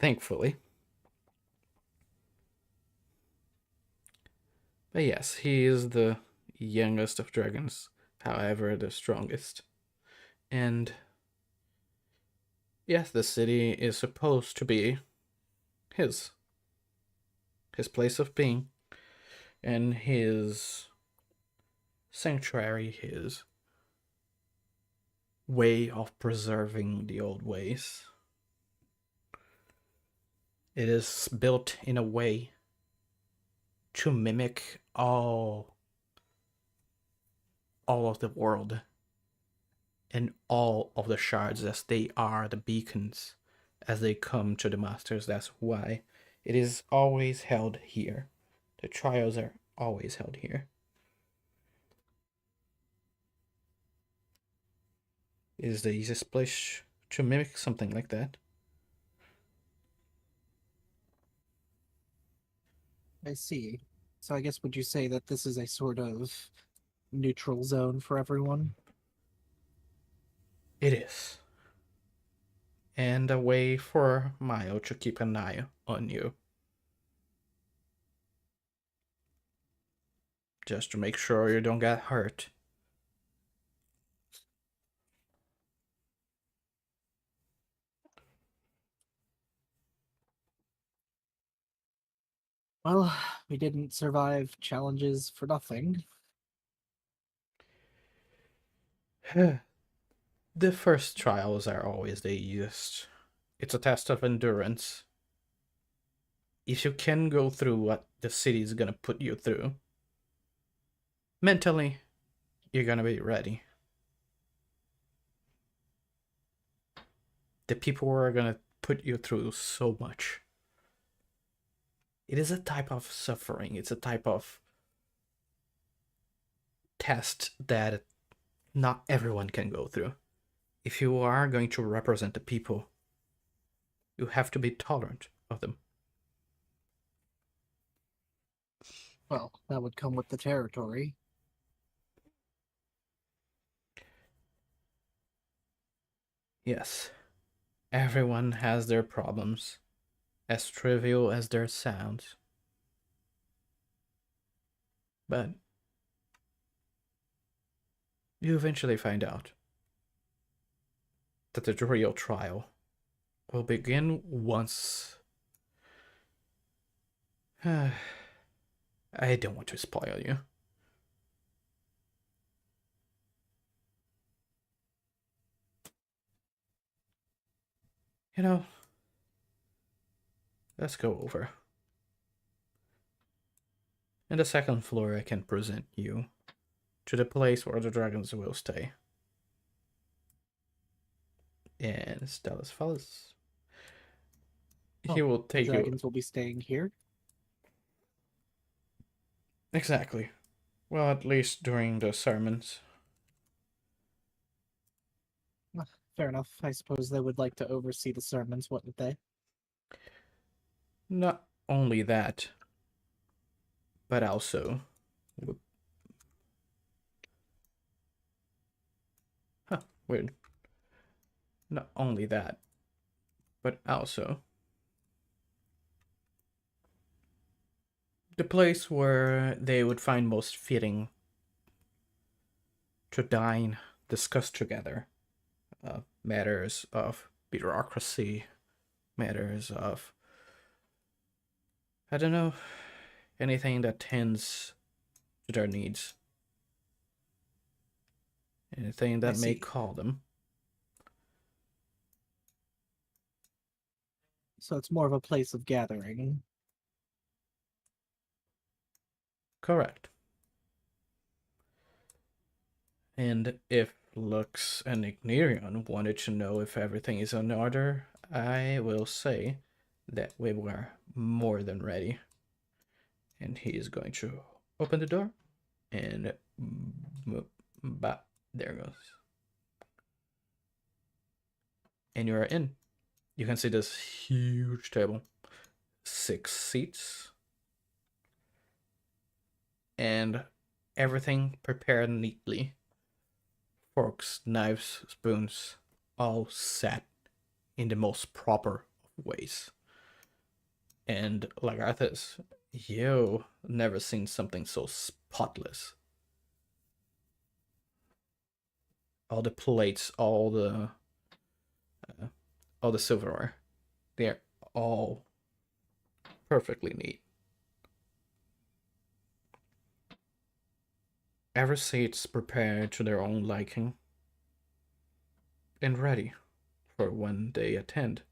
Thankfully. But yes, he is the youngest of dragons, however, the strongest. And yes, the city is supposed to be his place of being, and his sanctuary, his way of preserving the old ways. It is built in a way to mimic all of the world and all of the shards, as they are the beacons as they come to the masters. That's why it is always held here. The trials are always held here. It is the easiest place to mimic something like that. I see. So I guess would you say that this is a sort of neutral zone for everyone? It is. And a way for Mayo to keep an eye on you. Just to make sure you don't get hurt. Well, we didn't survive challenges for nothing. The first trials are always the easiest. It's a test of endurance. If you can go through what the city is gonna put you through, mentally, you're gonna be ready. The people are gonna put you through so much. It is a type of suffering. It's a type of test that not everyone can go through. If you are going to represent the people, you have to be tolerant of them. Well, that would come with the territory. Yes, everyone has their problems, as trivial as their sounds. But you eventually find out that the real trial will begin once. I don't want to spoil you. You know, let's go over. In the second floor, I can present you to the place where the dragons will stay. And Stella's fellas. He will take you. Dragons will be staying here. Exactly. Well, at least during the sermons. Fair enough. I suppose they would like to oversee the sermons, wouldn't they? Not only that, but also. Huh, weird. Not only that, but also the place where they would find most fitting to dine, discuss together matters of bureaucracy, matters of, I don't know, anything that tends to their needs, anything that may call them. So it's more of a place of gathering. Correct. And if Lux and Ignerion wanted to know if everything is in order, I will say that we were more than ready. And he is going to open the door and But there goes. And you are in. You can see this huge table, 6 seats, and everything prepared neatly. Forks, knives, spoons, all set in the most proper ways. And like Arthur's, yo, never seen something so spotless. All the plates, all the silverware, they're all perfectly neat. Every seat's prepared to their own liking and ready for when they attend.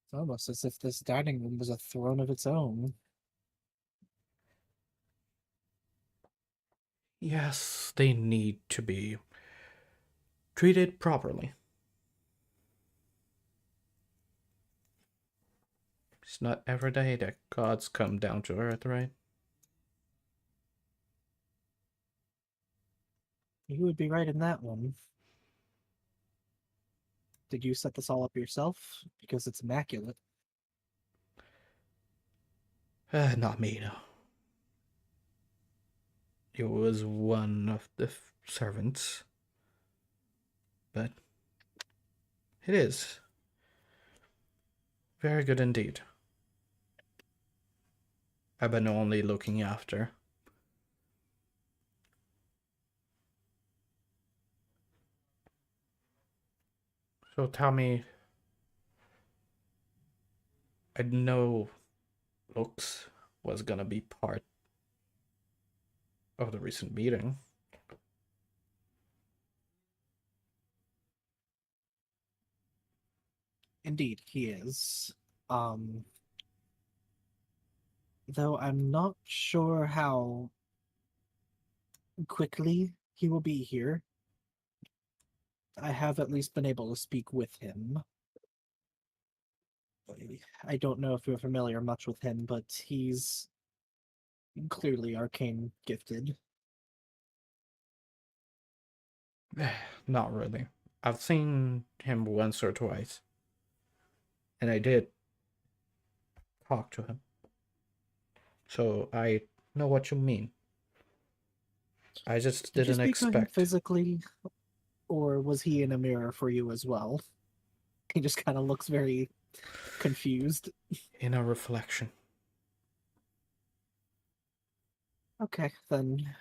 It's almost as if this dining room was a throne of its own. Yes, they need to be treated properly. It's not every day that gods come down to earth, right? You would be right in that one. Did you set this all up yourself? Because it's immaculate. Not me, no. It was one of the servants. But it is very good indeed. I've been only looking after. So tell me, I know looks was gonna be part of the recent meeting. Indeed, he is. Though I'm not sure how quickly he will be here. I have at least been able to speak with him. I don't know if you're familiar much with him, but he's clearly arcane gifted. Not really. I've seen him once or twice. And I did talk to him. So I know what you mean. I just Did you didn't speak to him expect. physically, or was he in a mirror for you as well? He just kind of looks very confused. In a reflection. Okay, then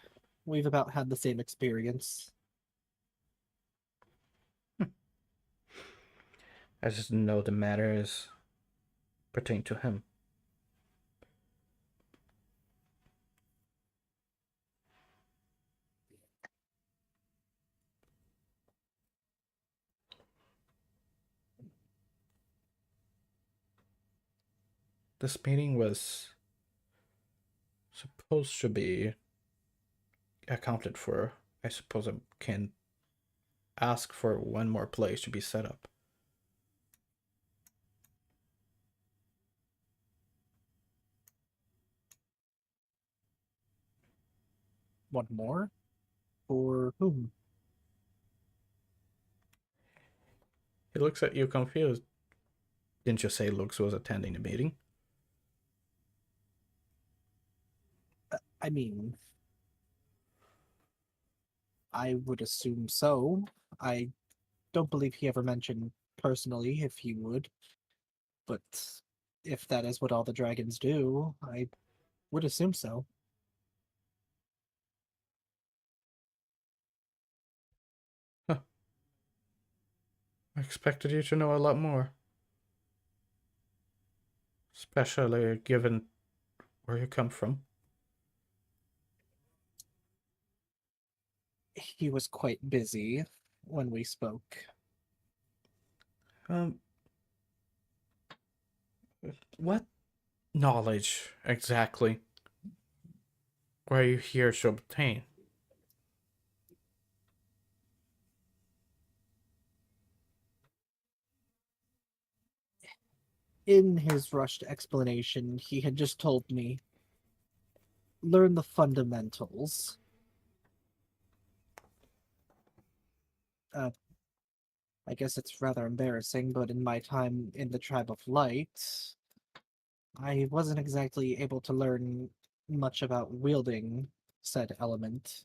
we've about had the same experience. I just know the matters pertain to him. This meeting was supposed to be accounted for. I suppose I can ask for one more place to be set up. One more? For whom? He looks at you confused. Didn't you say Lux was attending the meeting? I mean, I would assume so. I don't believe he ever mentioned personally if he would, but if that is what all the dragons do, I would assume so. Huh. I expected you to know a lot more. Especially given where you come from. He was quite busy when we spoke. What knowledge exactly were you here to obtain? In his rushed explanation, he had just told me, learn the fundamentals. I guess it's rather embarrassing, but in my time in the Tribe of Light, I wasn't exactly able to learn much about wielding said element.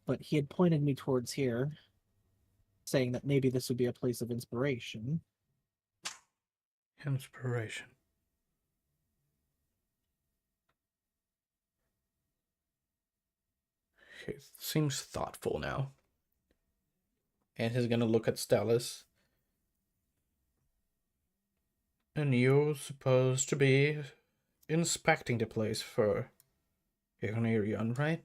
But he had pointed me towards here, saying that maybe this would be a place of inspiration. Inspiration. He seems thoughtful now. And he's gonna look at Stellis. And you're supposed to be inspecting the place for Irnirion, right?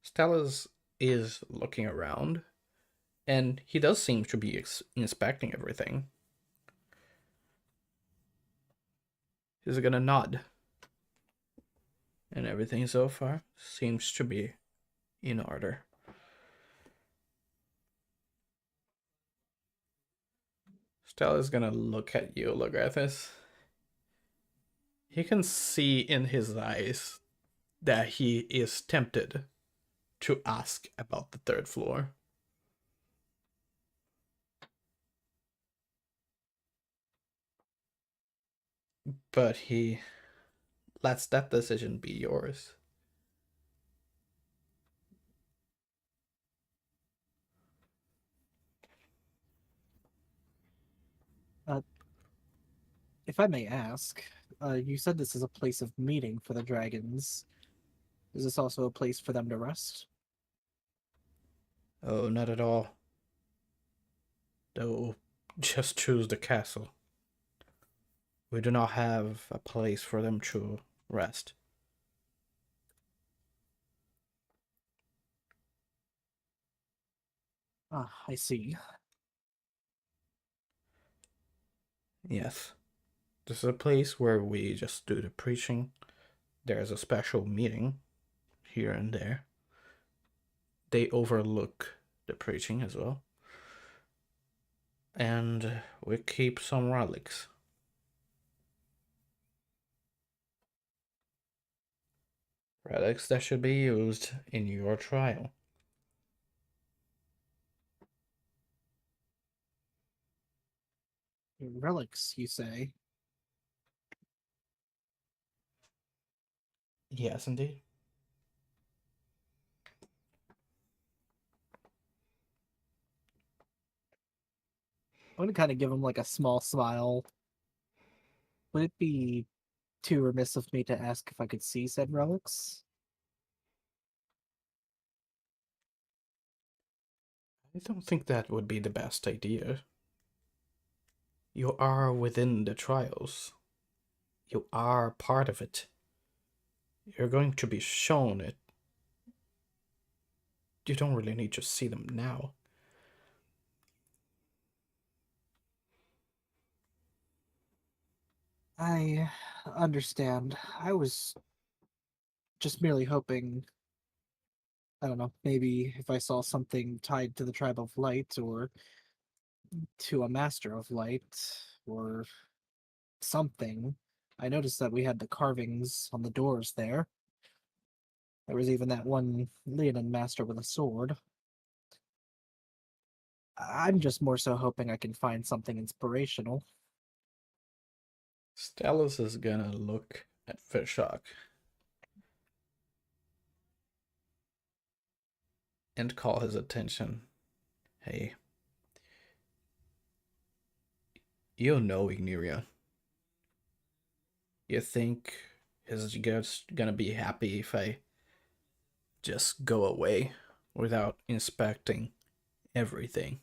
Stellis is looking around, and he does seem to be inspecting everything. He's gonna nod. And everything so far seems to be in order. Stella's gonna look at you, Logarthus. You can see in his eyes that he is tempted to ask about the third floor. But he lets that decision be yours. If I may ask, you said this is a place of meeting for the dragons. Is this also a place for them to rest? Oh, not at all. They'll just choose the castle. We do not have a place for them to rest. Ah, I see. Yes. This is a place where we just do the preaching. There's a special meeting here and there. They overlook the preaching as well. And we keep some relics. Relics that should be used in your trial. Relics, you say? Yes, indeed. I'm gonna kind of give him like a small smile. Would it be too remiss of me to ask if I could see said relics? I don't think that would be the best idea. You are within the trials. You are part of it. You're going to be shown it. You don't really need to see them now. I understand. I was just merely hoping, I don't know, maybe if I saw something tied to the Tribe of Light or to a Master of Light or something. I noticed that we had the carvings on the doors there. There was even that one Leonin master with a sword. I'm just more so hoping I can find something inspirational. Stellis is gonna look at Fishhawk and call his attention. Hey, you know Ignirion. You think he's just gonna be happy if I just go away without inspecting everything?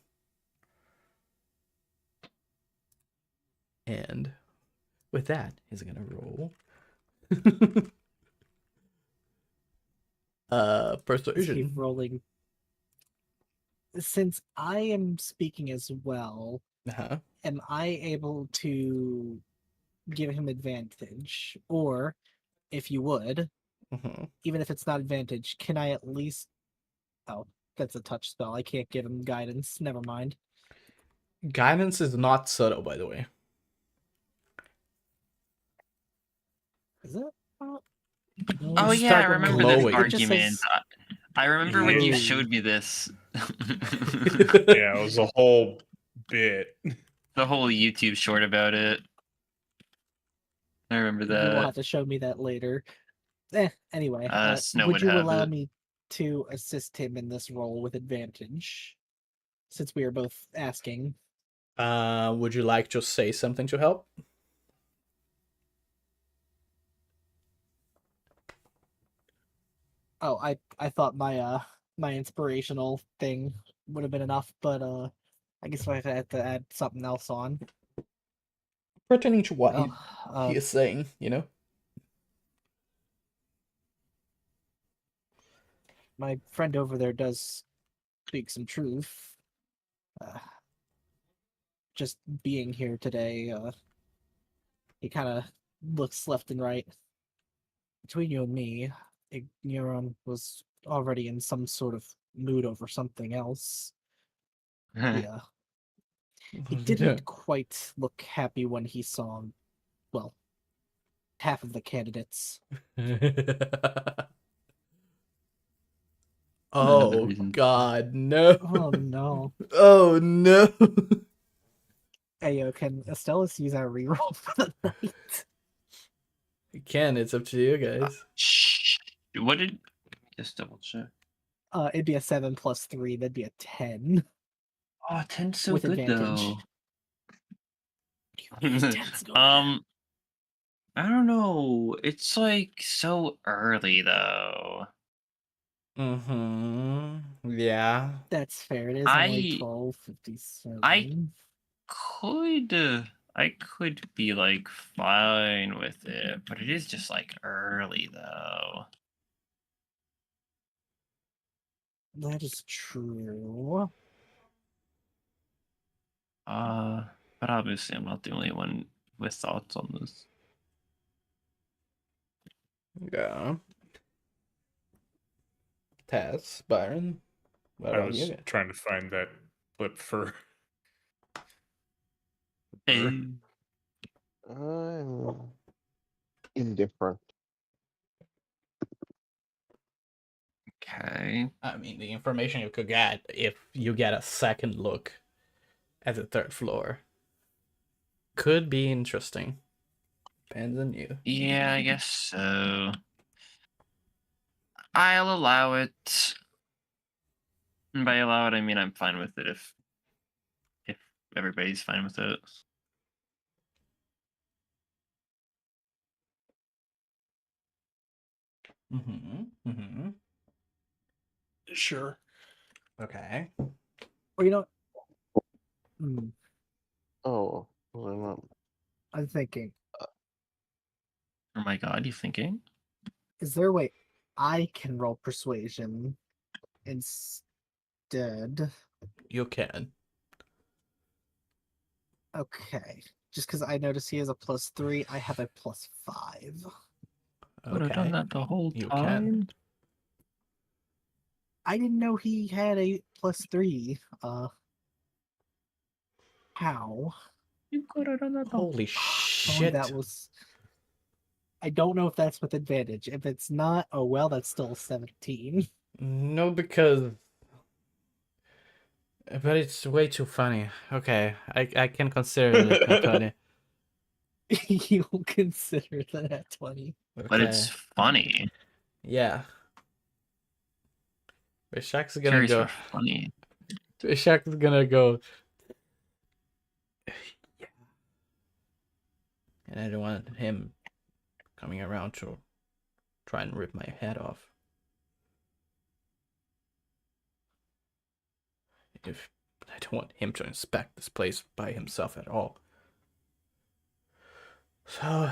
And with that, he's gonna roll. Is he Persuasion. rolling? Since I am speaking as well, Uh-huh. am I able to give him advantage? Or, if you would, Mm-hmm. even if it's not advantage, can I at least... Oh, that's a touch spell. I can't give him guidance. Never mind. Guidance is not subtle, by the way. Is it? Oh You yeah, I start remember glowing. this It just argument. says- I remember when you Yeah. showed me this. Yeah, it was a whole bit. The whole YouTube short about it. I remember You will that. have to show me that later. Anyway, Snow would would you have allow it. me to assist him in this role with advantage? Since we are both asking. Would you like to say something to help? Oh, I thought my inspirational thing would have been enough, but I guess I had to add something else on. Pertaining to what Well, he is saying, you know? my friend over there does speak some truth. Just being here today, he kind of looks left and right. Between you and me, Igniron was already in some sort of mood over something else. Yeah. He didn't quite look happy when he saw, well, half of the candidates. Oh God, no! Oh no. Oh no! Ayo, can Estellas use our reroll for the night? You can. It's up to you guys. Shh. What did? Just double check. It'd be a 7 plus 3, that'd be a 10. Oh, 10's so With good advantage. though. 10's good. I don't know. It's like so early though. Yeah. That's fair. It is only I 12:57. I could be like fine with it, but it is just like early though. That is true. But obviously I'm not the only one with thoughts on this. Yeah. Tess, Byron, what I about was you? trying to find that clip for. I'm indifferent. Okay. I mean, the information you could get if you get a second look at the third floor could be interesting. Depends on you. Yeah, I guess so. I'll allow it. And by allow it, I mean I'm fine with it if everybody's fine with it. Sure. Okay. Or you know, hmm, Oh, well, I'm not. I'm thinking, Oh my god, you thinking? is there a way I can roll persuasion instead? You can. Okay. Just because I notice he has a +3, I have a +5. Would have done Okay. that the whole You time. can. I didn't know he had a +3. How? You could have done that the Holy If only shit. that was. I don't know if that's with advantage. If it's not, oh well, that's still 17. No, because. But it's way too funny. Okay, I can consider it funny. You'll consider that at 20. Okay. But it's funny. Yeah. Bishak's gonna Curious go. for funny. Bishak's gonna go. Yeah. And I don't want him coming around to try and rip my head off. If I don't want him to inspect this place by himself at all. So,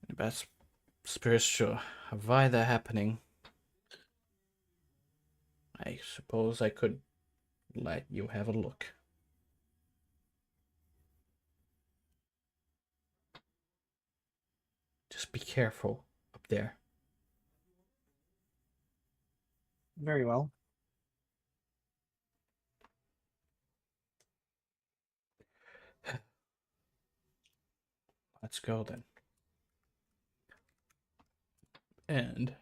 the best spirits to avoid that happening, I suppose I could let you have a look. Just be careful up there. Very well. let's go then. And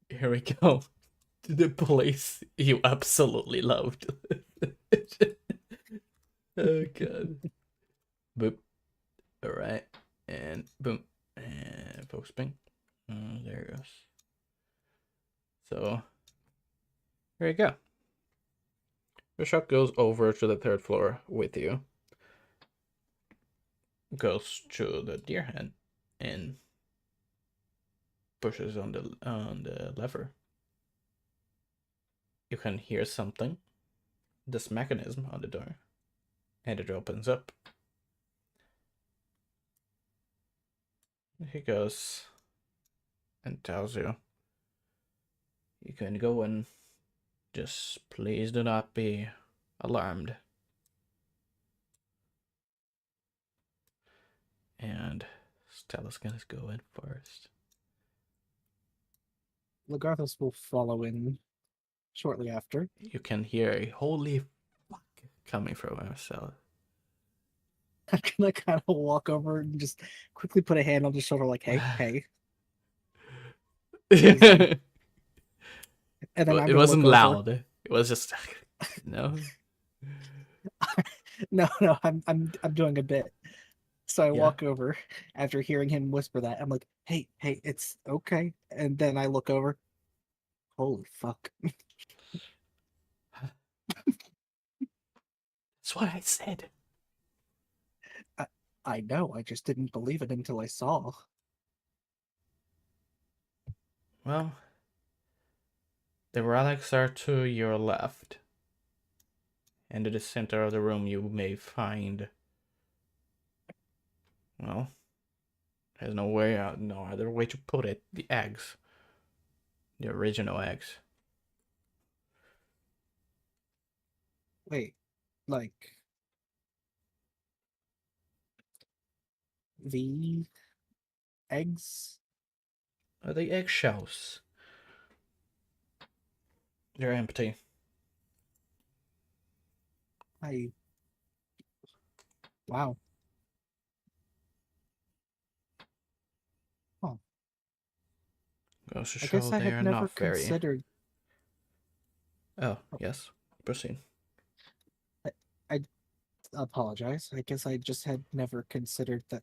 here we go. The place you absolutely loved. Oh god. Boop. Alright. And boom. And focus ping. There it goes. So here you go. The shot goes over to the 3rd floor with you. Goes to the deer hen and pushes on the lever. You can hear something. This mechanism on the door. And it opens up. He goes and tells you you can go in. Just please do not be alarmed. And Stella's gonna go in first. Lagarthos will follow in shortly after. You can hear a holy fuck coming from Stella. I'm gonna kind of walk over and just quickly put a hand on his shoulder, like, "Hey, hey." It And then I'm gonna wasn't look over. loud. It was just no. No, I'm doing a bit. So I Yeah. walk over after hearing him whisper that. I'm like, hey, it's okay. And then I look over. Holy fuck. That's what I said. I know, I just didn't believe it until I saw. Well, the relics are to your left. And in the center of the room you may find, well, there's no way out, no other way to put it, the eggs. The original eggs. Wait, like the eggs? The eggshells. They're empty. Wow. Oh. Goes to I show guess I they had are never not very. considered. Oh, yes. Proceed. I apologize. I guess I just had never considered that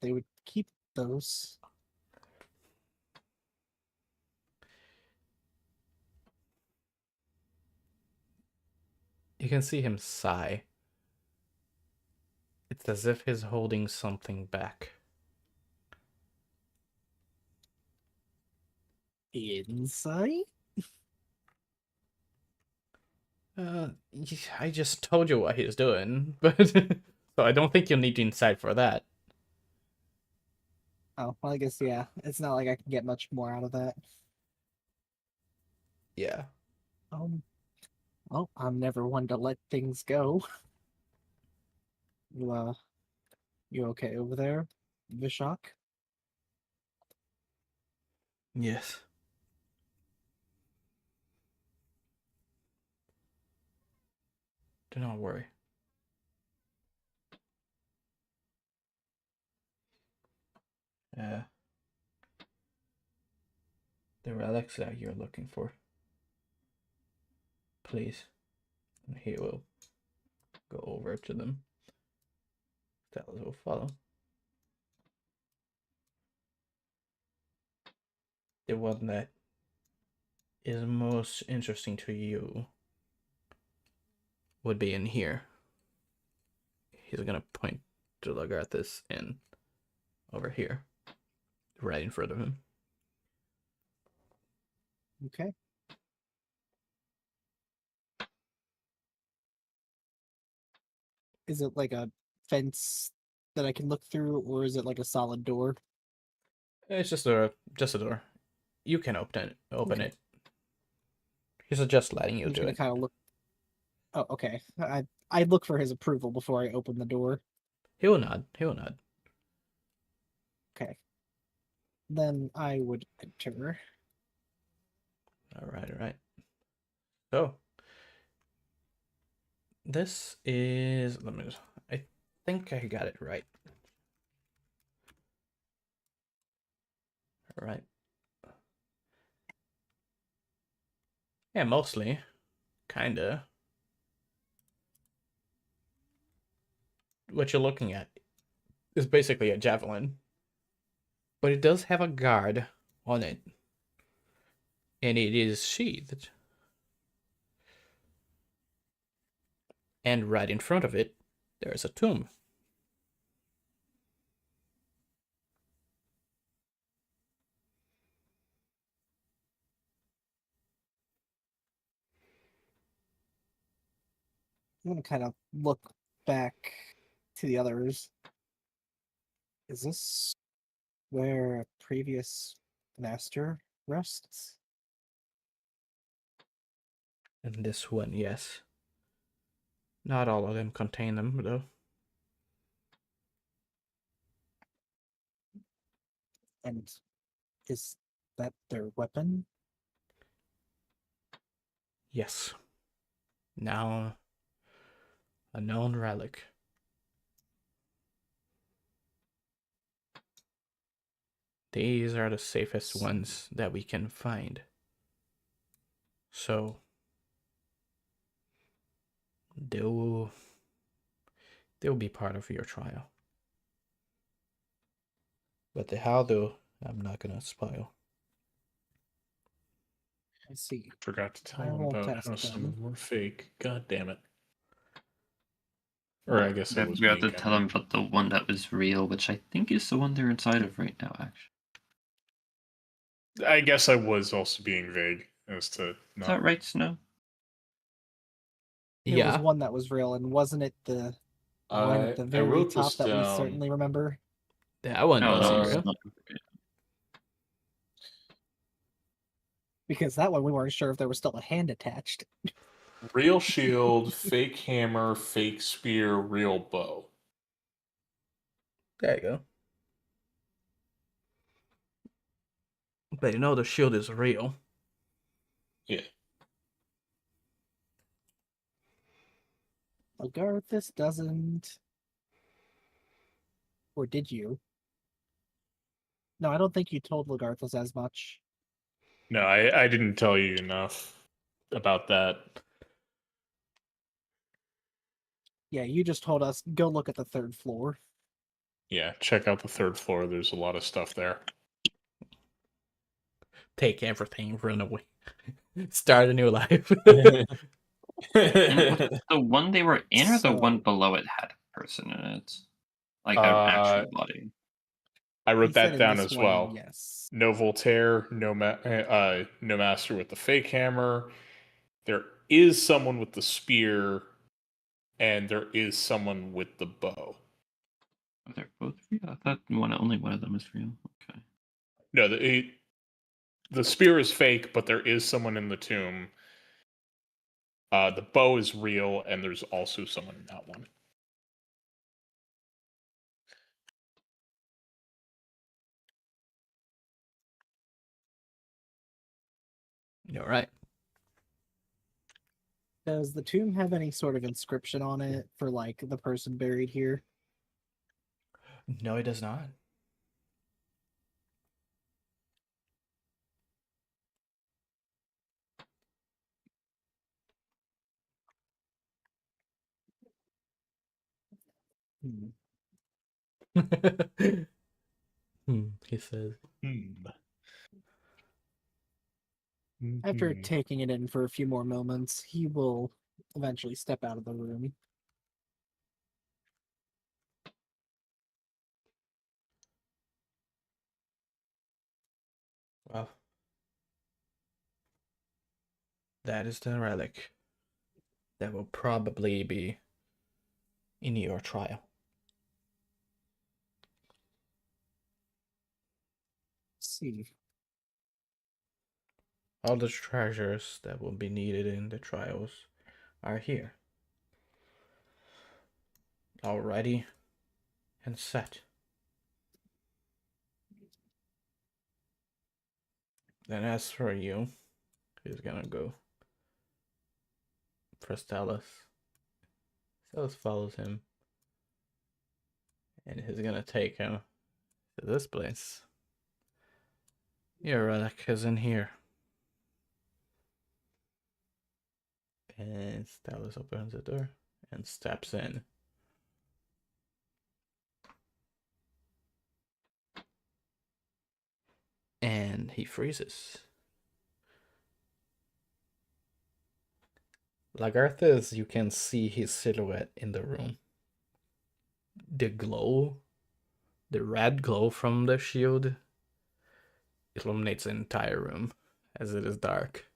they would keep those. You can see him sigh. It's as if he's holding something back. Insight? I just told you what he's doing, but so I don't think you'll need insight for that. Oh, well, I guess, yeah. It's not like I can get much more out of that. Yeah. Well, I'm never one to let things go. You okay over there, Vishak? Yes. Do not worry. The relics that you're looking for. Please. And he will go over to them. Stella's will follow. The one that is most interesting to you would be in here. He's gonna point to Lagarthus in over here, right in front of him. Okay. Is it like a fence that I can look through, or is it like a solid door? It's just a door. You can open it. Okay. It. He's just letting you I'm just do gonna it. kind of look. Oh, okay. I look for his approval before I open the door. He will nod. He will nod. Okay. Then I would enter. All right. So this is. I think I got it right. Right. Yeah, mostly. Kinda. What you're looking at is basically a javelin. But it does have a guard on it. And it is sheathed. And right in front of it, there's a tomb. I'm gonna kind of look back to the others. Is this where a previous master rests? And this one, yes. Not all of them contain them, though. And is that their weapon? Yes. Now, a known relic. These are the safest ones that we can find. So, they'll be part of your trial. But the how, though, I'm not gonna spoil. I see. Forgot to tell I him will about test how them. some of them were fake. God damn it. Or I guess Yeah, it was we me, have to tell Cameron. them about the one that was real, which I think is the one they're inside of right now, actually. I guess I was also being vague as to Is not. that right, Snow? There was Yeah. one that was real, and wasn't it the one at the I very wrote top this that we down. certainly remember? That one No, was that Uh, was real. not. Because that one we weren't sure if there was still a hand attached. Real shield, fake hammer, fake spear, real bow. There you go. But you know the shield is real. Yeah. Agarthus doesn't. Or did you? No, I don't think you told Lagarthus as much. No, I didn't tell you enough about that. Yeah, you just told us go look at the third floor. Yeah, check out the third floor. There's a lot of stuff there. Take everything, run away. Start a new life. And was the one they were in or the one So- below it had a person in it? Like an actual body? I He wrote said that in down this as one, well. yes. No Voltaire, no no master with the fake hammer. There is someone with the spear, and there is someone with the bow. Oh, they're both real? I thought only one of them is real. Okay. No, the spear is fake, but there is someone in the tomb. The bow is real, and there's also someone in that one. You're right. Does the tomb have any sort of inscription on it for like the person buried here? No, it does not. Hmm. He says. After Mhm. taking it in for a few more moments, he will eventually step out of the room. Well, that is the relic that will probably be in your trial. Let's see. All the treasures that will be needed in the trials are here. All ready and set. Then as for you, he's gonna go for Stelis. Stelis follows him. And he's gonna take him to this place. Your relic is in here. And Stylus opens the door and steps in. And he freezes. Lagarthus, you can see his silhouette in the room. The glow, the red glow from the shield, illuminates the entire room as it is dark.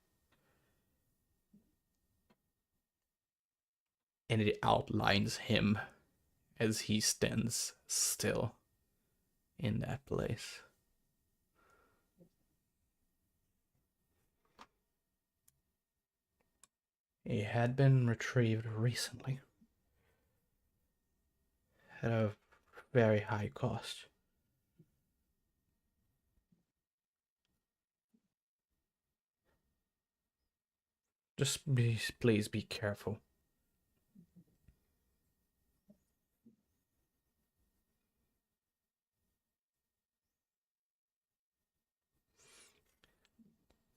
And it outlines him as he stands still in that place. It had been retrieved recently at a very high cost. Just please be careful.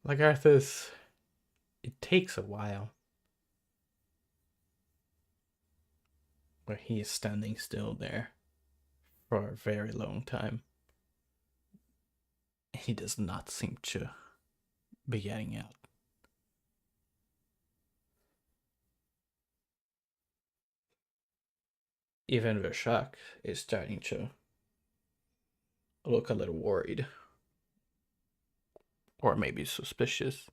Lagarthus, it takes a while. But he is standing still there for a very long time. He does not seem to be getting out. Even Vershak is starting to look a little worried. Or maybe suspicious.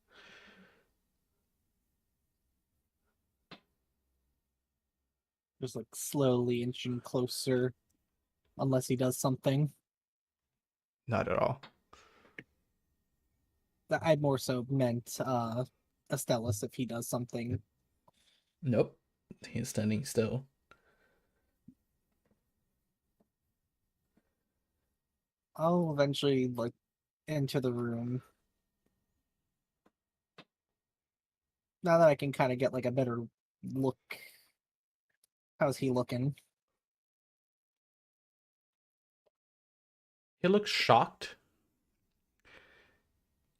Just like slowly inching closer, unless he does something. Not at all. I more so meant Astellas if he does something. Nope. He's standing still. I'll eventually like enter the room. Now that I can kind of get like a better look. How's he looking? He looks shocked.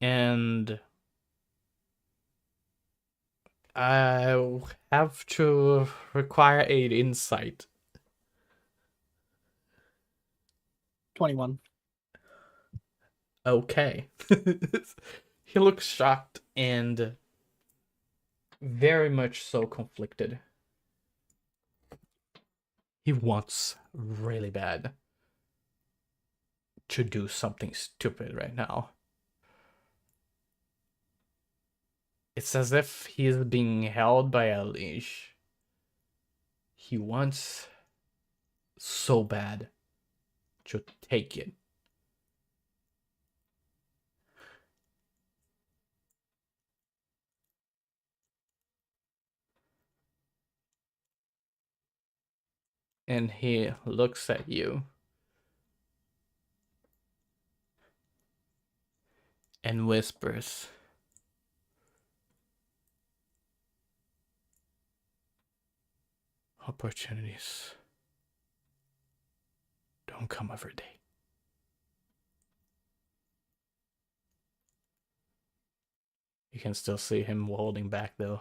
And I have to require an insight. 21. Okay. He looks shocked and very much so conflicted. He wants really bad to do something stupid right now. It's as if he is being held by a leash. He wants so bad to take it. And he looks at you and whispers, opportunities don't come every day. You can still see him holding back though.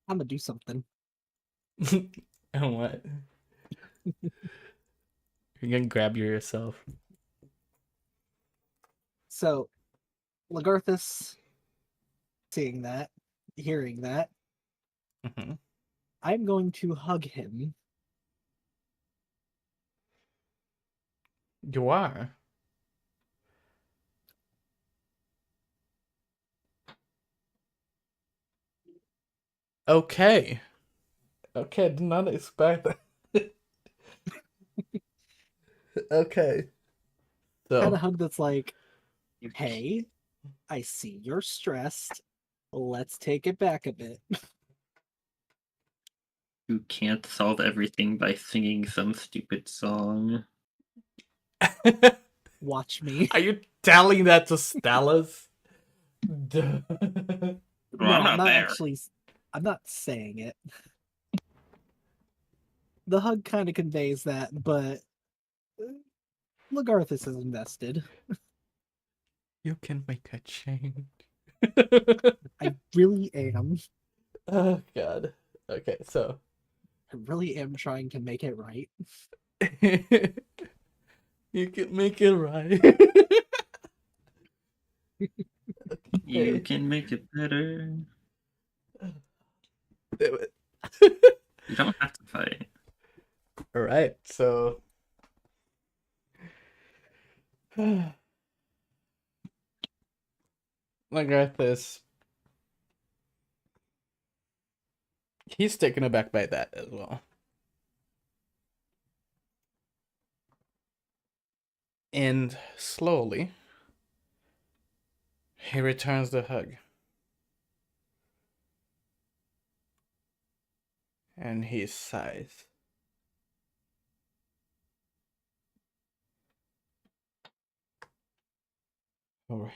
I'm gonna do something. And what? You're gonna grab yourself. So, Lagarthus, seeing that, hearing that, Mm-hmm. I'm going to hug him. You are. Okay. Okay, did not expect that. Okay. Kind So, of hug that's like, hey, I see you're stressed. Let's take it back a bit. You can't solve everything by singing some stupid song. Watch me. are you telling that to Stella's? Well, No, I'm not there. I'm not saying it. The hug kind of conveys that, but Lagarthus is invested. You can make a change. I really am. Oh god. Okay, so I really am trying to make it right. you can make it right. You Okay. can make it better. Do it. You don't have to fight. All right, so Lagarthus, he's taken aback by that as well. And slowly, he returns the hug. And he sighs. All right.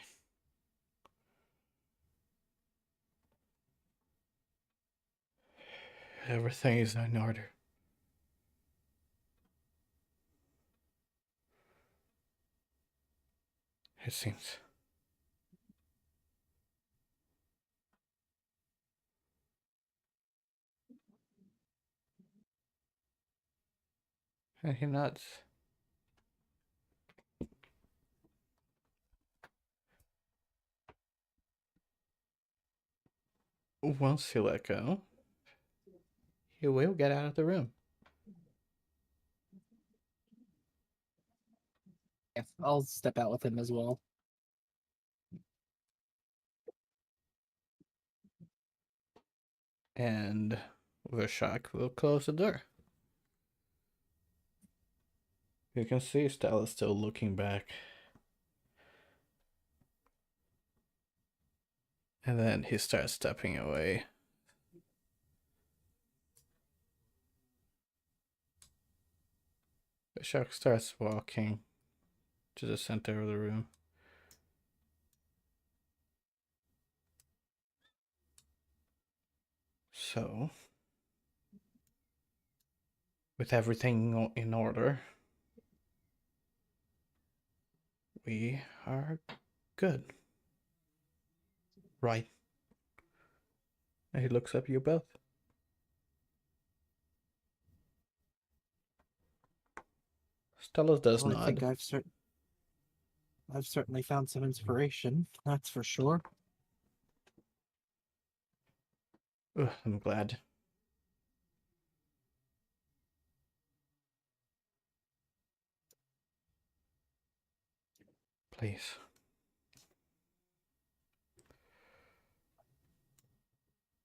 Everything is in order. It seems. And he nods. Once he let go, he will get out of the room. Yeah, I'll step out with him as well. And Vashak will close the door. You can see Stella still looking back. And then he starts stepping away. Vashak starts walking to the center of the room. So, with everything in order, we are good. Right. And he looks up at you both. Stella does Well, I nod. think I've certainly found some inspiration. That's for sure. Ugh, I'm glad. Please.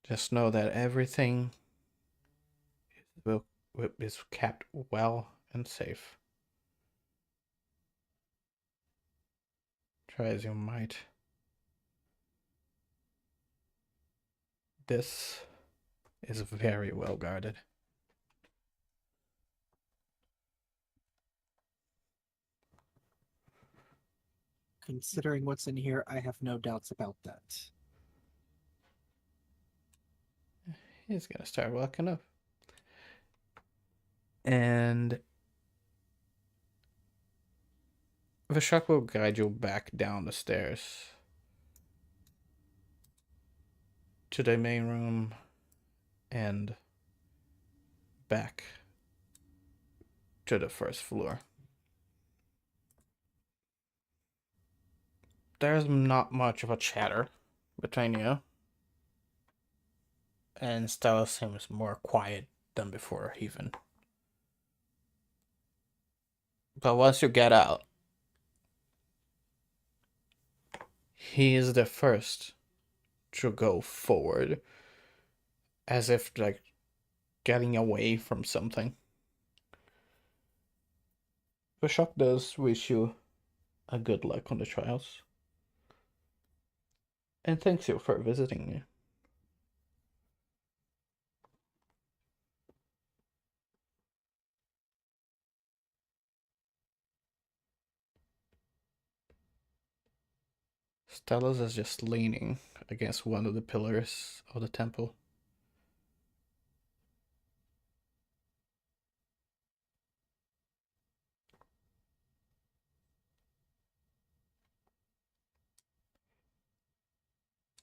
Just know that everything is kept well and safe. Try as you might. This is very well guarded. Considering what's in here, I have no doubts about that. He's gonna start walking up. And Vashak will guide you back down the stairs to the main room and back to the first floor. There's not much of a chatter between you. And Stella seems more quiet than before, even. But once you get out, he is the first to go forward, as if like getting away from something. Vashak does wish you a good luck on the trials. And thanks you for visiting me. Stella's is just leaning against one of the pillars of the temple.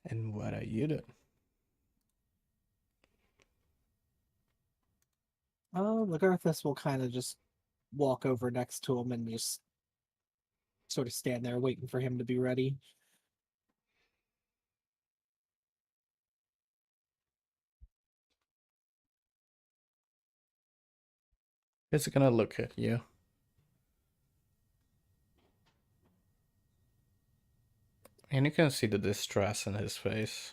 And what are you doing? Lagarthus will kind of just walk over next to him and just sort of stand there waiting for him to be ready. He's gonna look at you. And you can see the distress in his face.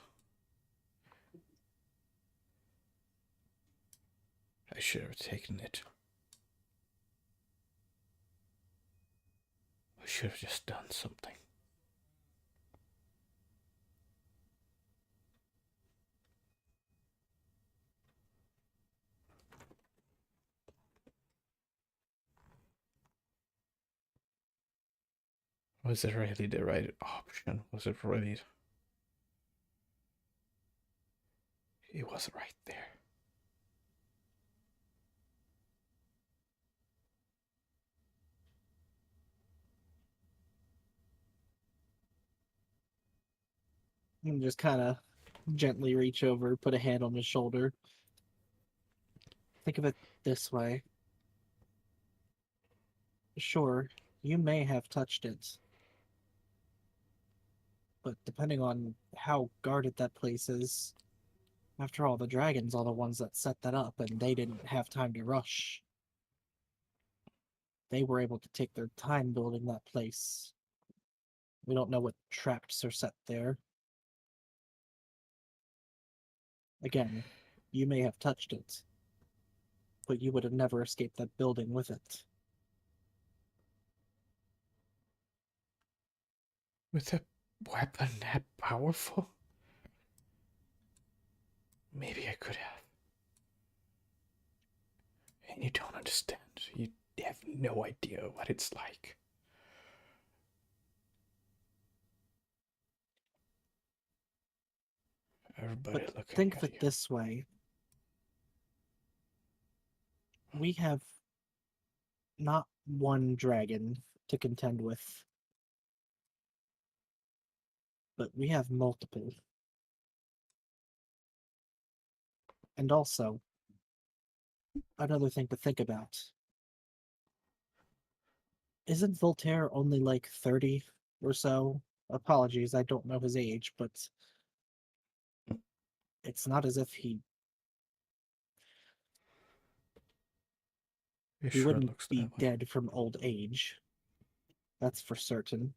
I should have taken it. I should have just done something. Was it really the right option? Was it really? It was right there. And just kind of gently reach over, put a hand on his shoulder. Think of it this way. Sure, you may have touched it, but depending on how guarded that place is, after all, the dragons are the ones that set that up, and they didn't have time to rush. They were able to take their time building that place. We don't know what traps are set there. Again, you may have touched it, but you would have never escaped that building with it. With a weapon that powerful? Maybe I could have. And you don't understand. You have no idea what it's like. Everybody But looking think at of it you. this way. We have not one dragon to contend with, but we have multiple. And also, another thing to think about. Isn't Voltaire only like 30 or so? Apologies, I don't know his age, but it's not as if he It he sure wouldn't looks be that way. dead from old age. That's for certain.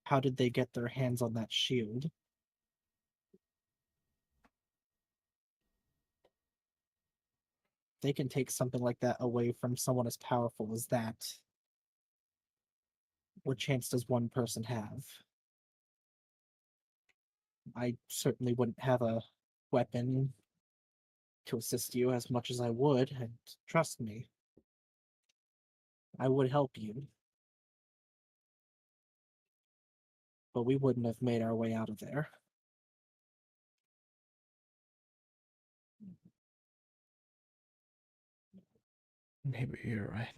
How did they get their hands on that shield? They can take something like that away from someone as powerful as that. What chance does one person have? I certainly wouldn't have a weapon to assist you as much as I would, and trust me, I would help you. But we wouldn't have made our way out of there. Maybe you're right.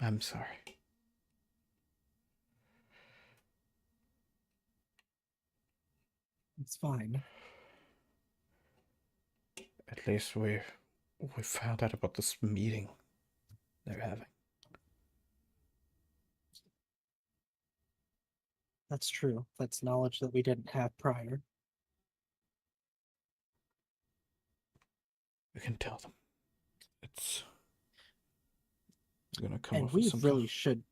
I'm sorry. It's fine. At least we found out about this meeting they're having. That's true. That's knowledge that we didn't have prior. We can tell them. It's gonna come And up with we some really should.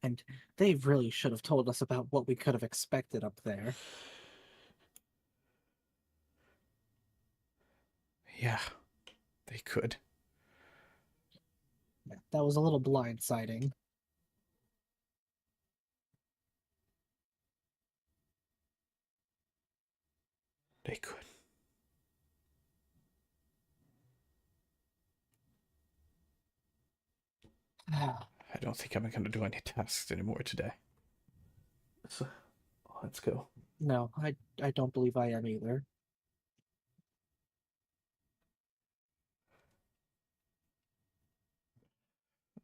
And they really should have told us about what we could have expected up there. Yeah, they could. Yeah, that was a little blindsiding. They could. I don't think I'm gonna do any tasks anymore today. So, let's go. No, I don't believe I am either.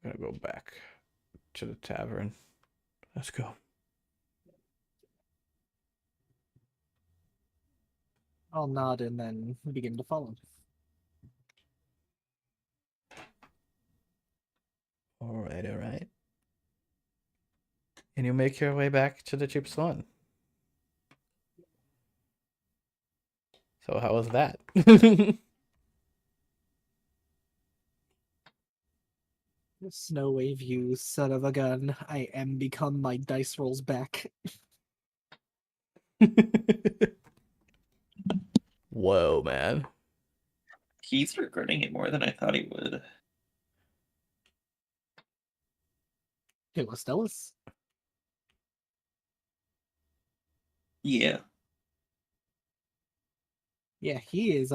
I'm gonna go back to the tavern. Let's go. I'll nod and then begin to follow. Alright, alright. And you make your way back to the cheap salon. So how was that? Snow wave, you son of a gun. I am become my dice rolls back. Whoa, man. He's regretting it more than I thought he would. It was Stellus. Yeah. Yeah, he is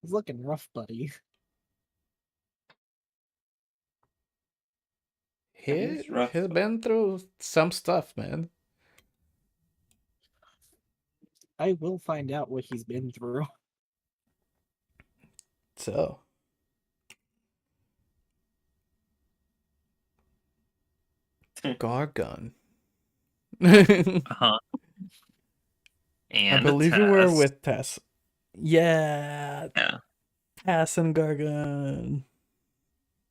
he's looking rough, buddy. He's rough. been through some stuff, man. I will find out what he's been through. So. Gargon. Uh-huh. I And believe you were Tess. with Tess. Yeah. Yeah. Tess and Gargon.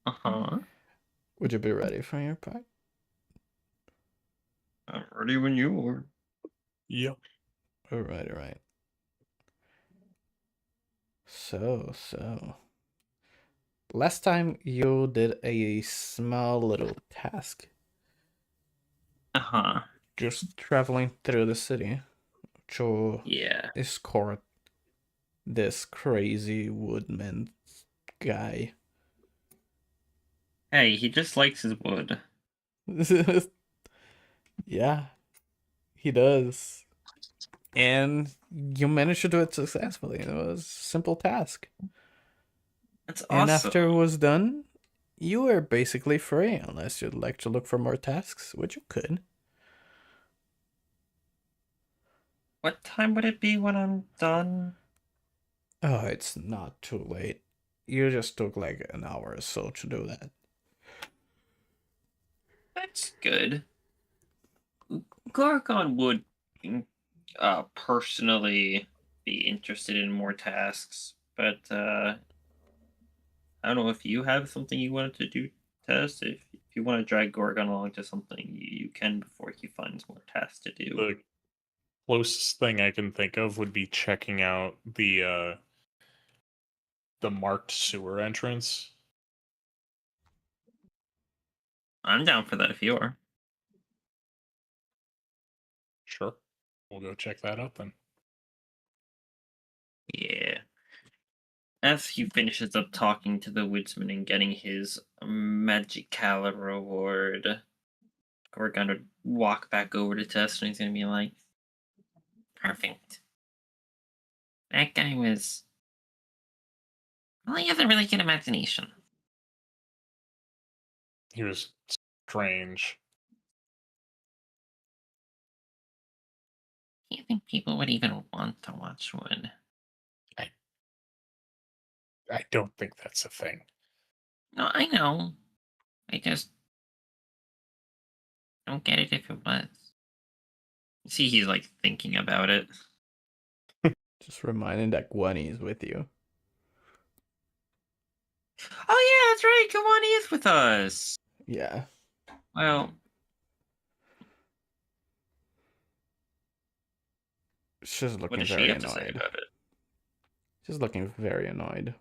Uh-huh. Would you be ready for your part? I'm ready when you are. Yep. Alright, alright. So. Last time you did a small little task. Uh-huh. Just traveling through the city to Yeah. escort this crazy woodman guy. Hey, he just likes his wood. Yeah, he does. And you managed to do it successfully. It was a simple task. That's And awesome. after it was done, you were basically free, unless you'd like to look for more tasks, which you could. What time would it be when I'm done? Oh, it's not too late. You just took like an hour or so to do that. That's good. Gorgon would personally be interested in more tasks, but I don't know if you have something you wanted to do, Tess. If you want to drag Gorgon along to something, you can before he finds more tasks to do. The closest thing I can think of would be checking out the marked sewer entrance. I'm down for that if you are. Sure. We'll go check that out then. Yeah. As he finishes up talking to the woodsman and getting his Magical reward, Gorgon would walk back over to Tess and he's gonna be like, perfect. That guy was. Well, he has a really good imagination. He was strange. Do you think people would even want to watch wood? I don't think that's a thing. No, I know. I just don't get it if it was. See, he's like thinking about it. Just reminding that Gwani is with you. Oh yeah, that's right. Come on, he is with us. Yeah. Well, She's what looking does she very have to say annoyed. about it? She's looking very annoyed.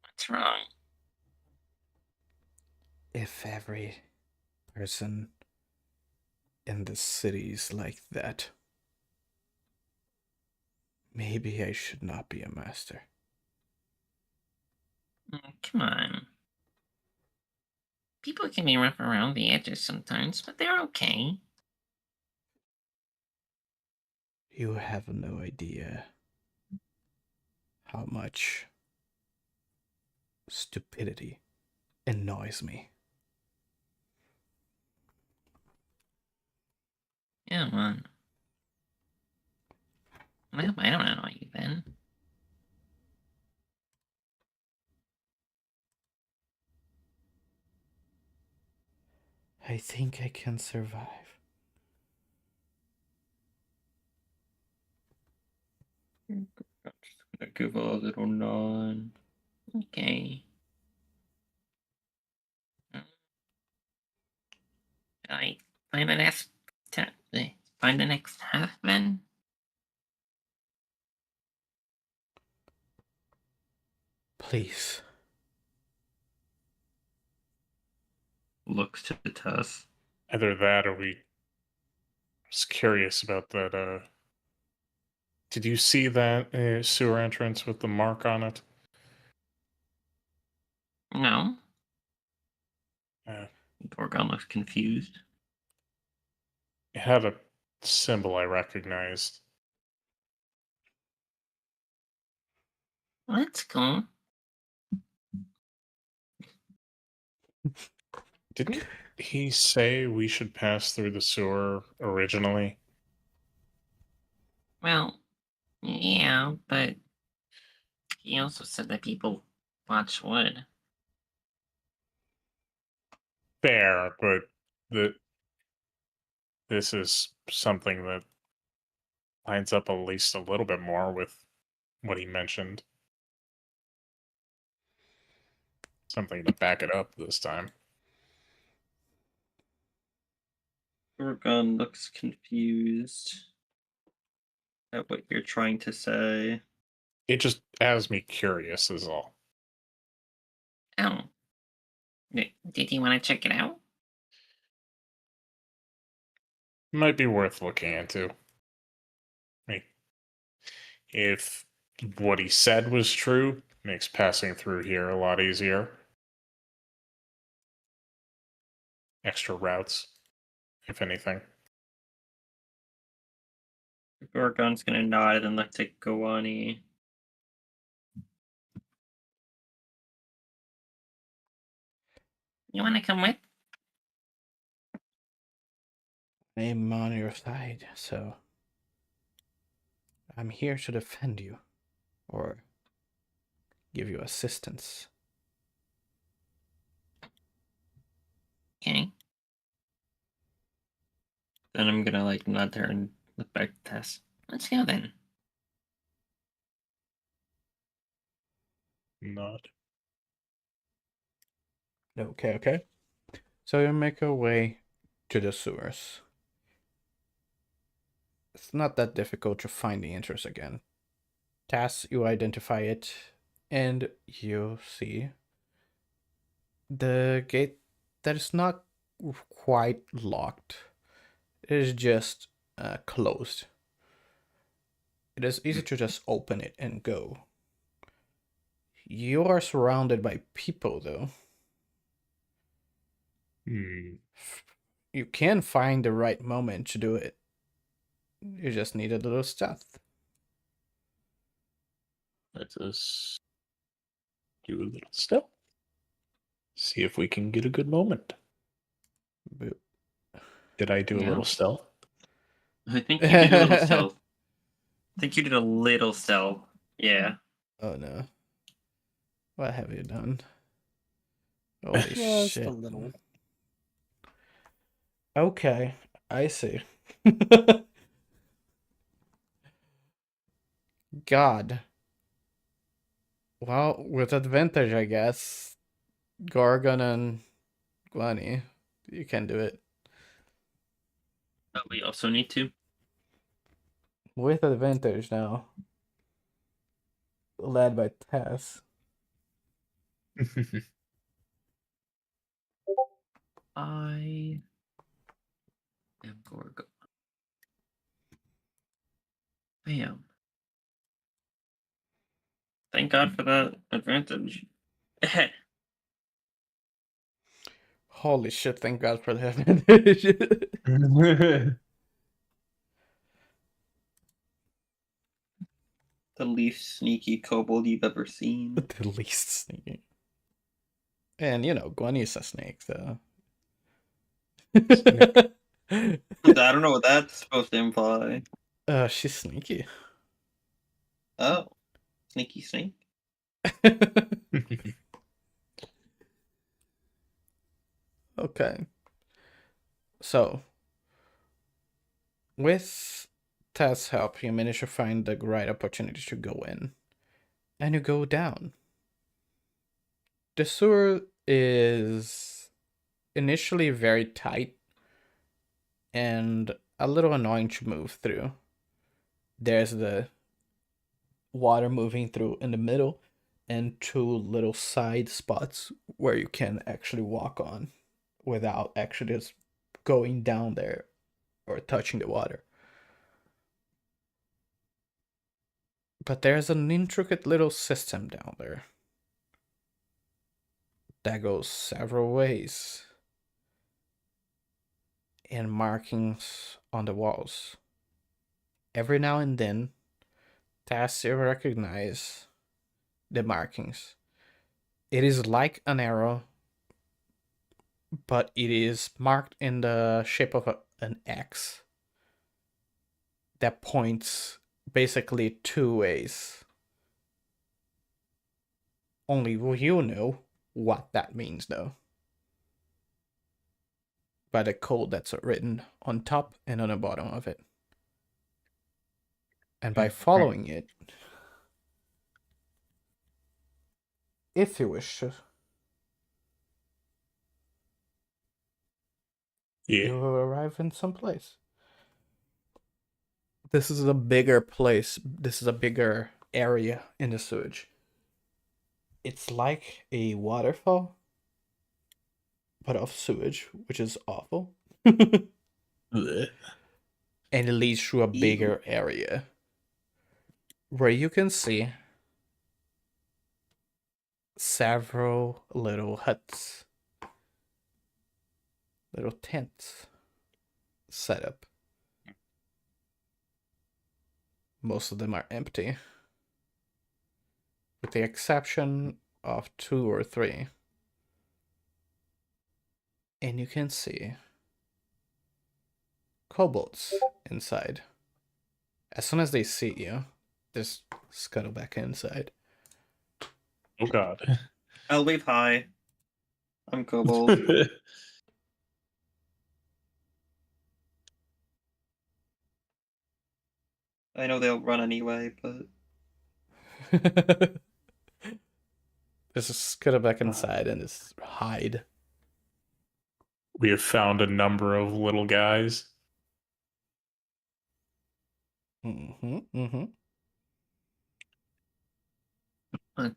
What's wrong? If every person in the city is like that, maybe I should not be a master. Come on. People can be rough around the edges sometimes, but they're okay. You have no idea how much stupidity annoys me. Yeah, well. I hope I don't annoy you then. I think I can survive. I'm just gonna give a little nod. Okay. I find the next find the next husband. Please. Looks to Tess. Either that or we just curious about that. Did you see that sewer entrance with the mark on it? No. Uh, Gorgon looks confused. it had a symbol I recognized. That's cool. Didn't he say we should pass through the sewer originally? Well, yeah, but he also said that people watch wood. Fair, but the this is something that lines up at least a little bit more with what he mentioned. Something to back it up this time. Gorgon looks confused at what you're trying to say. It just has me curious, is all. Oh. Did you want to check it out? Might be worth looking into. Like, if what he said was true, makes passing through here a lot easier. Extra routes, if anything. Gorgon's gonna nod and look to Goani. You wanna come with? I'm on your side, so I'm here to defend you or give you assistance. Okay. Then I'm gonna nod there and look back to Tess. Let's go then. Not. Okay. So you make your way to the sewers. It's not that difficult to find the entrance again. Task, you identify it, and you see the gate that is not quite locked. It is just closed. It is easy to just open it and go. You are surrounded by people, though. You can find the right moment to do it. You just need a little stealth. Let us do a little stealth. See if we can get a good moment. Boop. Did I do a little stealth? I think you did a little stealth. I think you did a little stealth. Yeah. Oh no. What have you done? Holy Just shit. a little. Okay, I see. God. Well, with advantage, I guess. Gorgon and Gwenny, you can do it. But we also need to. With advantage now. Led by Tess. I am Gorgon. Bam. Thank God for that advantage. Holy shit, thank God for the advantage. The least sneaky kobold you've ever seen. The least sneaky. And you know, Gwenny's a snake, so. I don't know what that's supposed to imply. She's sneaky. Oh. Sneaky snake? Okay. So, with Tess' help, you manage to find the right opportunity to go in. And you go down. The sewer is initially very tight and a little annoying to move through. There's the water moving through in the middle and two little side spots where you can actually walk on without actually just going down there or touching the water. But there's an intricate little system down there that goes several ways and markings on the walls. Every now and then, Tassie recognize the markings. It is like an arrow, but it is marked in the shape of an X that points basically two ways. Only you know what that means, though. By the code that's written on top and on the bottom of it. And by following it, if you wish to, you will arrive in some place. This is a bigger place. This is a bigger area in the sewage. It's like a waterfall, but of sewage, which is awful. And it leads through a bigger area where you can see several little huts, little tents set up. Most of them are empty, with the exception of 2 or 3. And you can see kobolds inside. As soon as they see you, they just scuttle back inside. Oh god. I'll wave hi. I'm Kobold. I know they'll run anyway, but Just scuttle back inside and just hide. We have found a number of little guys. A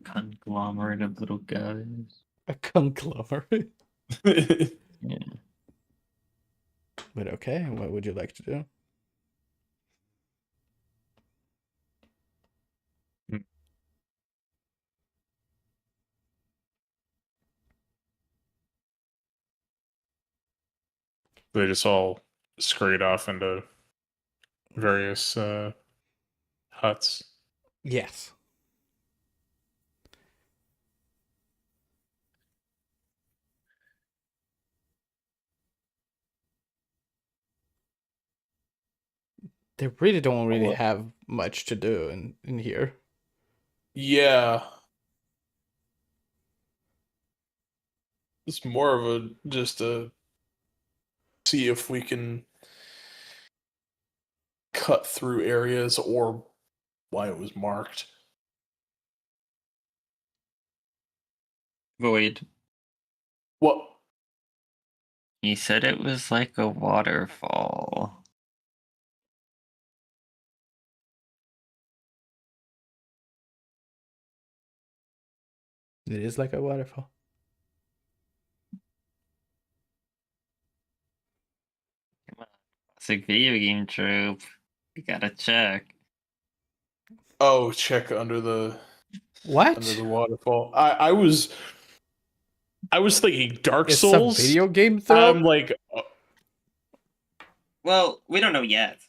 conglomerate of little guys. A conglomerate. Yeah. But okay, what would you like to do? They just all scurried off into various huts. Yes. They really don't really have much to do in here. Yeah. It's more of a just a see if we can cut through areas or why it was marked. Void. What? He said it was like a waterfall. It is like a waterfall. Classic video game trope. You gotta check. Oh, check under the What? waterfall. I was thinking Dark It's Souls. a video game though? I'm like, Well, we don't know yet.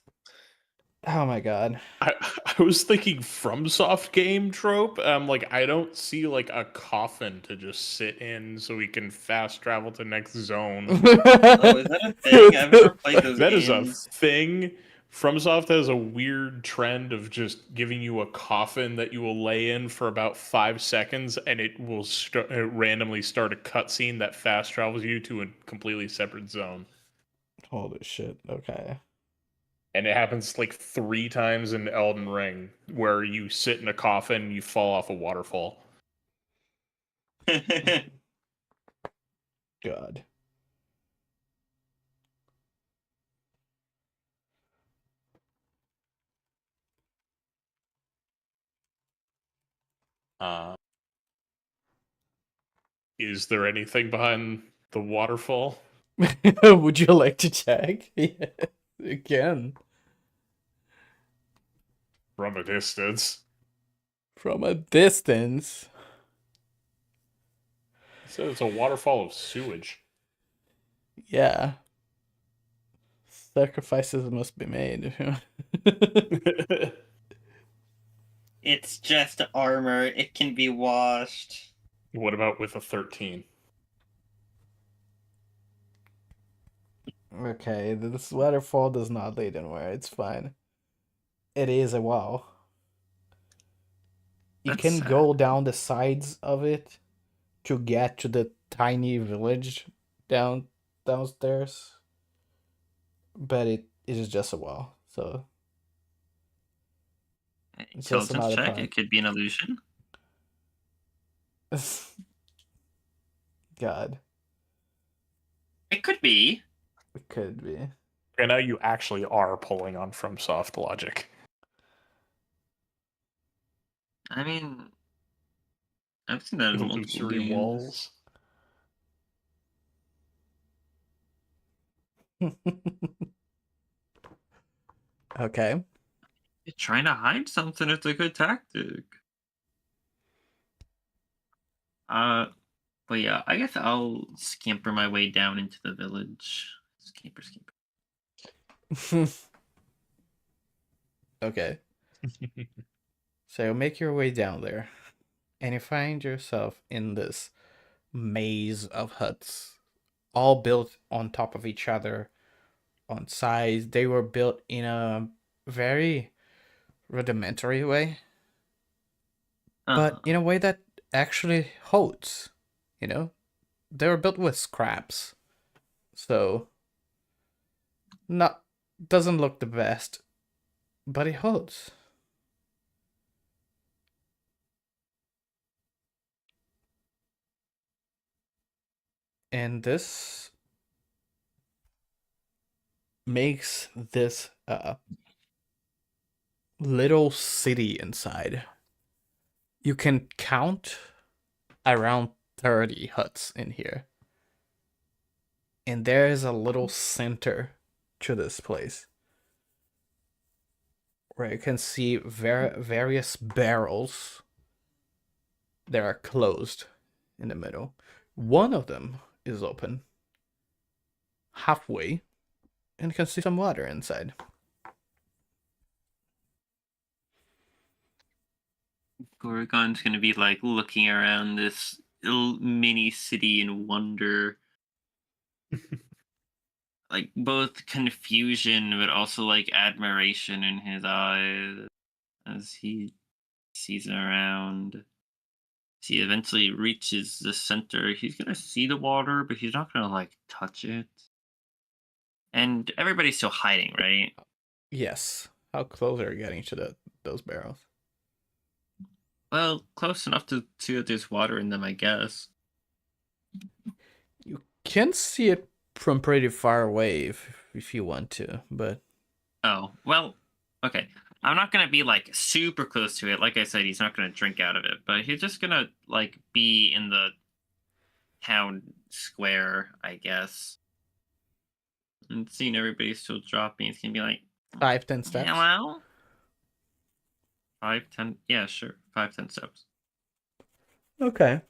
Oh my god. I was thinking FromSoft game trope. I'm like, I don't see like a coffin to just sit in so we can fast travel to next zone. Oh, is that a thing? I've never played those That games. is a thing. FromSoft has a weird trend of just giving you a coffin that you will lay in for about 5 seconds, and it will randomly start a cutscene that fast travels you to a completely separate zone. Holy shit. Okay. And it happens like 3 times in Elden Ring, where you sit in a coffin and you fall off a waterfall. God. Is there anything behind the waterfall? Would you like to check? Yeah, you can. From a distance. From a distance. He said it's a waterfall of sewage. Yeah. Sacrifices must be made. It's just armor. It can be washed. What about with a 13? Okay, this waterfall does not lead anywhere. It's fine. It is a wall. You That's can sad. go down the sides of it to get to the tiny village downstairs. But it is just a wall, so it's just Intelligence another check. part. It could be an illusion. God, It could be. it could be. And now you actually are pulling on FromSoft logic. I mean, I've seen that in multiple Illusory games. walls. Okay. You're trying to hide something. It's a good tactic. But yeah, I guess I'll scamper my way down into the village. Scamper. Okay. So you make your way down there, and you find yourself in this maze of huts, all built on top of each other, on sides. They were built in a very rudimentary way, but in a way that actually holds. You know, they were built with scraps, so not doesn't look the best, but it holds. And this makes this little city inside. You can count around 30 huts in here. And there is a little center to this place where you can see various barrels that are closed in the middle. One of them is open halfway, and you can see some water inside. Gorgon's gonna be like looking around this little mini city in wonder. Like both confusion but also like admiration in his eyes as he sees it around. As he eventually reaches the center, he's gonna see the water, but he's not gonna like touch it. And everybody's still hiding, right? Yes. How close are you getting to those barrels? Well, close enough to see that there's water in them, I guess. You can see it from pretty far away if you want to, but Oh, well, okay. I'm not gonna be like super close to it. Like I said, he's not gonna drink out of it, but he's just gonna like be in the town square, I guess. And seeing everybody still dropping, it's gonna be like 5-10 steps. hello? 5, 10, yeah, sure. 5, 10 steps. Okay.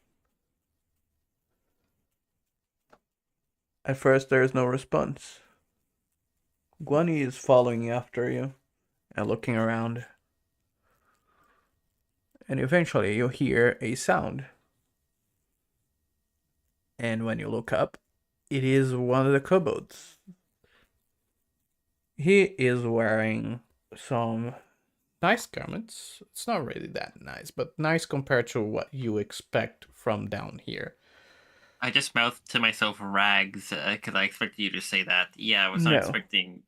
At first, there is no response. Guani is following after you and looking around. And eventually, you hear a sound. And when you look up, it is one of the kobolds. He is wearing some nice garments. It's not really that nice, but nice compared to what you expect from down here. I just mouthed to myself rags because I expected you to say that. Yeah, I was not No. expecting.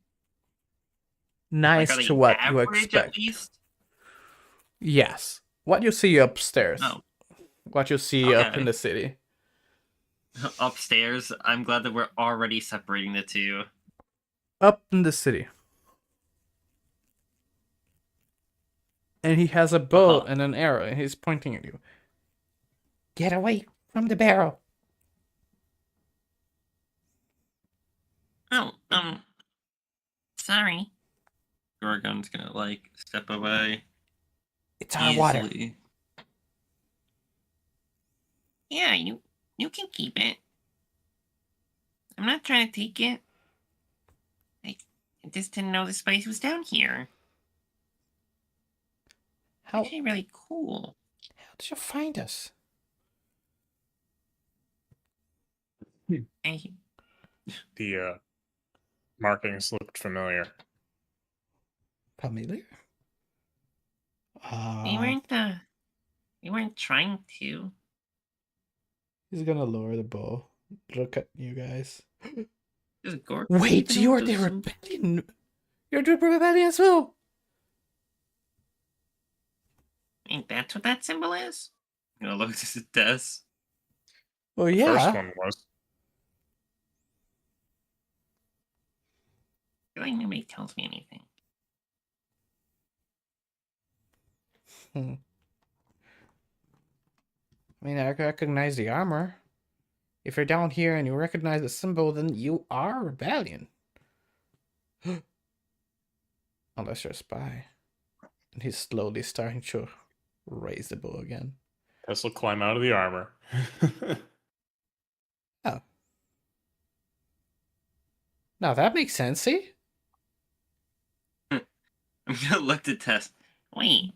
Nice Like, are to they what you average expect. at least? Yes. What you see upstairs. Oh, What you see up in okay. the city. Upstairs. I'm glad that we're already separating the two. Up in the city. And he has a bow and an arrow, and he's pointing at you. Get away from the barrel. Oh, sorry. Gorgon's gonna like step away. It's our water. Easily. Yeah, you can keep it. I'm not trying to take it. I just didn't know this place was down here. How Actually, really cool. did you find us? I, The markings looked familiar. Familiar? we weren't trying to. He's gonna lower the bow. Look at you guys. Just Gorgon. Wait, you're the rebellion. You're the rebellion as well. Ain't that what that symbol is? You know, look at his desk. Oh The yeah. first one was. I feel like nobody tells me anything. I mean, I recognize the armor. If you're down here and you recognize the symbol, then you are rebellion. Unless you're a spy. And he's slowly starting to raise the bow again. Tess will climb out of the armor. Oh. Now that makes sense, see? I'm gonna look to test. Wait,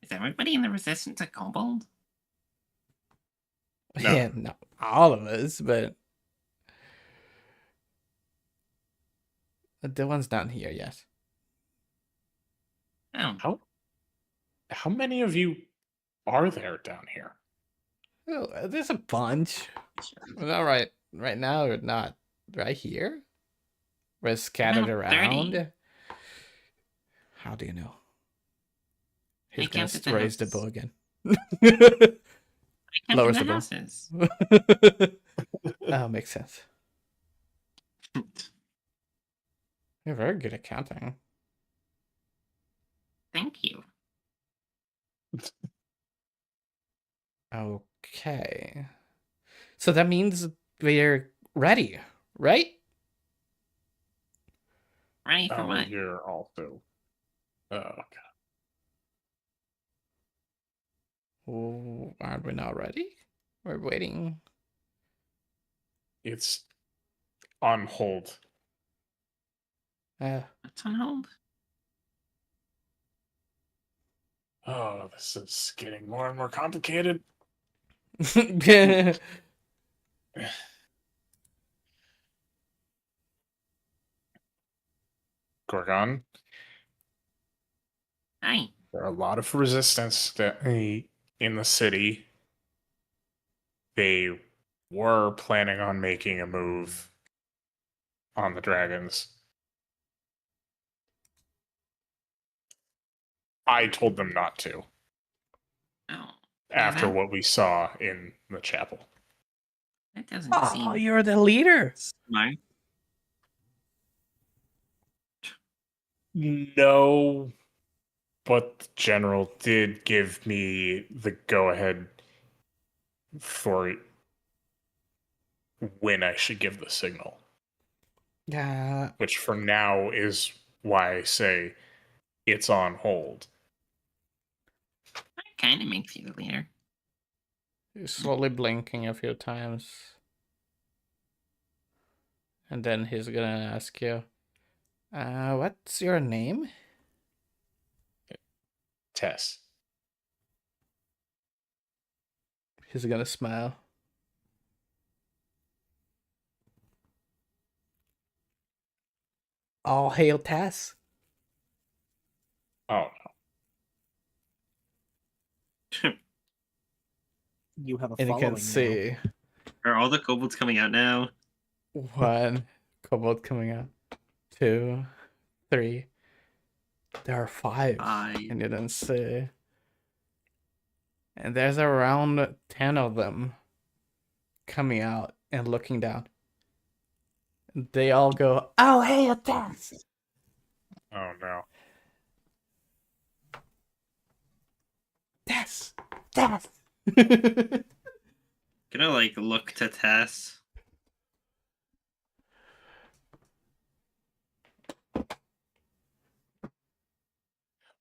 is everybody in the resistance a kobold? No. Yeah, not all of us, but the one's down here yet. Oh, How many of you are there down here? Oh, there's a bunch. We're not right now, we're not right here. We're scattered No, around. 30. How do you know? He's I gonna counted the raise the houses. bow again. I Lowers counted the the bow. houses. Oh, makes sense. You're very good at counting. Thank you. Okay. So that means we're ready, right? Ready for Oh, what? you're also. Oh, God. Oh, aren't we not ready? We're waiting. It's on hold. What's on hold? Oh, this is getting more and more complicated. Gorgon, Hi. there are a lot of resistance in the city. They were planning on making a move on the dragons. I told them not to Oh, after that- what we saw in the chapel. that doesn't Oh, seem you're the leader. smart. No, but the general did give me the go-ahead for when I should give the signal, Yeah, which for now is why I say it's on hold. That kind of makes you the leader. you're slowly blinking a few times. And then he's gonna ask you, what's your name? Tess. He's gonna smile. All hail Tess. Oh, You have a And you following can see Are all the kobolds coming out now? 1 kobold coming out. 2, 3. There are 5. Five. And you didn't see. And there's around 10 of them coming out and looking down. They all go, "Oh, hey, attacks!" Oh no. Tess! Tess! Gonna like look to Tess.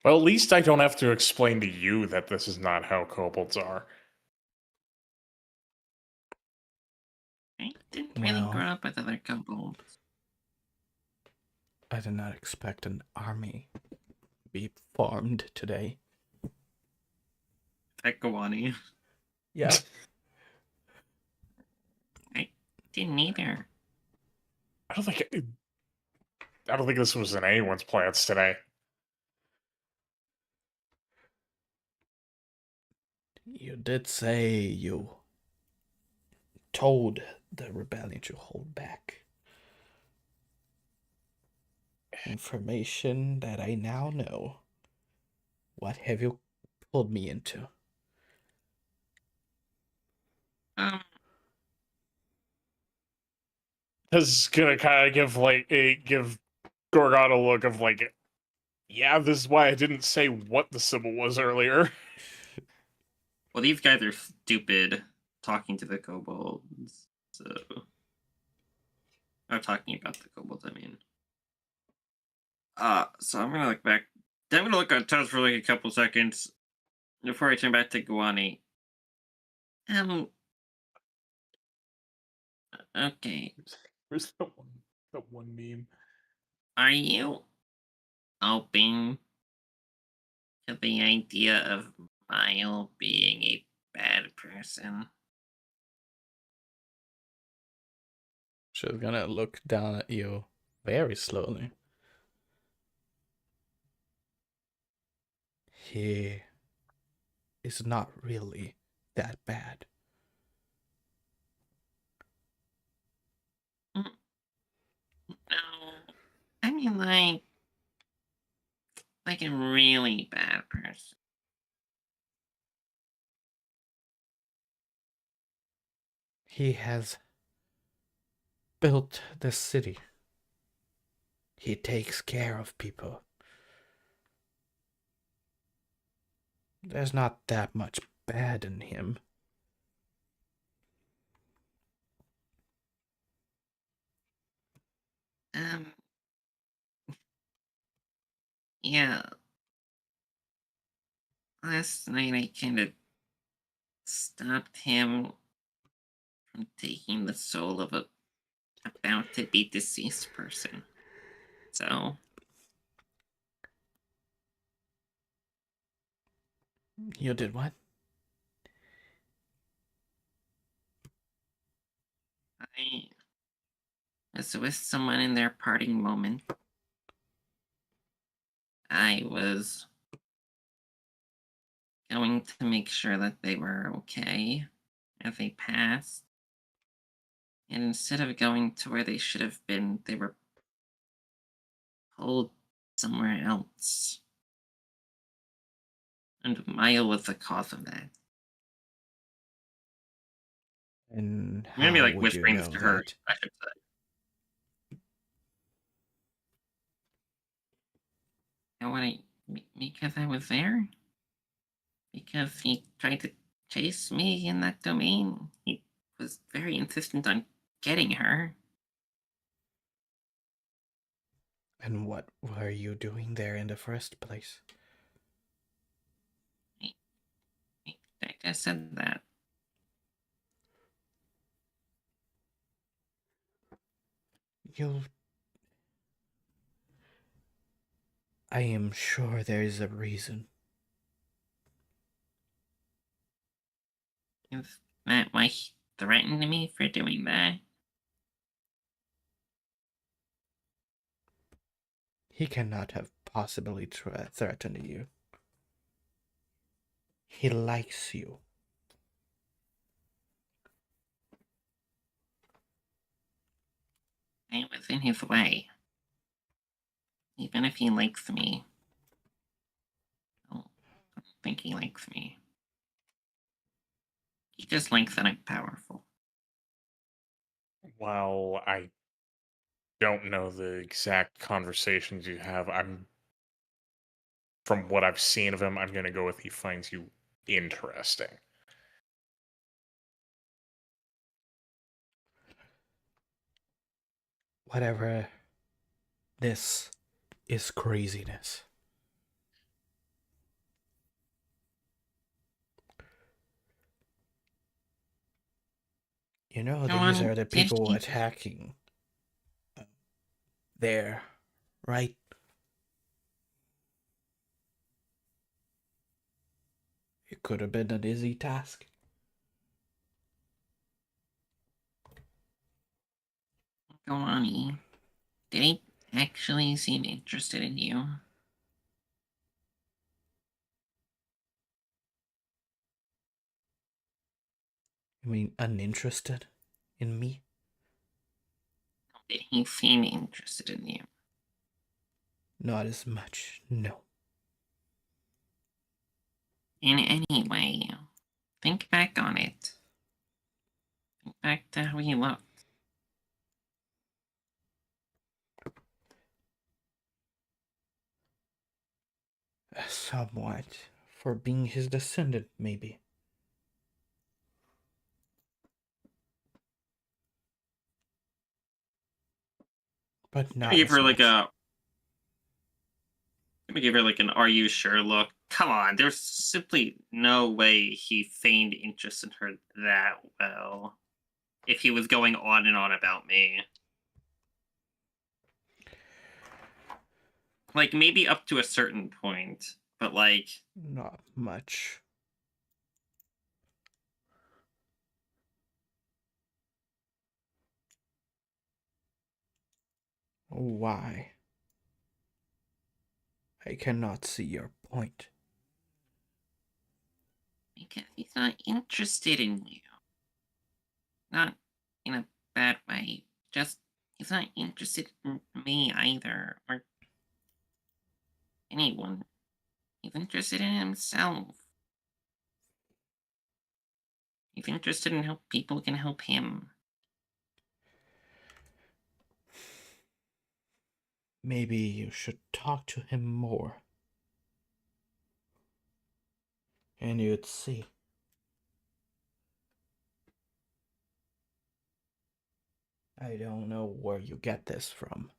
Well, at least I don't have to explain to you that this is not how kobolds are. I didn't really Well. grow up with other kobolds. I did not expect an army to be formed today. Ekawani. Yeah. Didn't either. I don't think this was in anyone's plans today. You did say you told the rebellion to hold back. Information that I now know. What have you pulled me into? This is gonna kind of give Gorgon a look of like, yeah, this is why I didn't say what the symbol was earlier. Well, these guys are stupid talking to the kobolds. So, I'm talking about the kobolds. I mean, so I'm gonna look back. I'm gonna look at Tess for like a couple seconds before I turn back to Guani. Okay. Where's that one meme? Are you open to the idea of Mile being a bad person? She's gonna look down at you very slowly. He is not really that bad. No. I mean, like a really bad person. He has built this city. He takes care of people. There's not that much bad in him. Yeah. Last night I kind of stopped him from taking the soul of a about to be deceased person. So, You did what? I was with someone in their parting moment. I was going to make sure that they were okay as they passed. And instead of going to where they should have been, they were pulled somewhere else. And Maya was the cause of that. And I'm gonna be like how would whispering you this know to her, that? I should say. And because I was there? Because he tried to chase me in that domain. He was very insistent on getting her. And what were you doing there in the first place? I just said that. I am sure there is a reason. Is that why he threatened me for doing that? He cannot have possibly threatened you. He likes you. I was in his way. Even if he likes me. I don't think he likes me. He just likes that I'm powerful. Well, I don't know the exact conversations you have. From what I've seen of him, I'm going to go with he finds you interesting. Whatever. This is craziness. You know, Go these on, are the did people he? attacking there, right? It could have been an easy task. Go on, E. Did he actually seem interested in you? You mean uninterested in me? Did he seem interested in you? Not as much, no. In any way, think back on it. Think back to how he looked. Somewhat. For being his descendant, maybe. But not Give as her like much. a. Let me give her like an "Are you sure?" look. Come on, there's simply no way he feigned interest in her that well. If he was going on and on about me, like maybe up to a certain point, but like Not much. Why? I cannot see your point. because he's not interested in you. Not in a bad way. Just he's not interested in me either, or anyone. He's interested in himself. He's interested in how people can help him. Maybe you should talk to him more. And you'd see. I don't know where you get this from.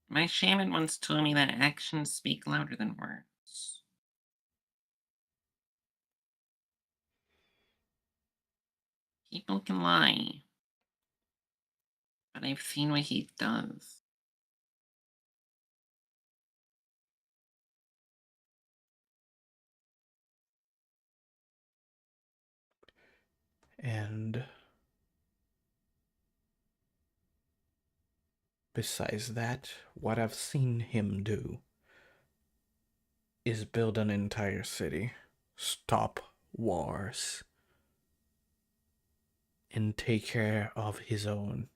My shaman once told me that actions speak louder than words. People can lie, but I've seen what he does. And besides that, what I've seen him do is build an entire city, stop wars, and take care of his own.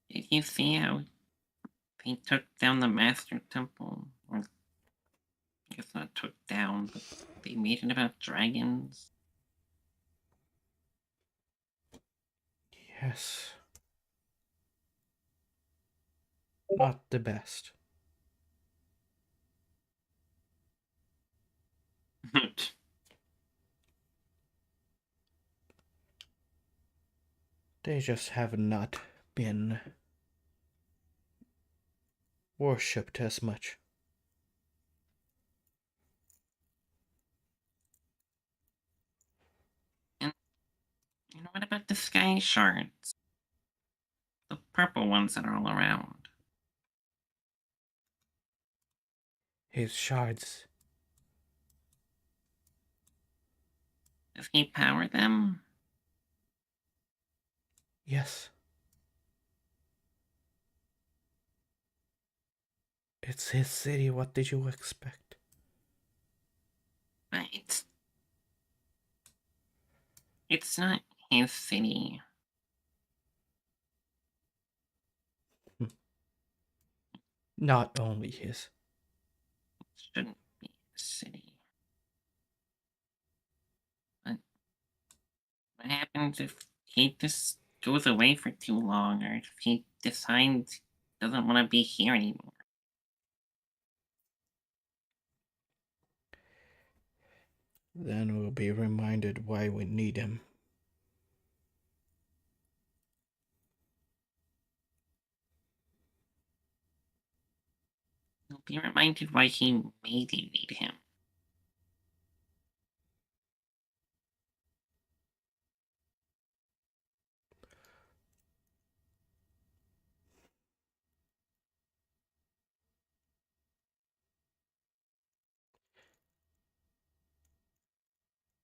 Did you see how they took down the Master Temple? Or, I guess not took down, but they made it about dragons? Yes. Not the best. They just have not been worshipped as much. And what about the sky shards? The purple ones that are all around. His shards. Does he power them? Yes. It's his city. What did you expect? But it's not his city. Not only his. It shouldn't be his city. But what happens if he just goes away for too long, or if he decides he doesn't want to be here anymore? Then we'll be reminded why we need him. He'll be reminded why he made you need him.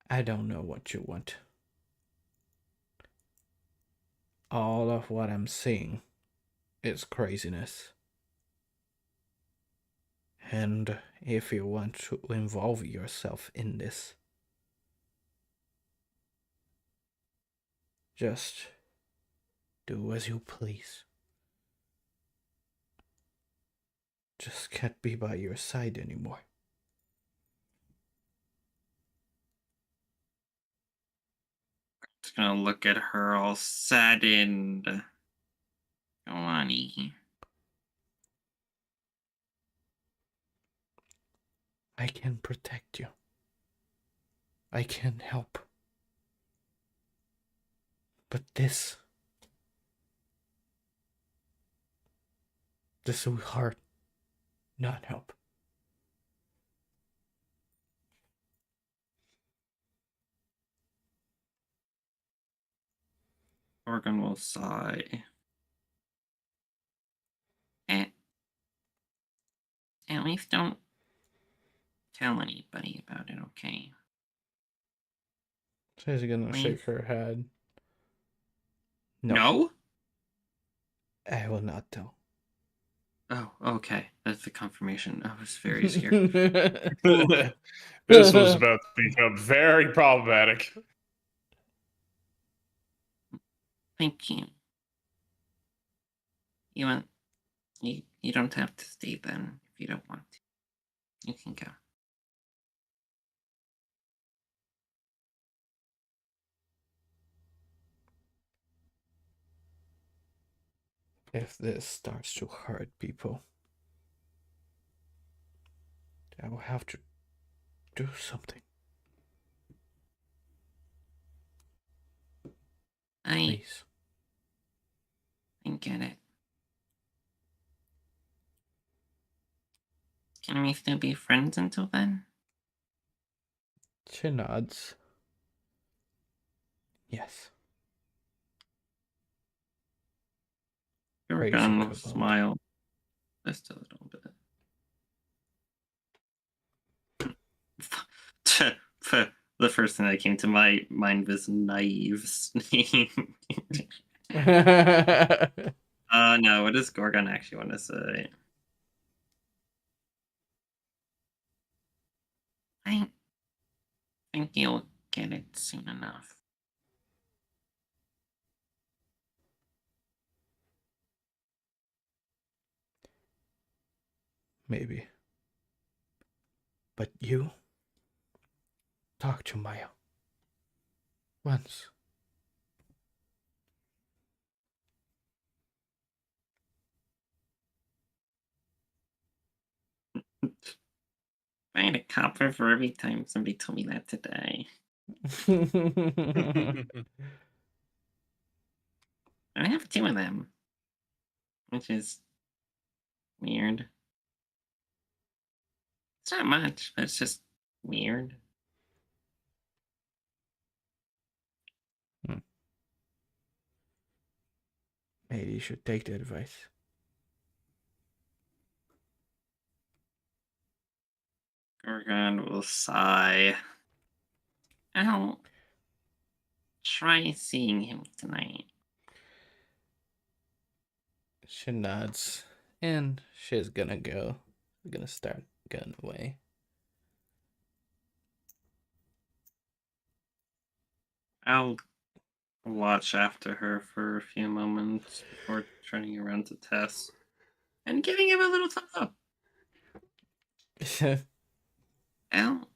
I don't know what you want. All of what I'm seeing is craziness. And if you want to involve yourself in this, just do as you please. Just can't be by your side anymore. Just gonna look at her all saddened. Go on, E. I can protect you. I can help. But this will hurt, not help. Organ will sigh. At least don't tell anybody about it, okay? She's gonna Please. shake her head. No? I will not tell. Oh, okay. That's the confirmation. I was very scared. This was about to become very problematic. Thank you. You want you don't have to stay then if you don't want to. You can go. If this starts to hurt people, I will have to do something. Please. I get it. Can we still be friends until then? She nods. Yes. Gorgon will Cobalt. smile just a little bit. The first thing that came to my mind was knives. No, what does Gorgon actually want to say? I think you'll get it soon enough. Maybe. But you talk to Maya. Once. I had a copper for every time somebody told me that today. I have 2 of them, which is weird. It's not much, but it's just weird. Maybe you should take the advice. Gorgon will sigh. Ow. try seeing him tonight. She nods, and she's gonna go. Gonna start going away. I'll watch after her for a few moments before turning around to Tess and giving him a little thumbs up. Well,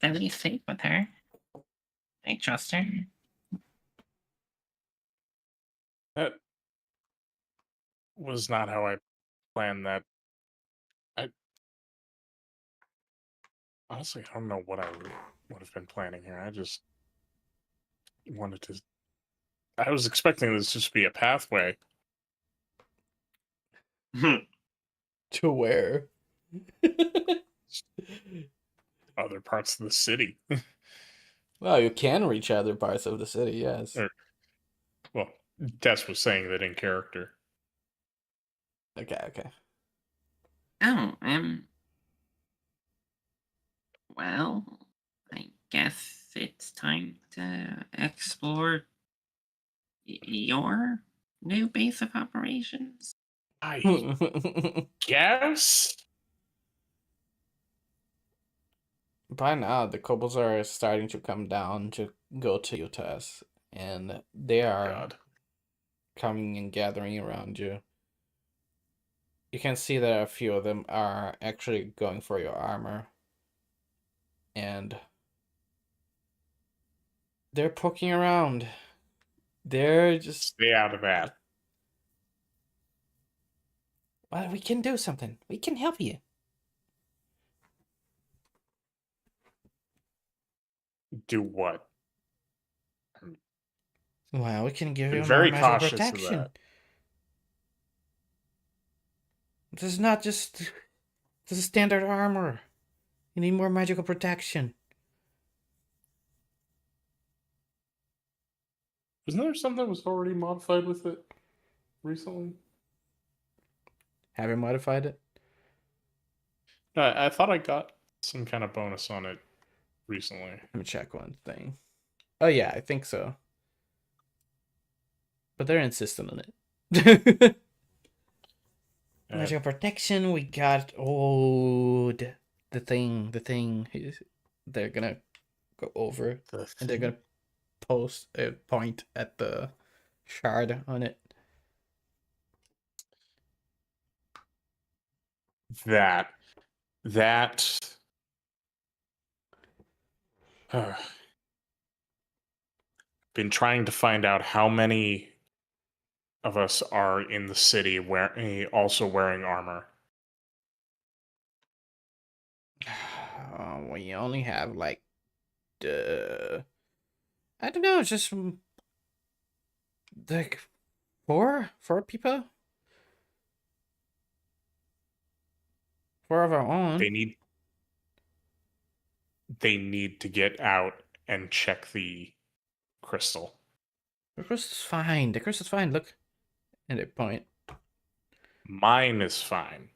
Emily's safe with her. I trust her. That was not how I planned that. I honestly, I don't know what I would have been planning here. I just wanted to. I was expecting this just to be a pathway. To where? Other parts of the city. Well, you can reach other parts of the city, yes. Well, Tess was saying that in character. Okay. Oh, well, I guess it's time to explore your new base of operations. I guess. By now, the kobolds are starting to come down to go to you, Tess, and they are God. coming and gathering around you. You can see that a few of them are actually going for your armor, and they're poking around. They're just... Stay out of that. Well, we can do something. We can help you. Do what? Well, we can give Been you more very magical cautious of protection. that. This is not just... This is standard armor. You need more magical protection. Isn't there something that was already modified with it recently? Have you modified it? I thought I got some kind of bonus on it recently. Let me check one thing. Oh yeah, I think so. But they're insistent on it. Magical protection, we got... Oh, the thing. They're gonna go over, and they're gonna post a point at the shard on it. That been trying to find out how many of us are in the city also wearing armor. We only have like I don't know, just like four people, four of our own. They need to get out and check the crystal. The crystal's fine. The crystal's fine. Look, and they point. Mine is fine.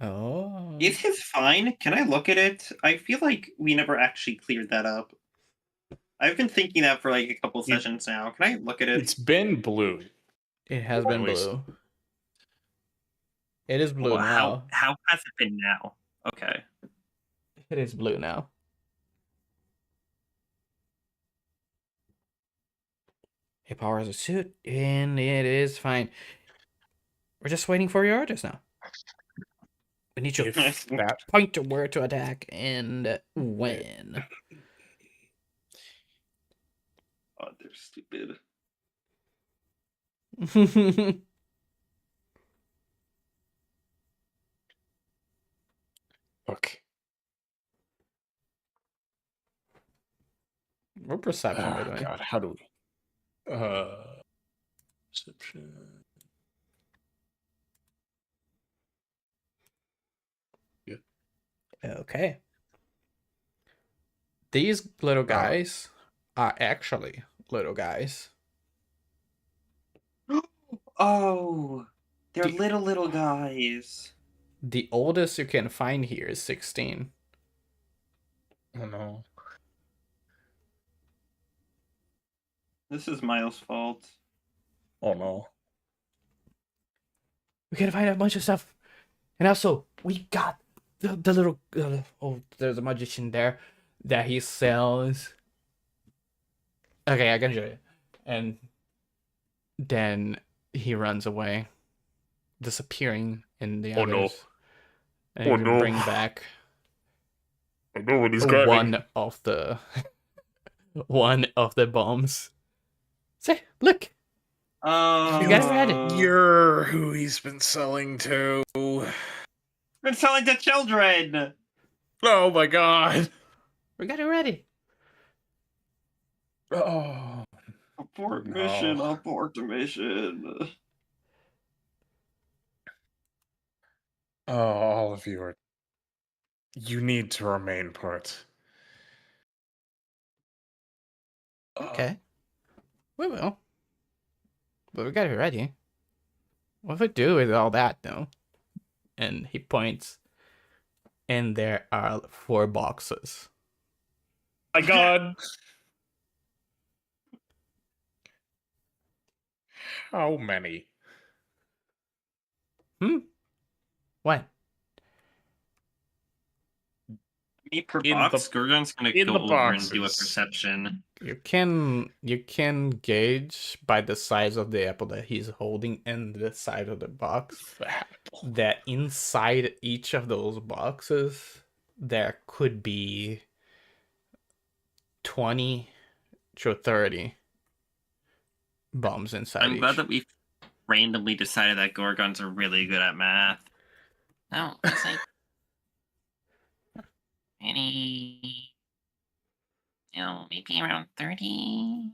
Oh, Is his fine? Can I look at it? I feel like we never actually cleared that up. I've been thinking that for like a couple sessions now. Can I look at it? It's been blue. It has been blue. It is blue Well, now. How has it been now? Okay. It is blue now. It powers a suit, and it is fine. We're just waiting for your orders now. We need you to point to where to attack and when. Oh, they're stupid. Look. We're perception, by the way. God, how do we? Perception. Yeah. Okay. These little guys are actually little guys. Oh, they're little guys. The oldest you can find here is 16. Oh no. This is Miles' fault. Oh no. We gotta find a bunch of stuff. And also, we got the little... there's a magician there that he sells. Okay, I can show you. And then he runs away, disappearing in the Oh, others. no. And Oh, you can no. bring back I know what he's got. one of the one of the bombs. See, look. Oh, Get ready. You're who he's been selling to. been selling to children. Oh my god. We got it ready. Oh. Abort No. mission. Abort mission. Oh, all of you are. You need to remain put. Okay. We will. But we got it ready. What if we do with all that, though? And he points, and there are 4 boxes. My god. How many? What? Me per In box. the- Gorgon's gonna in go the over and do a boxes. perception. You can gauge by the size of the apple that he's holding and the size of the box that inside each of those boxes there could be 20 to 30 bombs inside I'm each. glad that we randomly decided that Gorgons are really good at math. No, it's like maybe maybe around 30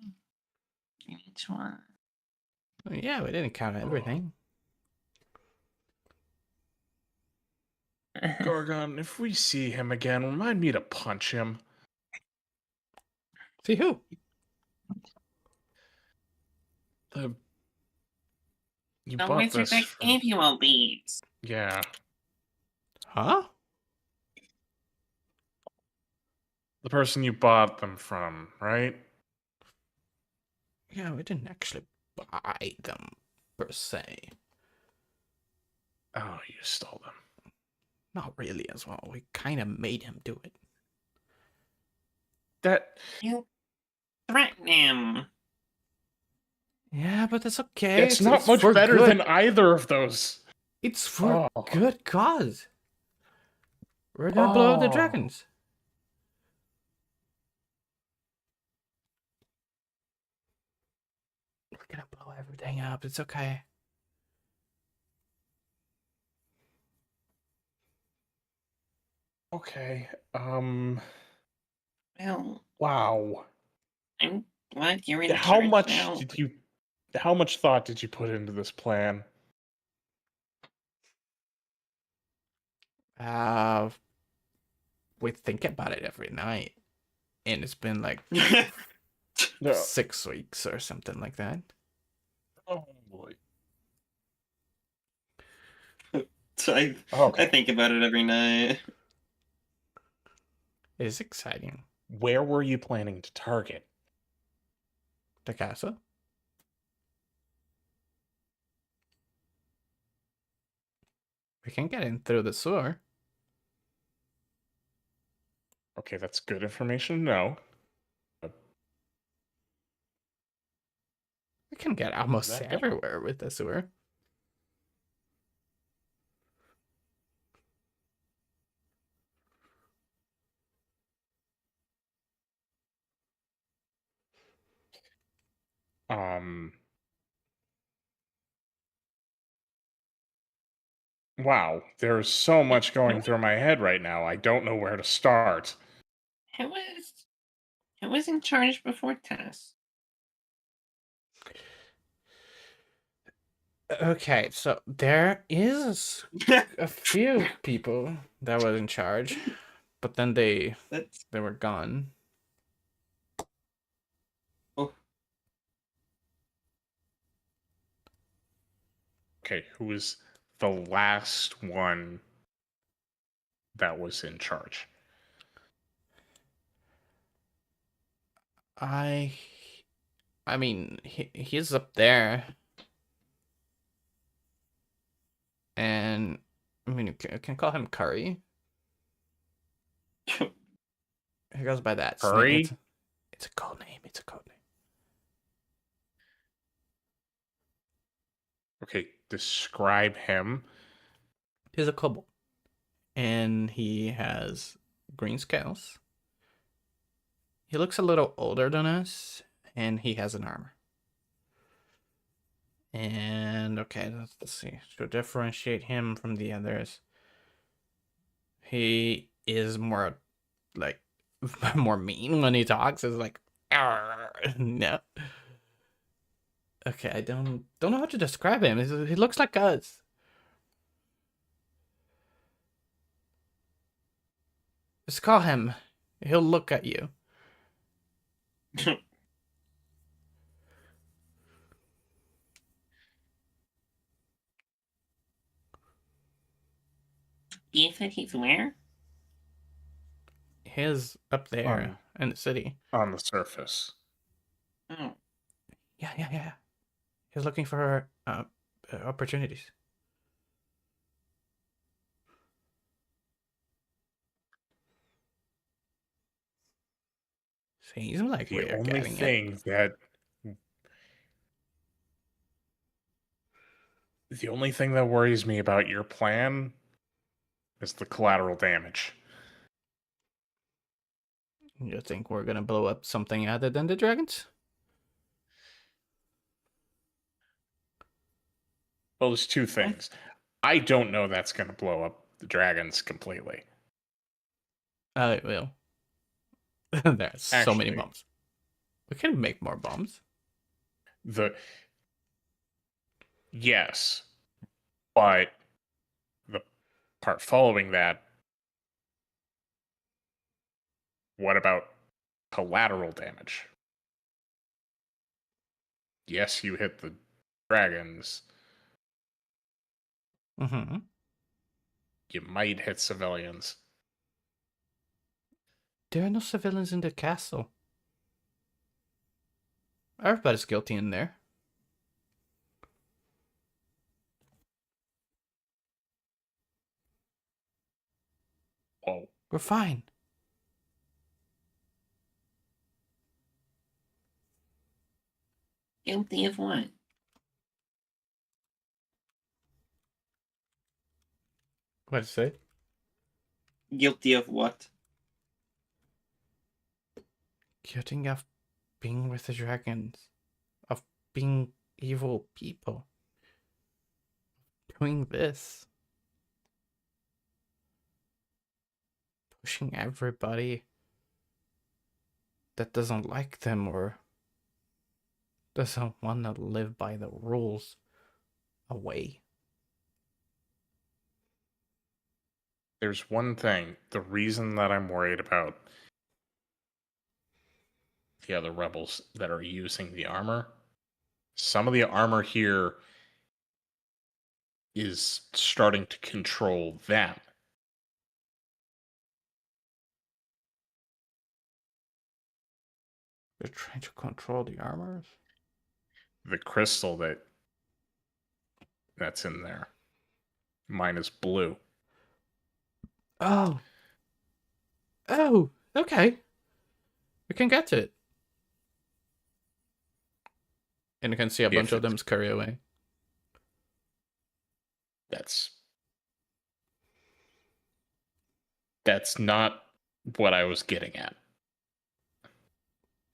in each one. Yeah, we didn't count everything. Gorgon, if we see him again, remind me to punch him. See who? You The bought wizard this that from... gave you all these. Yeah. Huh? The person you bought them from, right? Yeah, we didn't actually buy them per se. Oh, you stole them. Not really as well. We kind of made him do it. That... You threaten him. Yeah, but that's okay. It's not much for better good. than either of those. It's for Oh. good cause. We're gonna blow up the Oh. dragons. We're gonna blow everything up. It's okay. Okay. Well, Wow. I'm glad you're in How charge much now. did you... How much thought did you put into this plan? We think about it every night, and it's been like No. 6 weeks or something like that. Oh boy. I Okay. think about it every night. It's exciting. Where were you planning to target? The castle. We can get in through the sewer. Okay, that's good information to know. We can get almost that go? everywhere with the sewer. Wow, there's so much going through my head right now. I don't know where to start. Who was in charge before Tess? Okay, so there is a few people that were in charge, but then they were gone. Oh, Okay, who was the last one that was in charge? I I mean, he's up there. And, I mean, you can call him Curry. He goes by that. Furry? It's a code name. It's a code name. Okay, describe him. He's a kobold. And he has green scales. He looks a little older than us. And he has an armor. And, okay, let's see. To differentiate him from the others, he is more, like, more mean when he talks. It's like, no. Okay, I don't know how to describe him. He looks like us. Just call him. He'll look at you. You said he's where? He's up there in the city. On the surface. Oh. Yeah. He's looking for opportunities. Seems like The we're only getting it. thing that worries me about your plan is the collateral damage. You think we're gonna blow up something other than the dragons? Well, there's two things. I don't know that's going to blow up the dragons completely. It will. There's so many Actually, bombs. We can make more bombs. Yes, but the part following that, what about collateral damage? Yes, you hit the dragons. Mm-hmm. You might hit civilians. There are no civilians in the castle. Everybody's guilty in there. Whoa. We're fine. Guilty of what? What'd you say? Guilty of what? Guilty of being with the dragons. Of being evil people. Doing this. Pushing everybody that doesn't like them or doesn't want to live by the rules away. There's one thing. The reason that I'm worried about the other rebels that are using the armor, some of the armor here is starting to control them. They're trying to control the armors? The crystal that's in there. Mine is blue. Oh, okay. We can get to it. And you can see a bunch of them scurry away. That's not what I was getting at.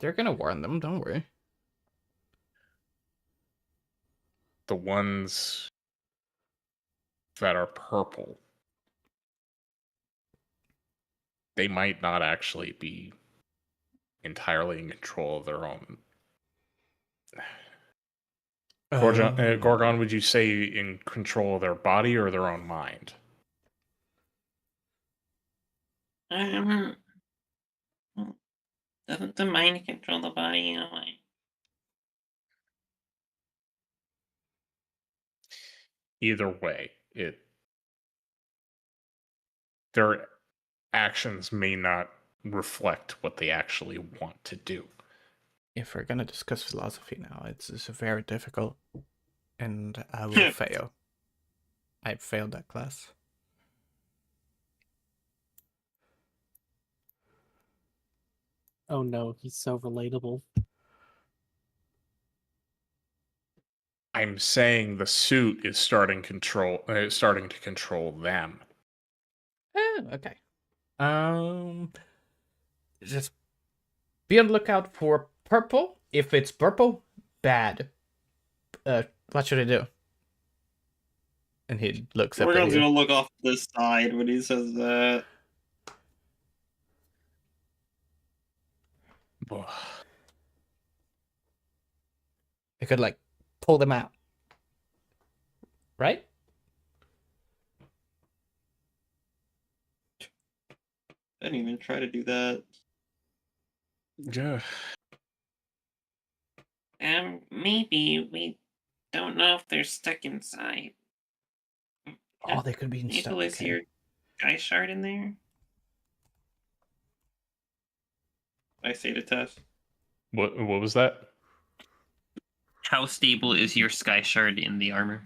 They're gonna warn them, don't worry. The ones that are purple, they might not actually be entirely in control of their own. Gorgon, would you say in control of their body or their own mind? Doesn't the mind control the body in a way? Either way, their actions may not reflect what they actually want to do. if we're gonna discuss philosophy now, it's very difficult, and I will fail. I failed that class. Oh no, he's so relatable. I'm saying the suit is starting to control them. Okay. Just be on the lookout for purple. If it's purple, bad. What should I do? And he looks up at Gorgon's you. gonna look off to the side when he says that. I could like pull them out, right? I didn't even try to do that. Yeah. Maybe we don't know if they're stuck inside. Oh, they could be in stuff. Is Okay. your sky shard in there? I say to Tess. What was that? How stable is your sky shard in the armor?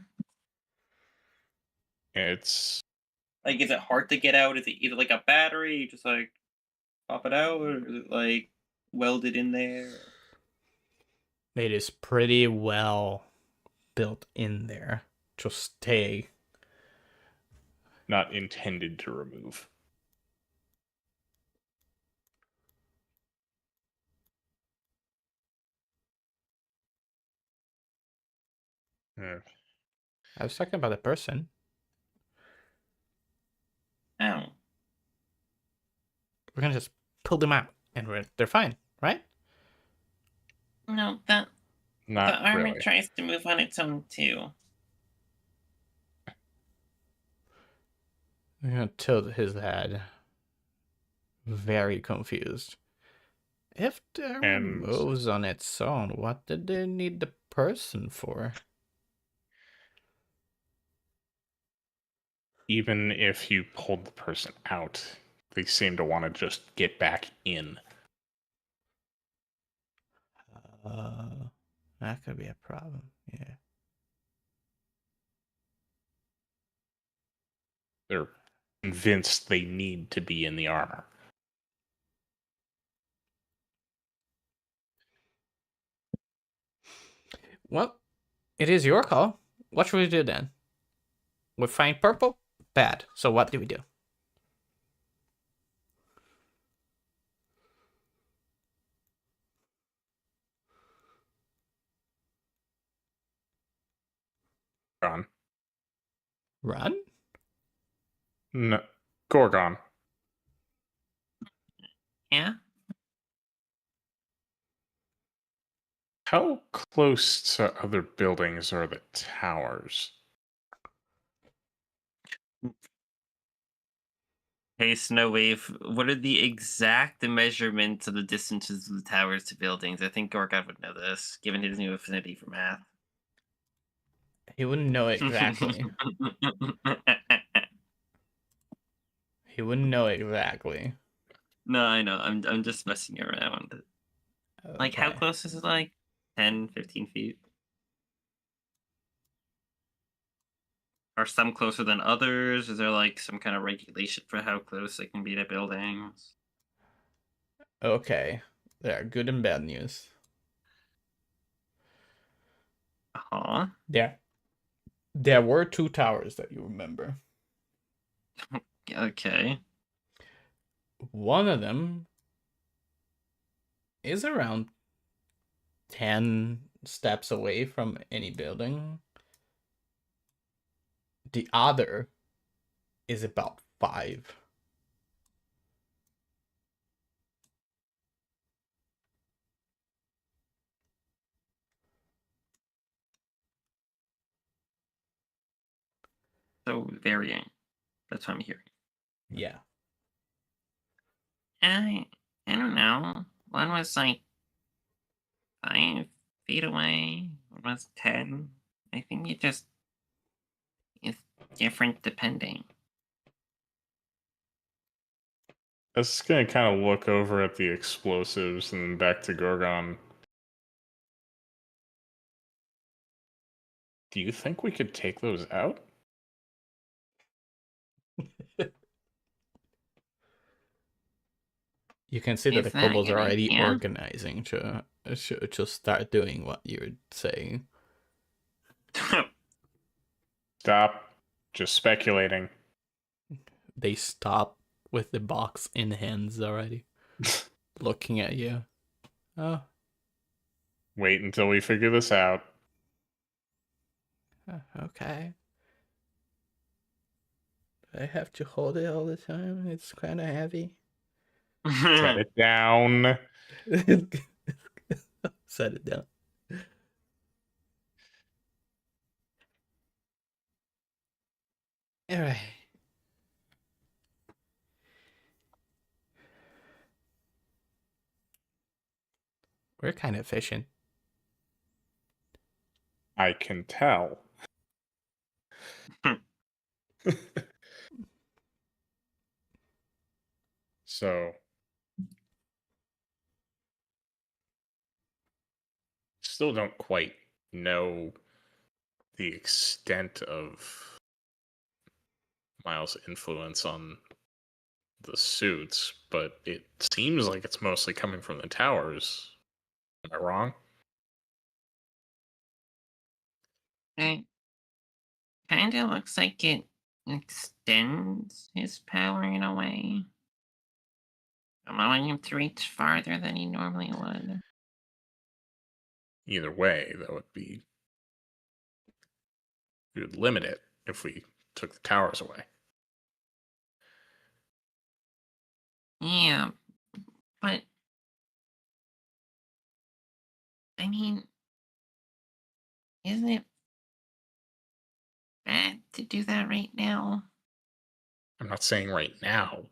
It's Like, is it hard to get out? Is it either like a battery, you just like pop it out, or is it like welded in there? It is pretty well built in there. Just stay. not intended to remove. I was talking about a person. Oh. We're gonna just pull them out, and they're fine, right? No, the Not armor really. tries to move on its own too. I'm gonna tilt his head. Very confused. If there And- moves on its own, what did they need the person for? Even if you pulled the person out, they seem to want to just get back in. That could be a problem. Yeah. They're convinced they need to be in the armor. Well, it is your call. What should we do then? We find purple? Bad. So what do we do? Gorgon. Run? No, Gorgon. Yeah? How close to other buildings are the towers? Hey, Snowwave, what are the exact measurements of the distances of the towers to buildings? I think Gorgon would know this, given his new affinity for math. He wouldn't know exactly. He wouldn't know exactly. No, I know. I'm just messing around. Like, how Okay. close is it? Like 10, 15 feet? Are some closer than others? Is there like some kind of regulation for how close they can be to buildings? Okay. There are good and bad news. Huh? There were 2 towers that you remember. Okay. One of them is around 10 steps away from any building. The other is about 5. So varying. That's what I'm hearing. Yeah. I don't know. One was like 5 feet away. One was 10. I think it's different depending. I was just gonna kind of look over at the explosives and then back to Gorgon. Do you think we could take those out? You can see that the Is that a kobolds good are already idea? organizing to start doing what you're saying. Stop. Just speculating. They stop with the box in hands already, looking at you. Oh, Wait until we figure this out. okay. I have to hold it all the time. It's kind of heavy. Set it down. Set it down. All right. We're kind of efficient. I can tell. So, still don't quite know the extent of Miles' influence on the suits, but it seems like it's mostly coming from the towers. Am I wrong? It kind of looks like it extends his power in a way, allowing him to reach farther than he normally would. Either way, that would be. We would limit it if we took the towers away. Yeah, but I mean, isn't it bad to do that right now? I'm not saying right now.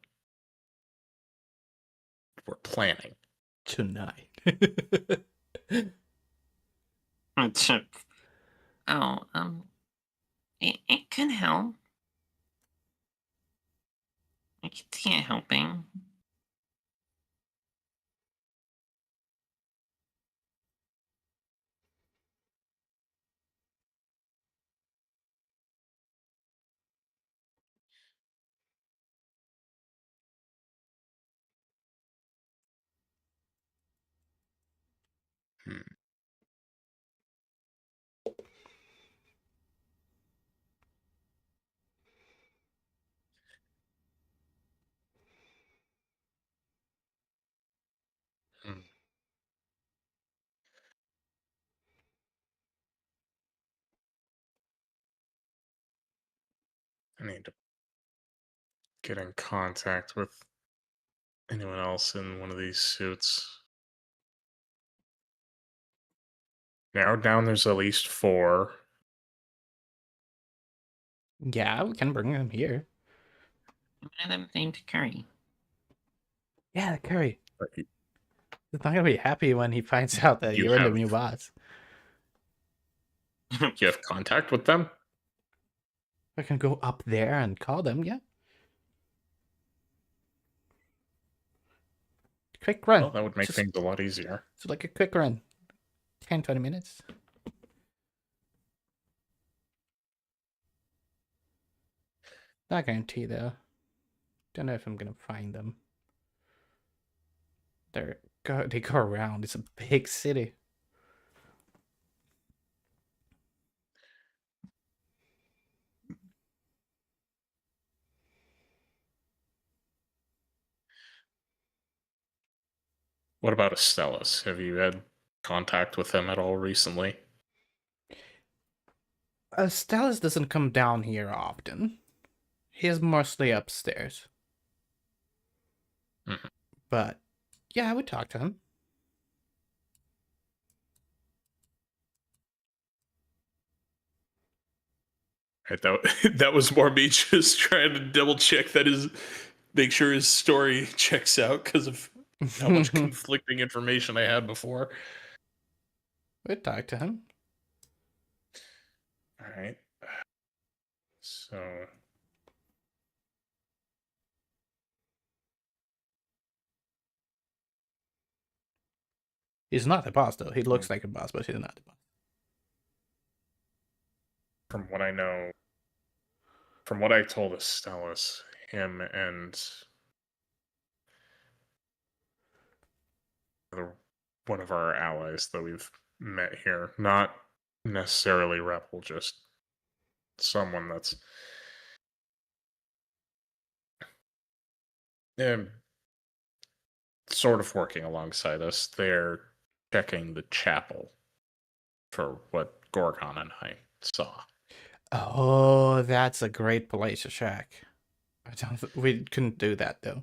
We're planning. Tonight. Oh, it could help. I could see it helping. Hmm. Hmm. I need to get in contact with anyone else in one of these suits. Narrowed down, there's at least 4. Yeah, we can bring them here. One of them named Curry. Yeah, Curry. But He's not gonna be happy when he finds out that You you're the have- new boss. You have contact with them? I can go up there and call them, yeah. Quick run. Well, that would make Just- things a lot easier. It's like a quick run. 10, 20 minutes. Not guarantee though. Don't know if I'm gonna find them. They go around. It's a big city. What about Estellas? Have you had contact with him at all recently? Stellace doesn't come down here often. He's mostly upstairs. Mhm. But yeah, I would talk to him. Right, that was more me just trying to double check make sure his story checks out because of how much conflicting information I had before. We'd talk to him. All right. So He's not the boss though. He looks like a boss, but he's not the boss. from what I know, from what I told Estellas, him and one of our allies that we've met here, not necessarily rebel, just someone that's sort of working alongside us. They're checking the chapel for what Gorgon and I saw. Oh, that's a great place to check. We couldn't do that though.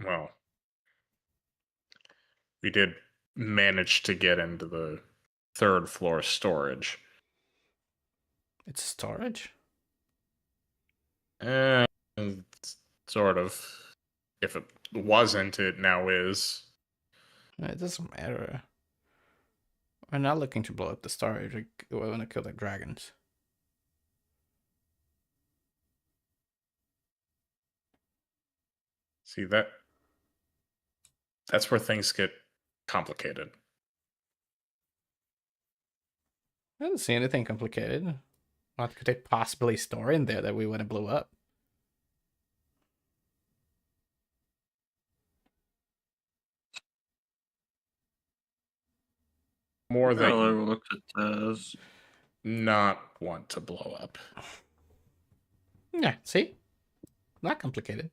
Well, we did manage to get into the third floor storage. It's storage? And sort of. If it wasn't, it now is. It doesn't matter. We're not looking to blow up the storage. We want to kill the dragons. See, that's where things get complicated. I don't see anything complicated. What could they possibly store in there that we want to blow up? More than Well, I looked at those. not want to blow up. Yeah, see? Not complicated.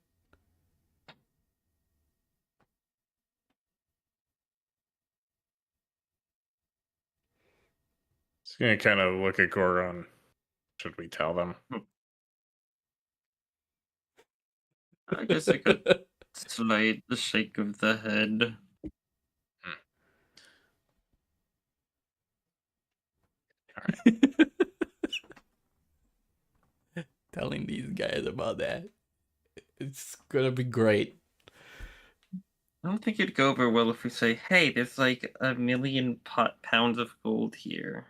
It's gonna kind of look at Gorgon. Should we tell them? I guess I could slight the shake of the head. Telling these guys about that. It's gonna be great. I don't think it'd go over well if we say, hey, there's like 1,000,000 pounds of gold here.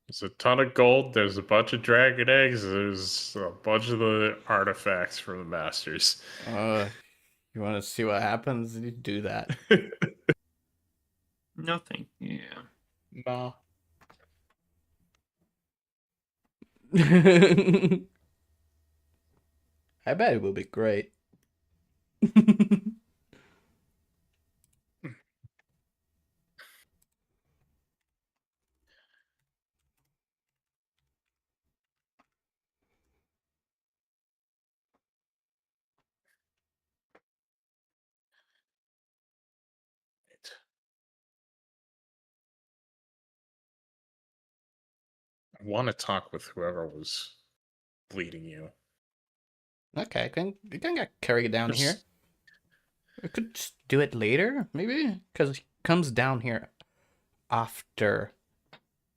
There's a ton of gold. There's a bunch of dragon eggs. There's a bunch of the artifacts from the masters. You want to see what happens? You do that. No, thank you. Nah. I bet it will be great. I want to talk with whoever was leading you. Okay, you can get carried down here. Just- We could just do it later, maybe? Because he comes down here after,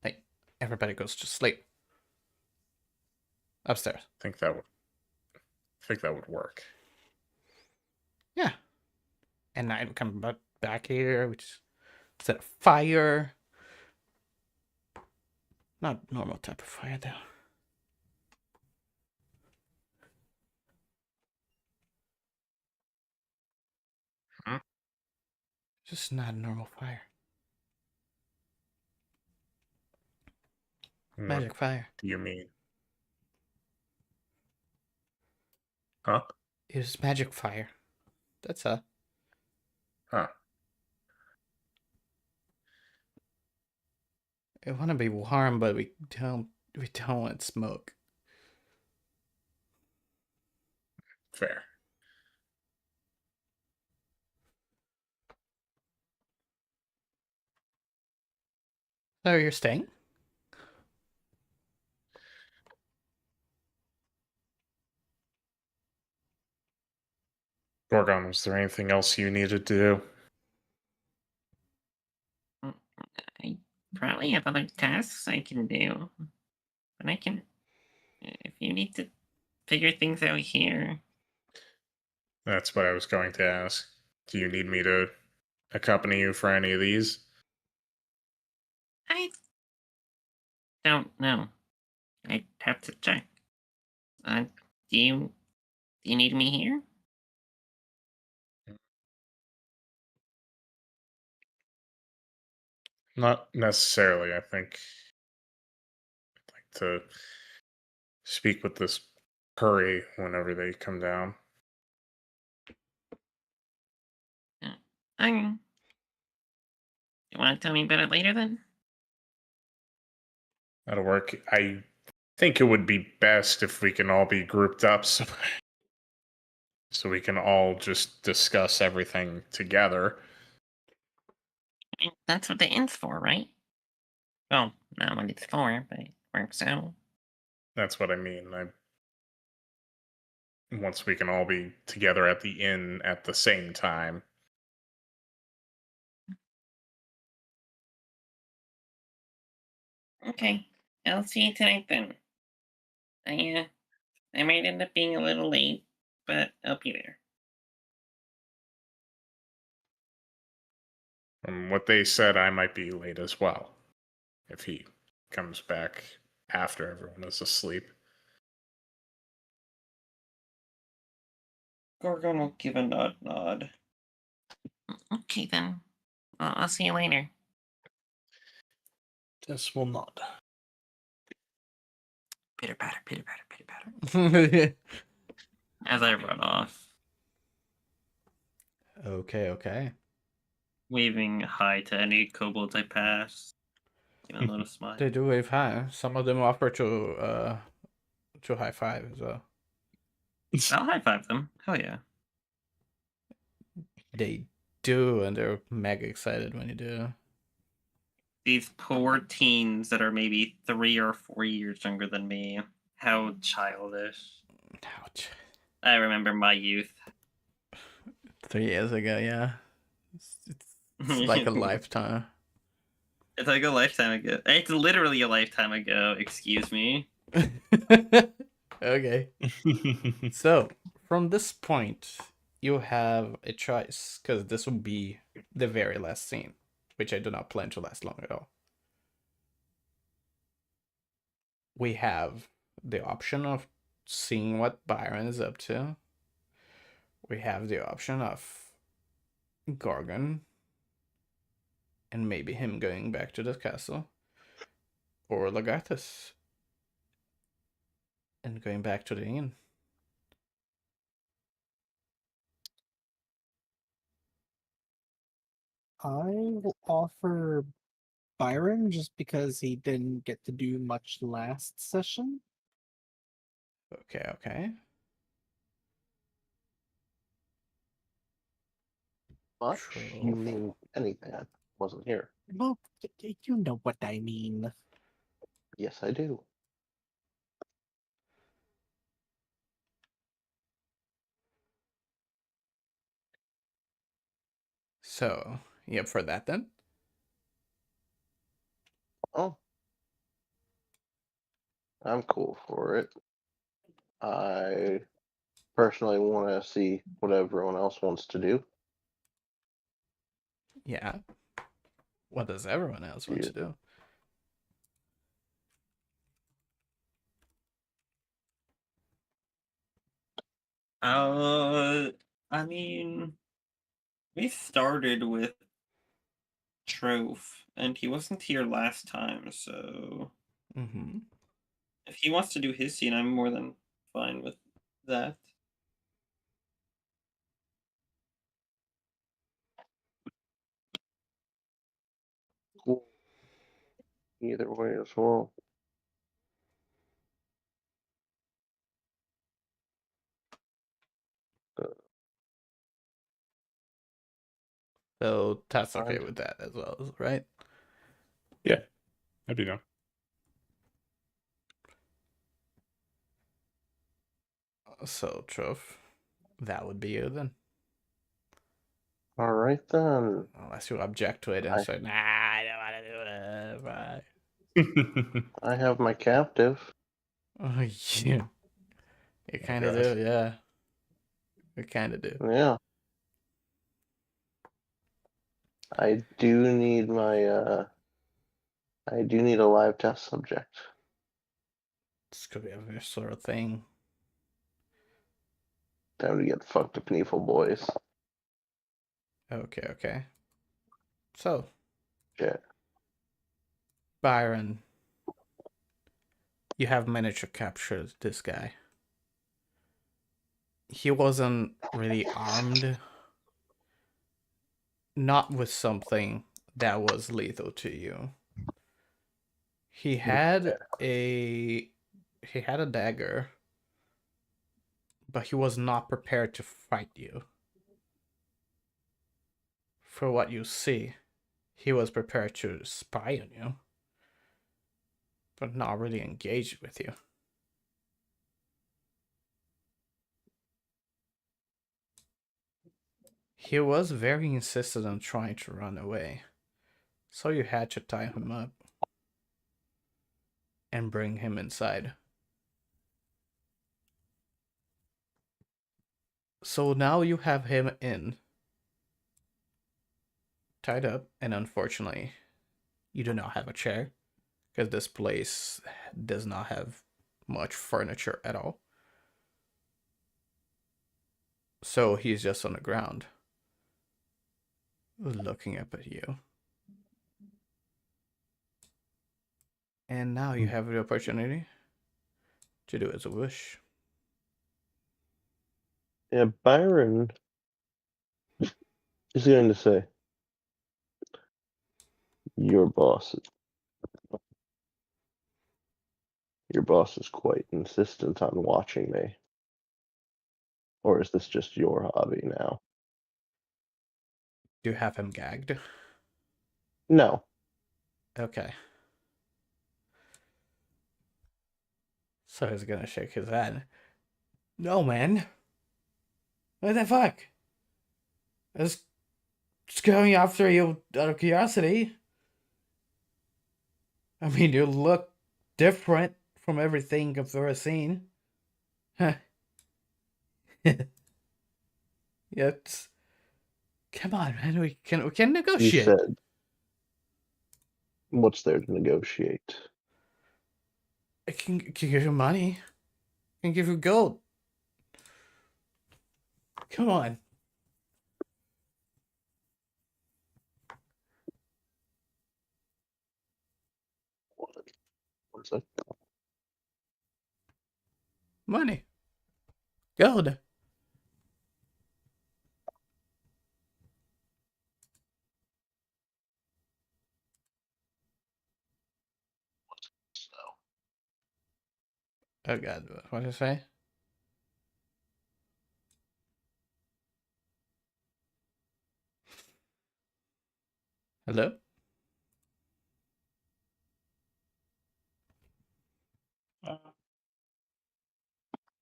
like, everybody goes to sleep. Upstairs. I think that would work. Yeah. And I come back here, which set a fire. Not normal type of fire, though. Huh? Just not a normal fire. Magic What fire. do you mean? Huh? It was magic fire. That's a. Huh. I want to be warm, but we don't want smoke. Fair. So you're staying? Gorgon, was there anything else you needed to do? I probably have other tasks I can do. But I can. If you need to figure things out here. That's what I was going to ask. Do you need me to accompany you for any of these? I don't know. I'd have to check. Do you need me here? Not necessarily. I think I'd like to speak with this Furry whenever they come down. Okay. You want to tell me about it later then? That'll work. I think it would be best if we can all be grouped up so we can all just discuss everything together. I mean, that's what the inn's for, right? Well, not what it's for, but it works out. That's what I mean. Once we can all be together at the inn at the same time. Okay, I'll see you tonight then. I might end up being a little late, but I'll be there. From what they said, I might be late as well if he comes back after everyone is asleep. Gorgon will give a nod. Okay then. I'll see you later. This will not. Pitter patter, pitter patter, pitter patter. As I run off, Okay. Waving hi to any kobolds I pass. Give a little smile. They do wave high. Some of them offer to high five as well. I'll high five them. Hell yeah. They do, and they're mega excited when you do. These poor teens that are maybe 3 or 4 years younger than me. How childish. Ouch. I remember my youth. 3 years ago, yeah. It's like a lifetime. It's like a lifetime ago. It's literally a lifetime ago, excuse me. Okay. So, from this point, you have a choice, because this will be the very last scene, which I do not plan to last long at all. We have the option of seeing what Byron is up to. We have the option of Gorgon and maybe him going back to the castle, or Lagarthus and going back to the inn. I will offer Byron just because he didn't get to do much last session. Okay. Much? True. You mean anything? I wasn't here. Well, you know what I mean. Yes, I do. So, you up for that then? Oh. I'm cool for it. I personally want to see what everyone else wants to do. Yeah. What does everyone else want to do? I mean, we started with Troph, and he wasn't here last time, so Mm-hmm. if he wants to do his scene, I'm more than fine with that. Cool. Either way as well. So that's okay Fine. with that as well, right? Yeah, I'd be down. So, Troph, that would be you then. All right then. Unless you object to it and say, nah, I don't want to do it. Bye. I have my captive. Oh, yeah. You kind of God. do, yeah. You kind of do. Yeah. I do need my I do need a live test subject. This could be a very sort of thing. Time to get fucked up, Kneeful boys. Okay. So, Shit. Byron, you have managed to capture this guy. He wasn't really armed, not with something that was lethal to you. He had a dagger, but he was not prepared to fight you. For what you see, he was prepared to spy on you, but not really engage with you. He was very insistent on trying to run away, so you had to tie him up and bring him inside. So now you have him tied up, and unfortunately, you do not have a chair, because this place does not have much furniture at all. So he's just on the ground, looking up at you. And now you have the opportunity to do as a wish. Yeah, Byron is going to say, Your boss is quite insistent on watching me. Or is this just your hobby now? Do you have him gagged? No. Okay. So he's gonna shake his head. No, man. What the fuck? I was just going after you out of curiosity. I mean, you look different from everything I've ever seen. Huh. It's... Come on, man. We can You negotiate. said, what's there to negotiate? I can give you money. I can give you gold. Come on. What's that? Money. Gold. Oh god, what did I say? Hello?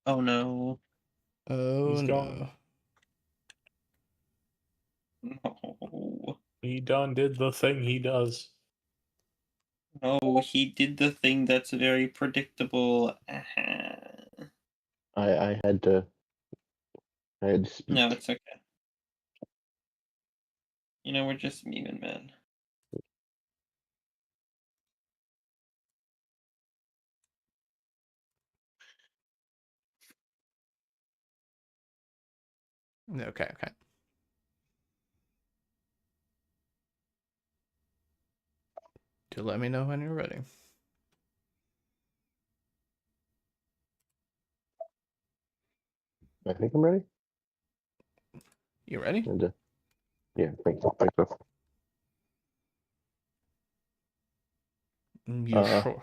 Oh no. Oh He's no. gone. No. He done did the thing he does. No, he did the thing that's very predictable. I had to speak. No, it's okay. You know, we're just memeing, man. Okay, okay. To let me know when you're ready. I think I'm ready. You ready? And, yeah, thank you. You sure?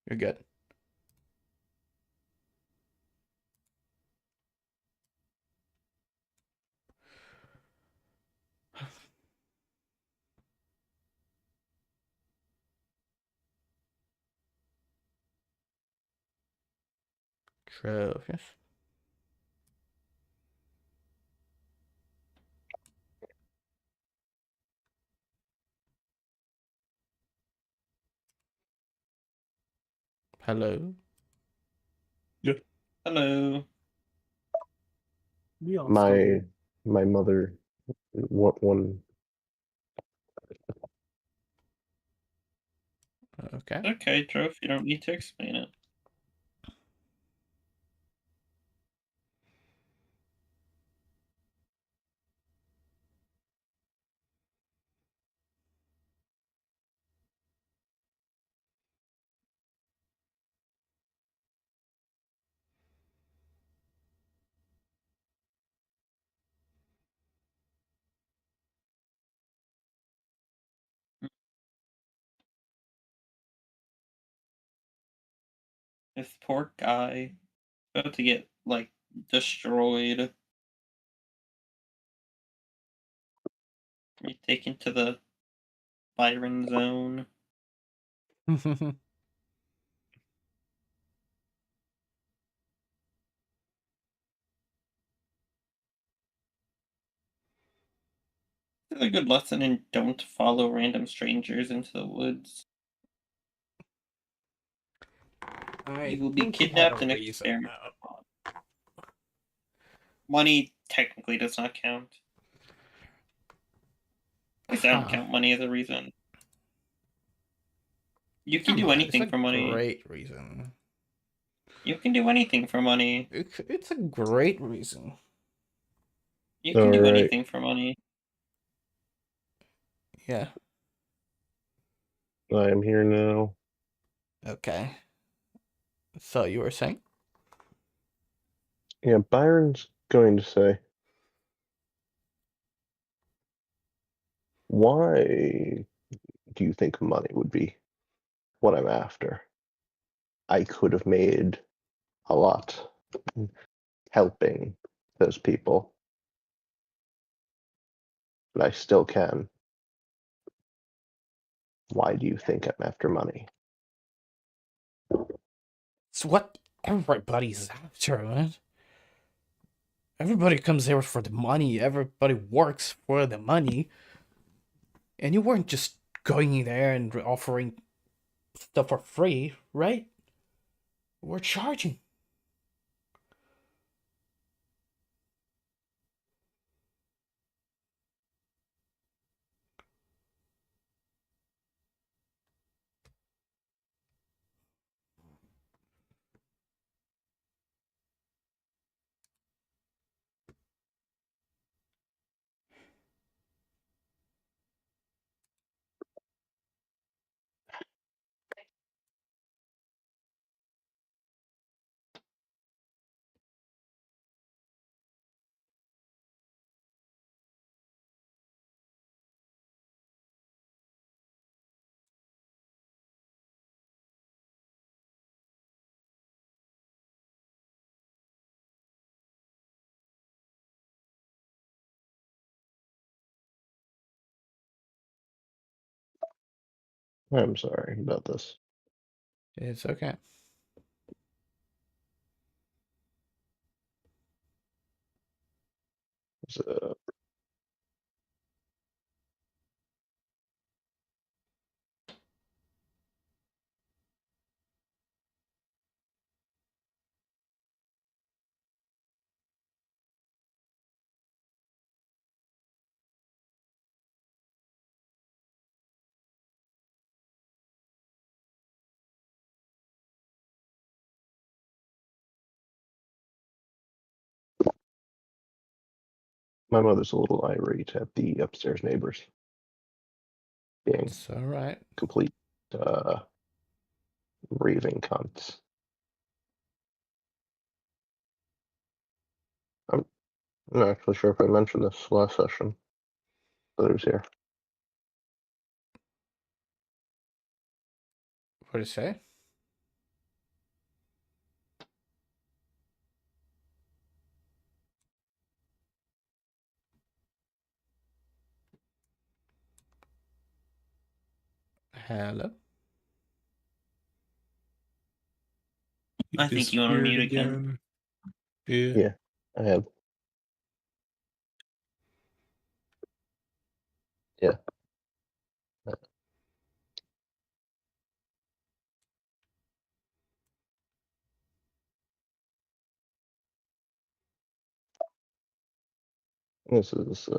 You're good. True, yes. Hello? Yeah. Hello. We all still here. My mother, one Okay. Okay, Drove, you don't need to explain it. This poor guy about to get like destroyed. Be taken to the Byron zone. This is a good lesson in don't follow random strangers into the woods. I You will be think he had a kidnapped and reason. experimented upon. Money technically does not count. At least I don't Huh. count money as a reason. You can Come do on, anything it's for a money. great reason. You can do anything for money. It's a great reason. You can do Alright. anything for money. Yeah. I am here now. Okay. So you were saying? Yeah, Byron's going to say, why do you think money would be what I'm after? I could have made a lot helping those people, but I still can. Why do you think I'm after money? It's what everybody's after, man. Everybody comes here for the money. Everybody works for the money. And you weren't just going in there and offering stuff for free, right? We're charging. I'm sorry about this. It's okay. So, my mother's a little irate at the upstairs neighbors being It's alright. complete raving cunts. I'm not actually sure if I mentioned this last session, but it was here. What did you say? Hello? I think you want to mute again. Yeah, I have. Yeah. This is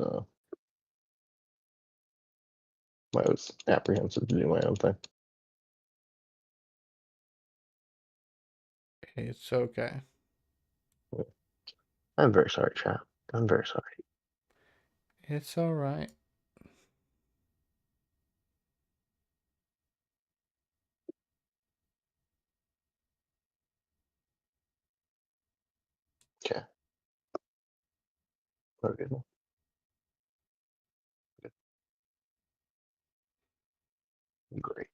I was apprehensive to do my own thing. It's okay. I'm very sorry, chap. I'm very sorry. It's alright. Okay. Okay. Great.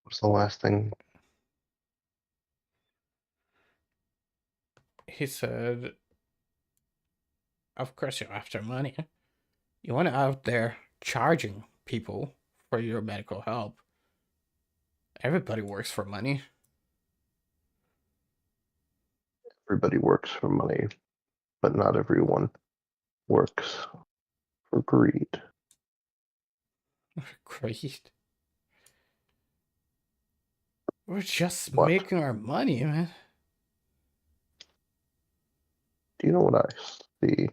What's the last thing? He said, of course you're after money. You want out there charging people for your medical help. Everybody works for money. Everybody works for money, but not everyone works for greed. Great. We're just What? making our money, man. Do you know what I see?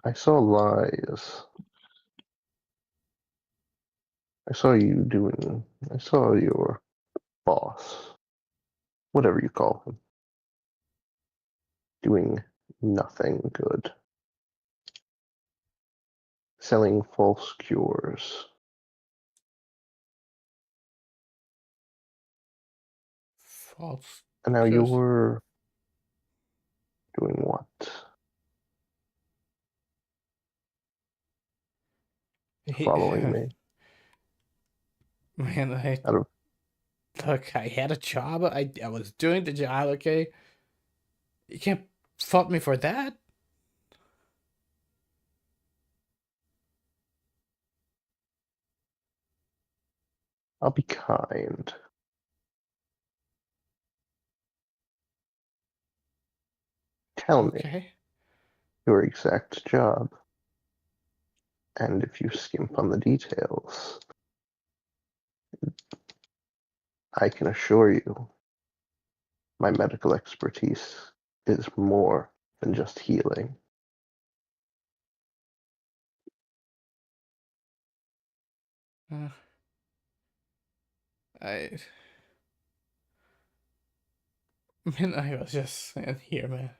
I saw lies. I saw your boss, whatever you call him, doing nothing good. Selling false cures. False. And now cures. you're doing what? Following me. Man, look, I had a job. I was doing the job, okay? You can't fault me for that. I'll be kind. Tell me your exact job. And if you skimp on the details, I can assure you my medical expertise is more than just healing. I was just saying here, man.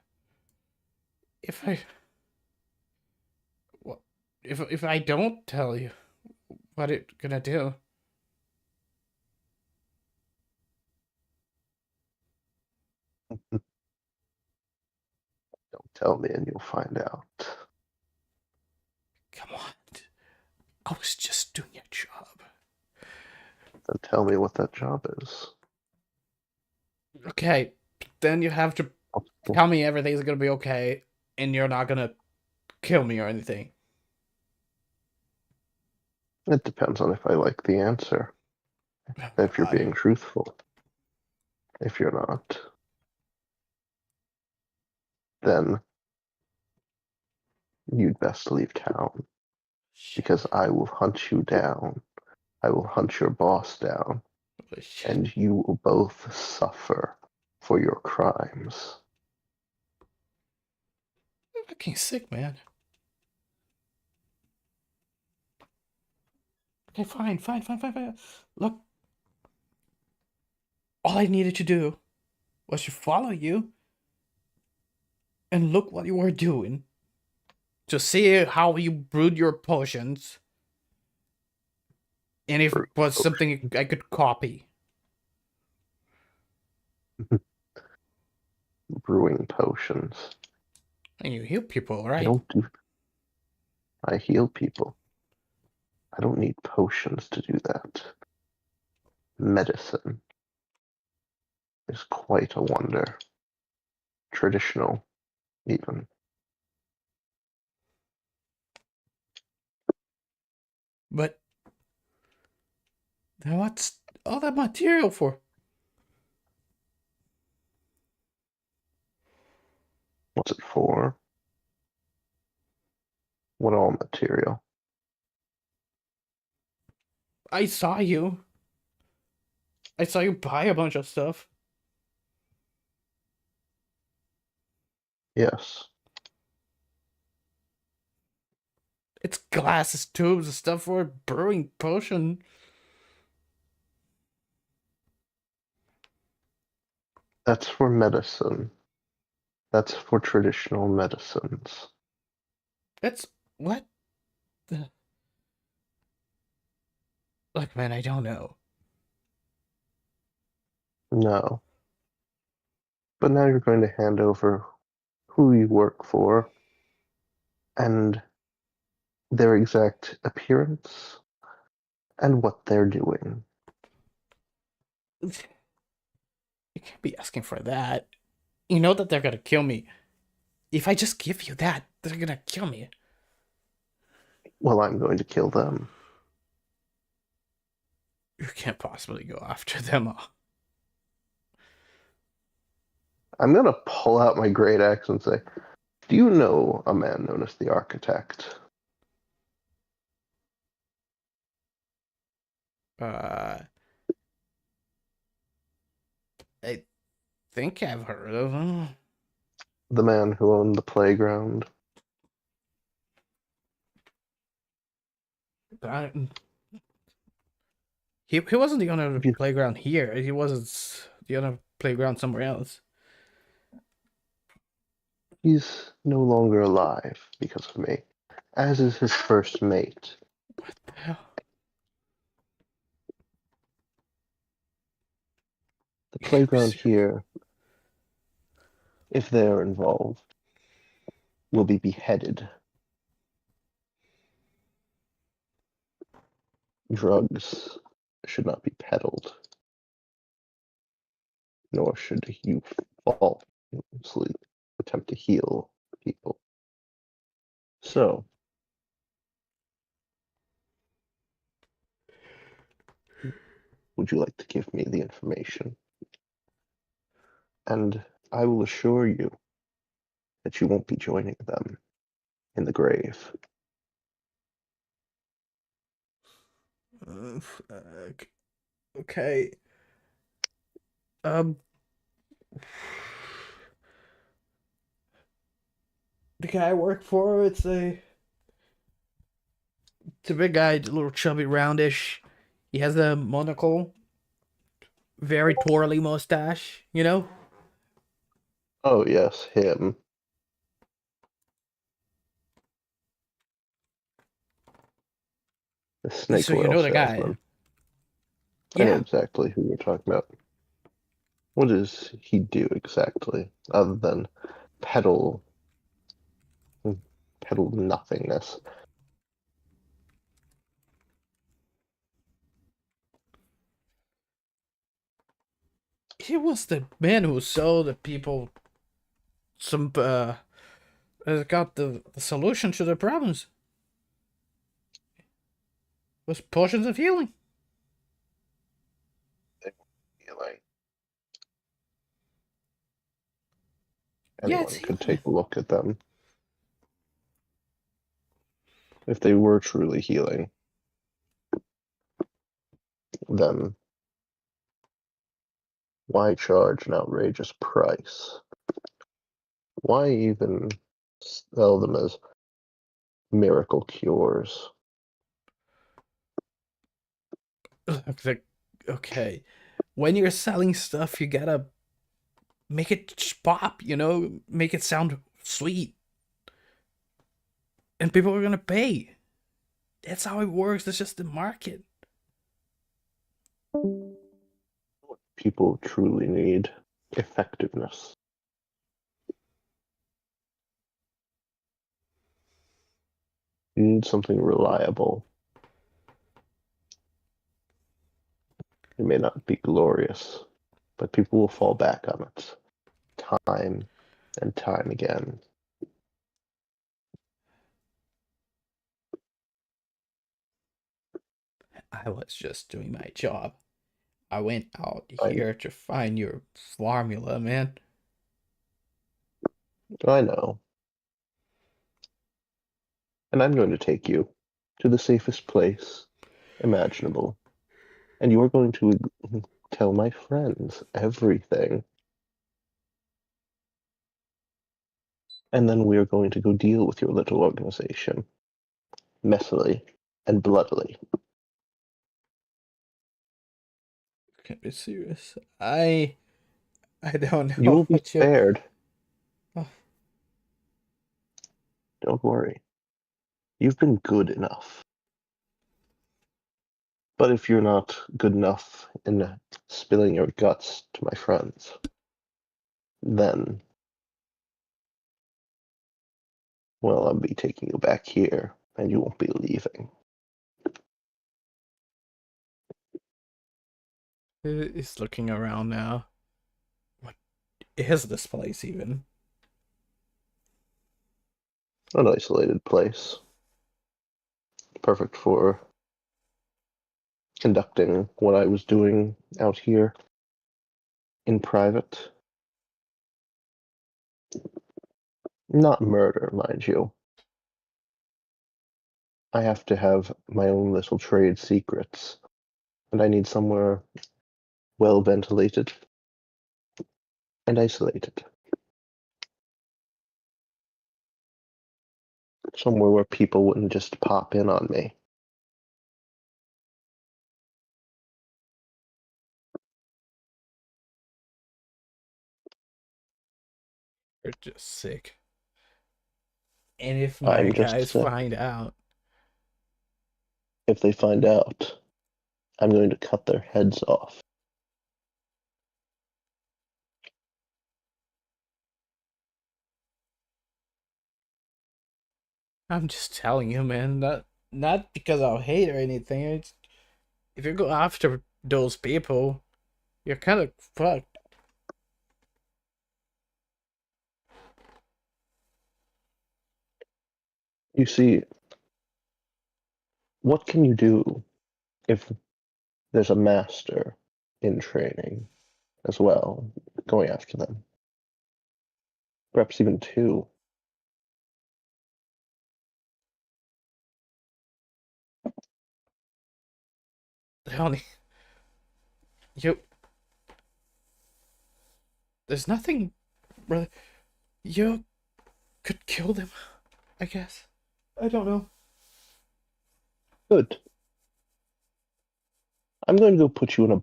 If I don't tell you, what it gonna do? Don't tell me and you'll find out. Come on. I was just doing your job. Then tell me what that job is. Okay, then you have to tell me everything's gonna be okay, and you're not gonna kill me or anything. It depends on if I like the answer. If you're being truthful. If you're not, then you'd best leave town. Because I will hunt you down. I will hunt your boss down. And you will both suffer for your crimes. I'm fucking sick, man. Okay, fine. Look, all I needed to do was to follow you and look what you were doing. To see how you brewed your potions. And if it was something I could copy. Brewing potions. And you heal people, right? I heal people. I don't need potions to do that. Medicine is quite a wonder. Traditional, even. But then what's all that material for? What's it for? What all material? I saw you. I saw you buy a bunch of stuff. Yes. It's glasses, tubes, and stuff for a brewing potion. That's for medicine. That's for traditional medicines. That's what? The... Look, man, I don't know. No. But now you're going to hand over who you work for and their exact appearance and what they're doing. You can't be asking for that. You know that they're gonna kill me. If I just give you that, they're gonna kill me. Well, I'm going to kill them. You can't possibly go after them all. I'm going to pull out my great axe and say, do you know a man known as the Architect? I think I've heard of him. The man who owned the playground? But he wasn't the owner of the playground here. He was the owner of the playground somewhere else. He's no longer alive because of me, as is his first mate. What the hell? The playground here, if they're involved, will be beheaded. Drugs should not be peddled, nor should you falsely attempt to heal people. So, would you like to give me the information? And I will assure you that you won't be joining them in the grave. Okay. The guy I work for, it's a big guy, a little chubby, roundish. He has a monocle, very twirly mustache. You know. Oh yes, him. The snake So you oil know the guy. salesman. I know exactly who you're talking about. What does he do exactly, other than peddle nothingness? He was the man who sold the people some got the solution to their problems. It was potions of healing. Healing. Yeah, Anyone it's could healing. take a look at them. If they were truly healing, then why charge an outrageous price? Why even sell them as miracle cures? Okay, when you're selling stuff, you gotta make it pop. You know, make it sound sweet, and people are gonna pay. That's how it works. That's just the market. People truly need effectiveness. You need something reliable. It may not be glorious, but people will fall back on it time and time again. I was just doing my job. I went out I here to find your formula, man. know. And I'm going to take you to the safest place imaginable. And you are going to tell my friends everything. And then we are going to go deal with your little organization. Messily and bloodily. Can't be serious. I I don't know You will be what you. spared. Oh. Don't worry. You've been good enough. But if you're not good enough in spilling your guts to my friends, then, well, I'll be taking you back here, and you won't be leaving. He's looking around now. What is this place even? An isolated place. Perfect for conducting what I was doing out here in private. Not murder, mind you. I have to have my own little trade secrets, and I need somewhere well ventilated and isolated. Somewhere where people wouldn't just pop in on me. You're just sick. And if my I'm just guys sick. find out, If they find out, I'm going to cut their heads off. I'm just telling you, man. Not because I'll hate or anything. It's, if you go after those people, you're kind of fucked. You see, what can you do if there's a master in training as well, going after them? Perhaps even two. The only you. There's nothing really. You could kill them, I guess. I don't know. Good. I'm going to go put you in a.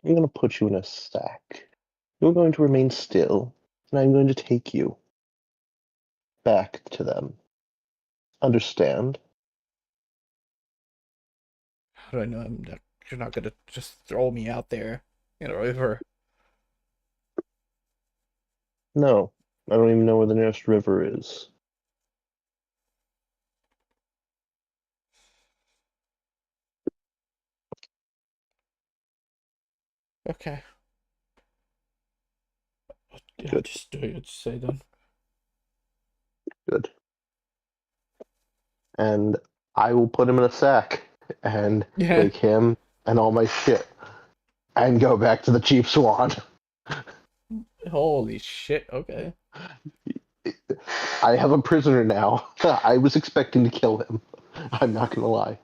I'm going to put you in a sack. You're going to remain still, and I'm going to take you back to them. Understand? How do I know you're not gonna just throw me out there in a river? No, I don't even know where the nearest river is. Okay. Yeah, Good. just do what you say then. Good. And I will put him in a sack and Yeah. take him and all my shit and go back to the Cheap Swan. Holy shit. Okay. I have a prisoner now. I was expecting to kill him. I'm not gonna lie.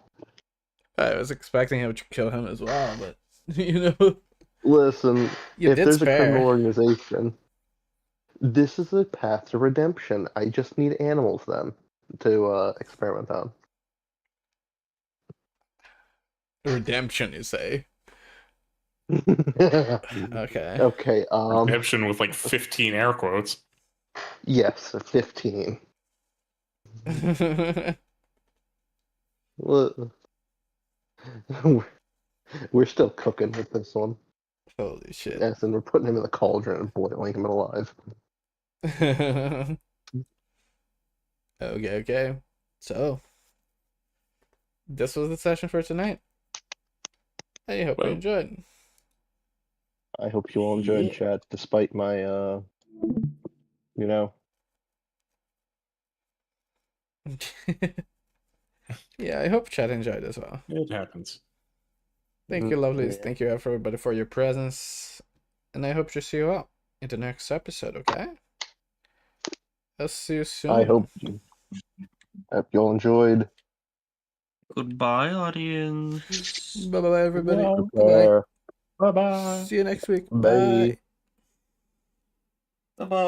I was expecting him to kill him as well, but you know, Listen, you if did there's a criminal spare. organization, this is a path to redemption. I just need animals then to experiment on. Redemption, you say? Okay. Okay. Redemption with like 15 air quotes. Yes, 15. Well, we're still cooking with this one. Holy shit. Yes, and we're putting him in the cauldron and boiling him alive. Okay. So, this was the session for tonight. I hope you enjoyed. I hope you all enjoyed Yeah. chat, despite my, you know. Yeah, I hope chat enjoyed as well. It happens. Thank you, lovelies. Yeah. Thank you, everybody, for your presence. And I hope to see you all in the next episode, okay? I'll see you soon. I hope you all enjoyed. Goodbye, audience. Bye-bye, everybody. Bye-bye. Prepare. Bye bye. See you next week. Bye. Bye. Bye-bye.